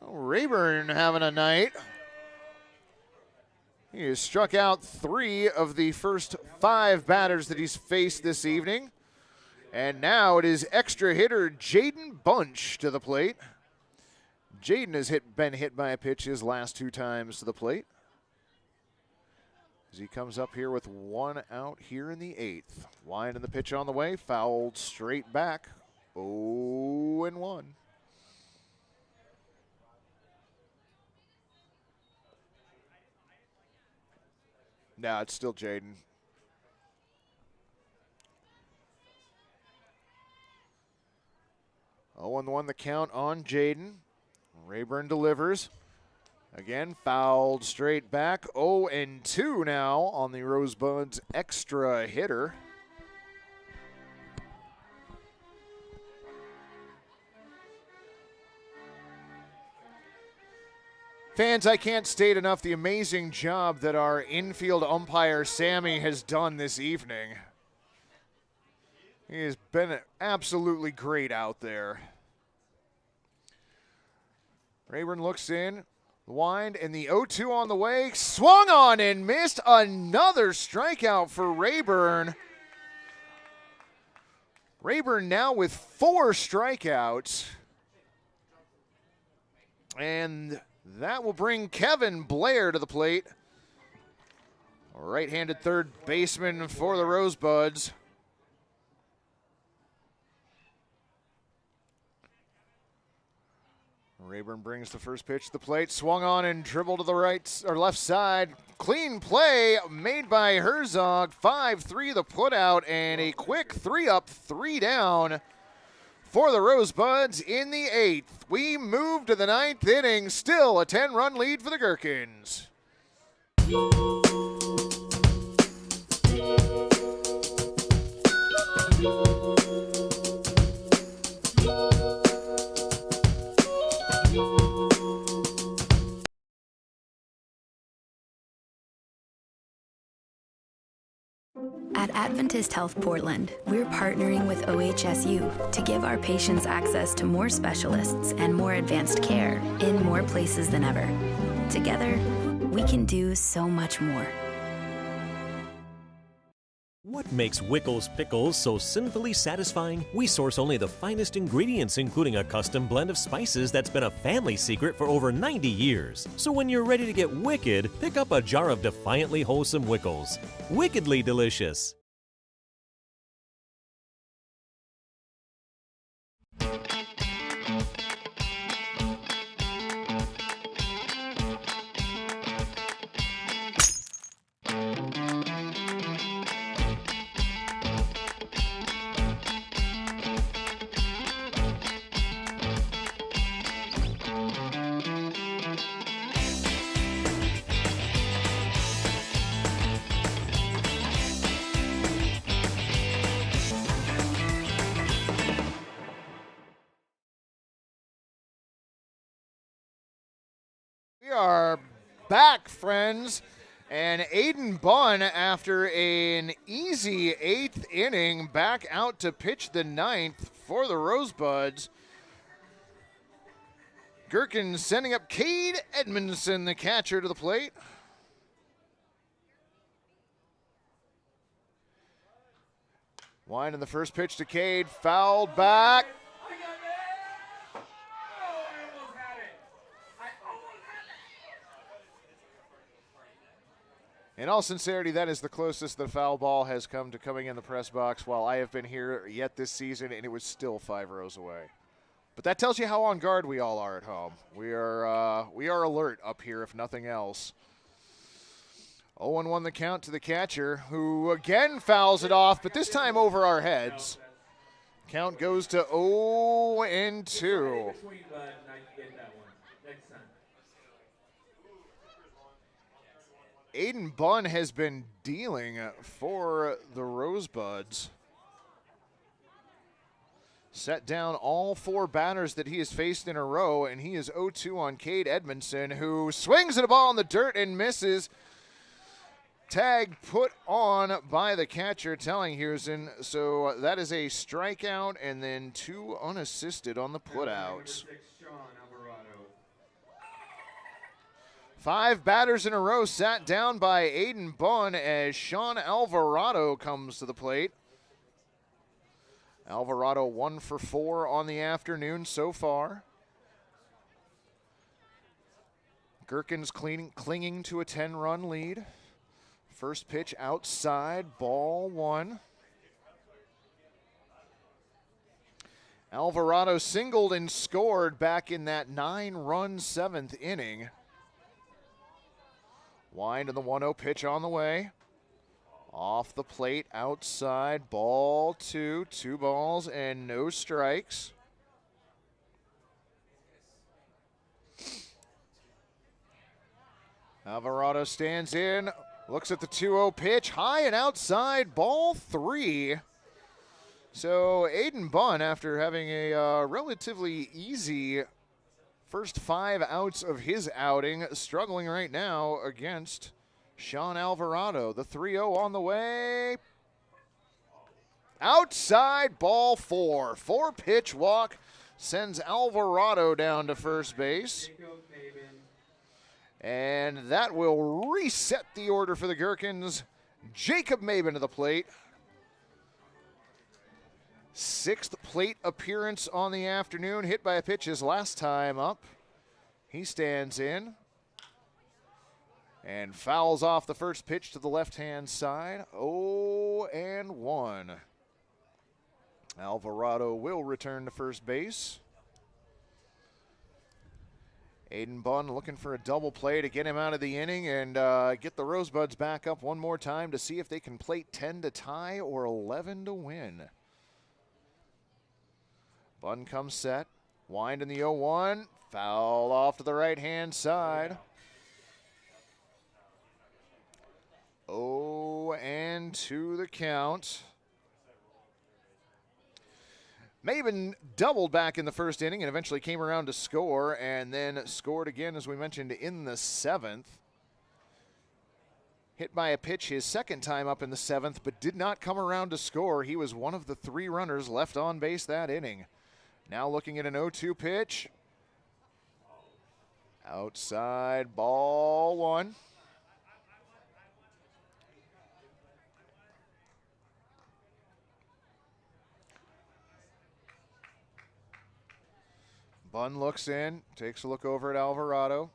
Rayburn having a night. He has struck out 3 of the first 5 batters that he's faced this evening. And now it is extra hitter Jaden Bunch to the plate. Jaden has been hit by a pitch his last 2 times to the plate, as he comes up here with 1 out here in the 8th. Wind and the pitch on the way, fouled straight back. 0-1. No, it's still Jaden. Oh, 1 the count on Jaden. Rayburn delivers. Again, fouled straight back. 0-2 now on the Rosebuds extra hitter. Fans, I can't state enough the amazing job that our infield umpire, Sammy, has done this evening. He has been absolutely great out there. Rayburn looks in. The wind and the 0-2 on the way. Swung on and missed. Another strikeout for Rayburn. Rayburn now with 4 strikeouts. And that will bring Kevin Blair to the plate. Right-handed third baseman for the Rosebuds. Rayburn brings the first pitch to the plate. Swung on and dribbled to the right or left side. Clean play made by Herzog. 5-3 the putout, and a quick 3-up, 3 down for the Rosebuds in the 8th. We move to the 9th inning. Still a 10-run lead for the Gherkins. At Adventist Health Portland, we're partnering with OHSU to give our patients access to more specialists and more advanced care in more places than ever. Together, we can do so much more. What makes Wickles pickles so sinfully satisfying? We source only the finest ingredients, including a custom blend of spices that's been a family secret for over 90 years. So when you're ready to get wicked, pick up a jar of defiantly wholesome Wickles. Wickedly delicious. We are back, friends. And Hayden Bunn, after an easy 8th inning, back out to pitch the 9th for the Rosebuds. Gherkins sending up Cade Edmondson, the catcher, to the plate. Wind in the first pitch to Cade, fouled back. In all sincerity, that is the closest the foul ball has come to coming in the press box while I have been here yet this season, and it was still 5 rows away. But that tells you how on guard we all are at home. We are alert up here, if nothing else. 0-1 the count to the catcher, who again fouls it off, but this time over our heads. Count goes to 0-2. Hayden Bunn has been dealing for the Rosebuds. Set down all 4 batters that he has faced in a row, and he is 0-2 on Cade Edmondson, who swings at a ball in the dirt and misses. Tag put on by the catcher, Tellinghusen. So that is a strikeout and then 2 unassisted on the putouts. 5 batters in a row sat down by Hayden Bunn as Sean Alvarado comes to the plate. Alvarado 1 for 4 on the afternoon so far. Gherkins clinging to a 10-run lead. First pitch outside, ball 1. Alvarado singled and scored back in that 9-run 7th inning. Wind and the 1-0 pitch on the way. Off the plate, outside, ball 2. 2 balls and no strikes. Alvarado stands in, looks at the 2-0 pitch, high and outside, ball 3. So Hayden Bunn, after having a relatively easy first 5 outs of his outing, struggling right now against Sean Alvarado. The 3-0 on the way. Outside, ball 4. 4-pitch walk sends Alvarado down to first base. And that will reset the order for the Gherkins. Jacob Mabin to the plate. 6th plate appearance on the afternoon. Hit by a pitch his last time up. He stands in and fouls off the first pitch to the left-hand side. 0-1. Alvarado will return to first base. Hayden Bunn looking for a double play to get him out of the inning and get the Rosebuds back up one more time to see if they can plate 10 to tie or 11 to win. Bunn comes set. Wind in the 0-1. Foul off to the right-hand side. 0-2 the count. Mabin doubled back in the first inning and eventually came around to score, and then scored again, as we mentioned, in the 7th. Hit by a pitch his second time up in the 7th, but did not come around to score. He was one of the 3 runners left on base that inning. Now looking at an 0-2 pitch. Outside, ball 1. Bunn looks in, takes a look over at Alvarado,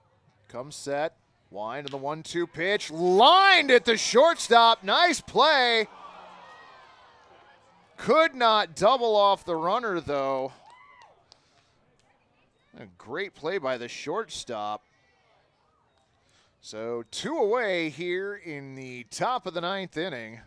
comes set, wind to the 1-2 pitch, lined at the shortstop, nice play. Could not double off the runner though. A great play by the shortstop. So 2 away here in the top of the 9th inning.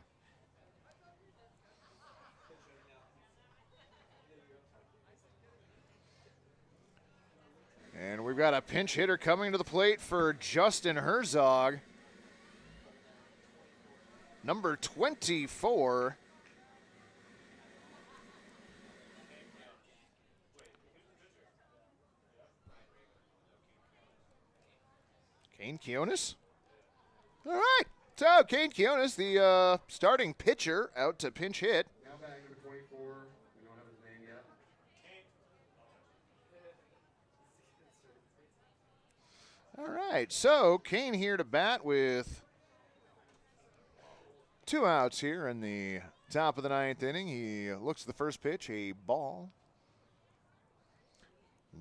And we've got a pinch hitter coming to the plate for Justin Herzog. Number 24. Kane Kionis. All right. So Kane Kionis, the starting pitcher, out to pinch hit. Now back number 24. We don't have his name yet. All right. So Kane here to bat with 2 outs here in the top of the 9th inning. He looks at the first pitch, a ball.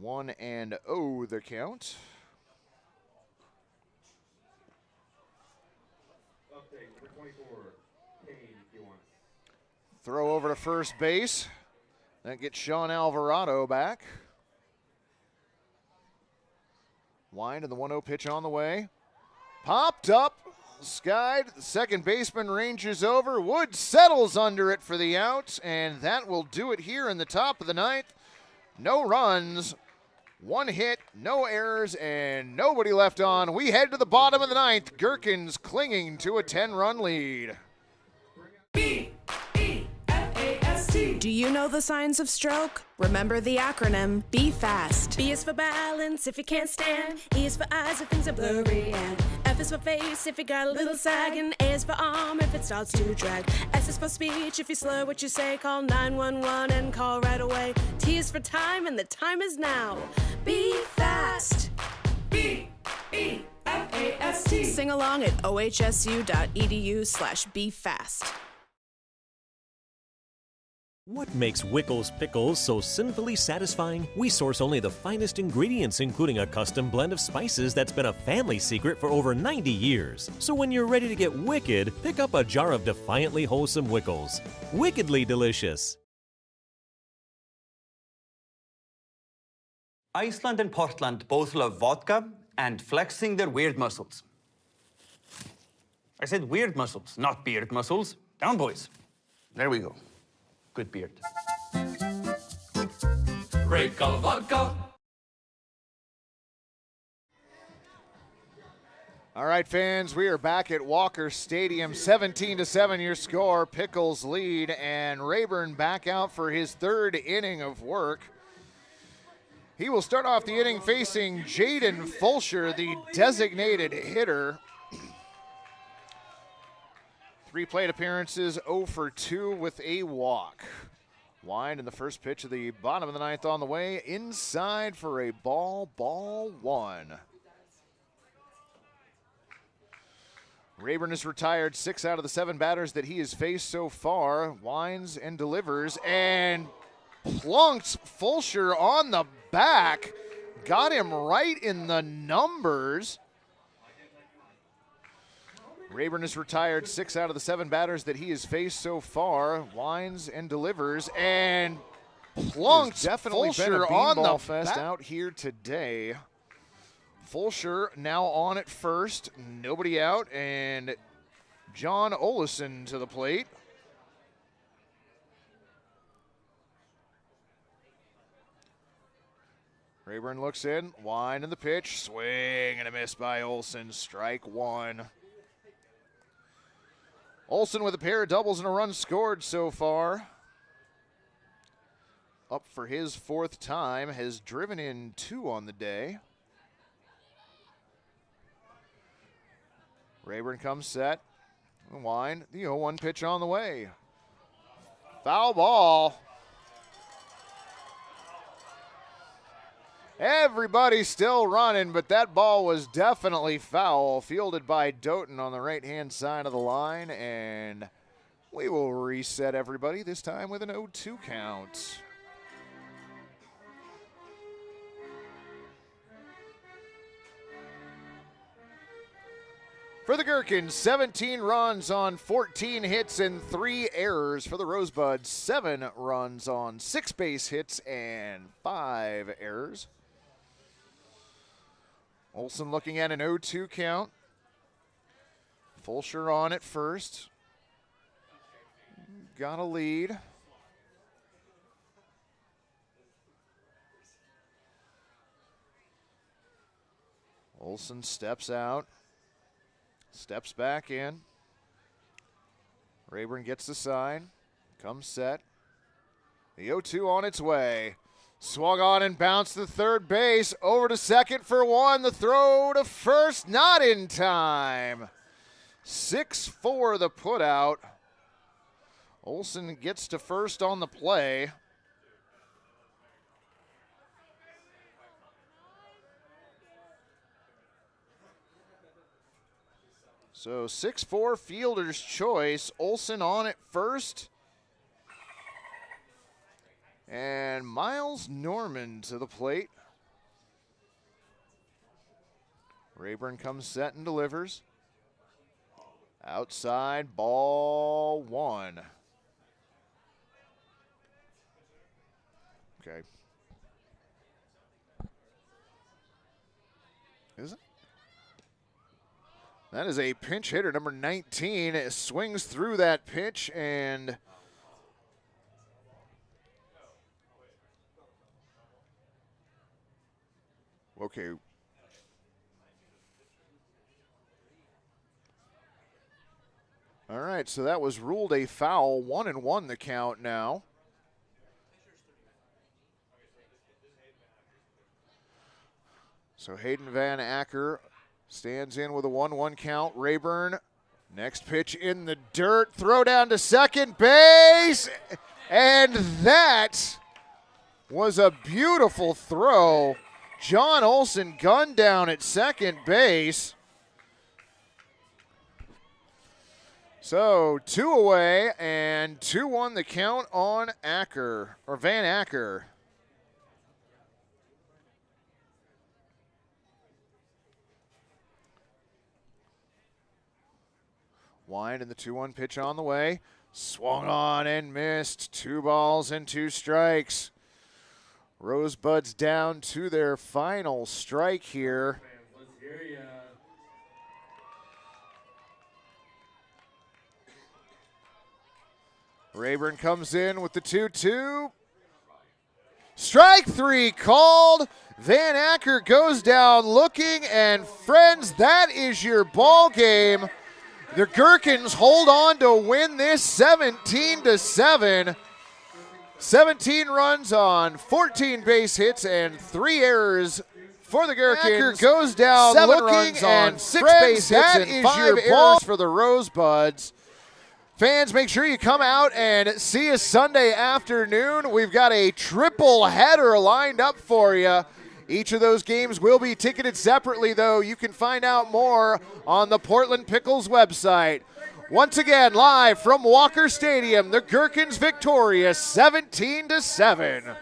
1-0 the count. Update number 24. Kane Kionis. Throw over to first base. That gets Sean Alvarado back. Wind and the 1-0 pitch on the way. Popped up, skied. The second baseman ranges over. Wood settles under it for the out, and that will do it here in the top of the 9th. No runs, 1 hit, no errors, and nobody left on. We head to the bottom of the 9th. Gherkins clinging to a 10-run lead. Do you know the signs of stroke? Remember the acronym, be fast. B is for balance if you can't stand. E is for eyes if things are blurry. And F is for face if you got a little sag. And A is for arm if it starts to drag. S is for speech if you slur what you say. Call 911 and call right away. T is for time and the time is now. Be fast. B-E-F-A-S-T. Sing along at ohsu.edu/befast. What makes Wickles pickles so sinfully satisfying? We source only the finest ingredients, including a custom blend of spices that's been a family secret for over 90 years. So when you're ready to get wicked, pick up a jar of defiantly wholesome Wickles. Wickedly delicious. Iceland and Portland both love vodka and flexing their weird muscles. I said weird muscles, not beard muscles. Down, boys. There we go. Good beard. Great color vodka. All right, fans, we are back at Walker Stadium. 17-7 your score. Pickles lead, and Rayburn back out for his 3rd inning of work. He will start off the inning facing Jaden Fulcher, the designated hitter. 3 plate appearances, 0 for 2 with a walk. Wind in the first pitch of the bottom of the 9th on the way. Inside for a ball 1. Rayburn has retired 6 out of the 7 batters that he has faced so far. Winds and delivers and plunks Fulcher on the back. Got him right in the numbers. Rayburn has retired 6 out of the 7 batters that he has faced so far. Winds and delivers and plunks definitely Fulcher on the fest out here today. Fulcher now on at first, nobody out, and John Olison to the plate. Rayburn looks in, wind in the pitch, swing and a miss by Olson, strike 1. Olson with a pair of doubles and a run scored so far. Up for his 4th time, has driven in 2 on the day. Rayburn comes set, wind, the 0-1 pitch on the way. Foul ball. Everybody's still running, but that ball was definitely foul. Fielded by Doughton on the right-hand side of the line, and we will reset everybody, this time with an 0-2 count. For the Gherkins, 17 runs on 14 hits and 3 errors. For the Rosebuds, 7 runs on 6 base hits and 5 errors. Olson looking at an 0-2 count. Fulcher on at first. Got a lead. Olson steps out. Steps back in. Rayburn gets the sign. Comes set. The 0-2 on its way. Swung on and bounced to third base. Over to second for one. The throw to first, not in time. 6-4 the putout. Olson gets to first on the play. So 6-4 fielder's choice. Olson on at first. And Miles Norman to the plate. Rayburn comes set and delivers. Outside, ball one. Okay. Is it? That is a pinch hitter, number 19. It swings through that pitch and okay. All right, so that was ruled a foul. 1-1 the count now. So Hayden Van Acker stands in with a 1-1 count. Rayburn, next pitch in the dirt. Throw down to second base. And that was a beautiful throw. John Olson gunned down at second base. So 2 away and 2-1 the count on Acker, or Van Acker. Wind and the 2-1 pitch on the way. Swung on and missed. 2 balls and 2 strikes. Rosebuds down to their final strike here. Rayburn comes in with the 2-2. Strike 3 called. Van Acker goes down looking, and friends, that is your ball game. The Gherkins hold on to win this 17-7. 17 runs on 14 base hits and 3 errors for the Gherkins. Acker goes down 7 looking runs and on 6 friends, base hits that and is 5 your errors ball. for the Rosebuds. Fans, make sure you come out and see us Sunday afternoon. We've got a triple header lined up for you. Each of those games will be ticketed separately, though. You can find out more on the Portland Pickles website. Once again, live from Walker Stadium, the Gherkins victorious 17-7.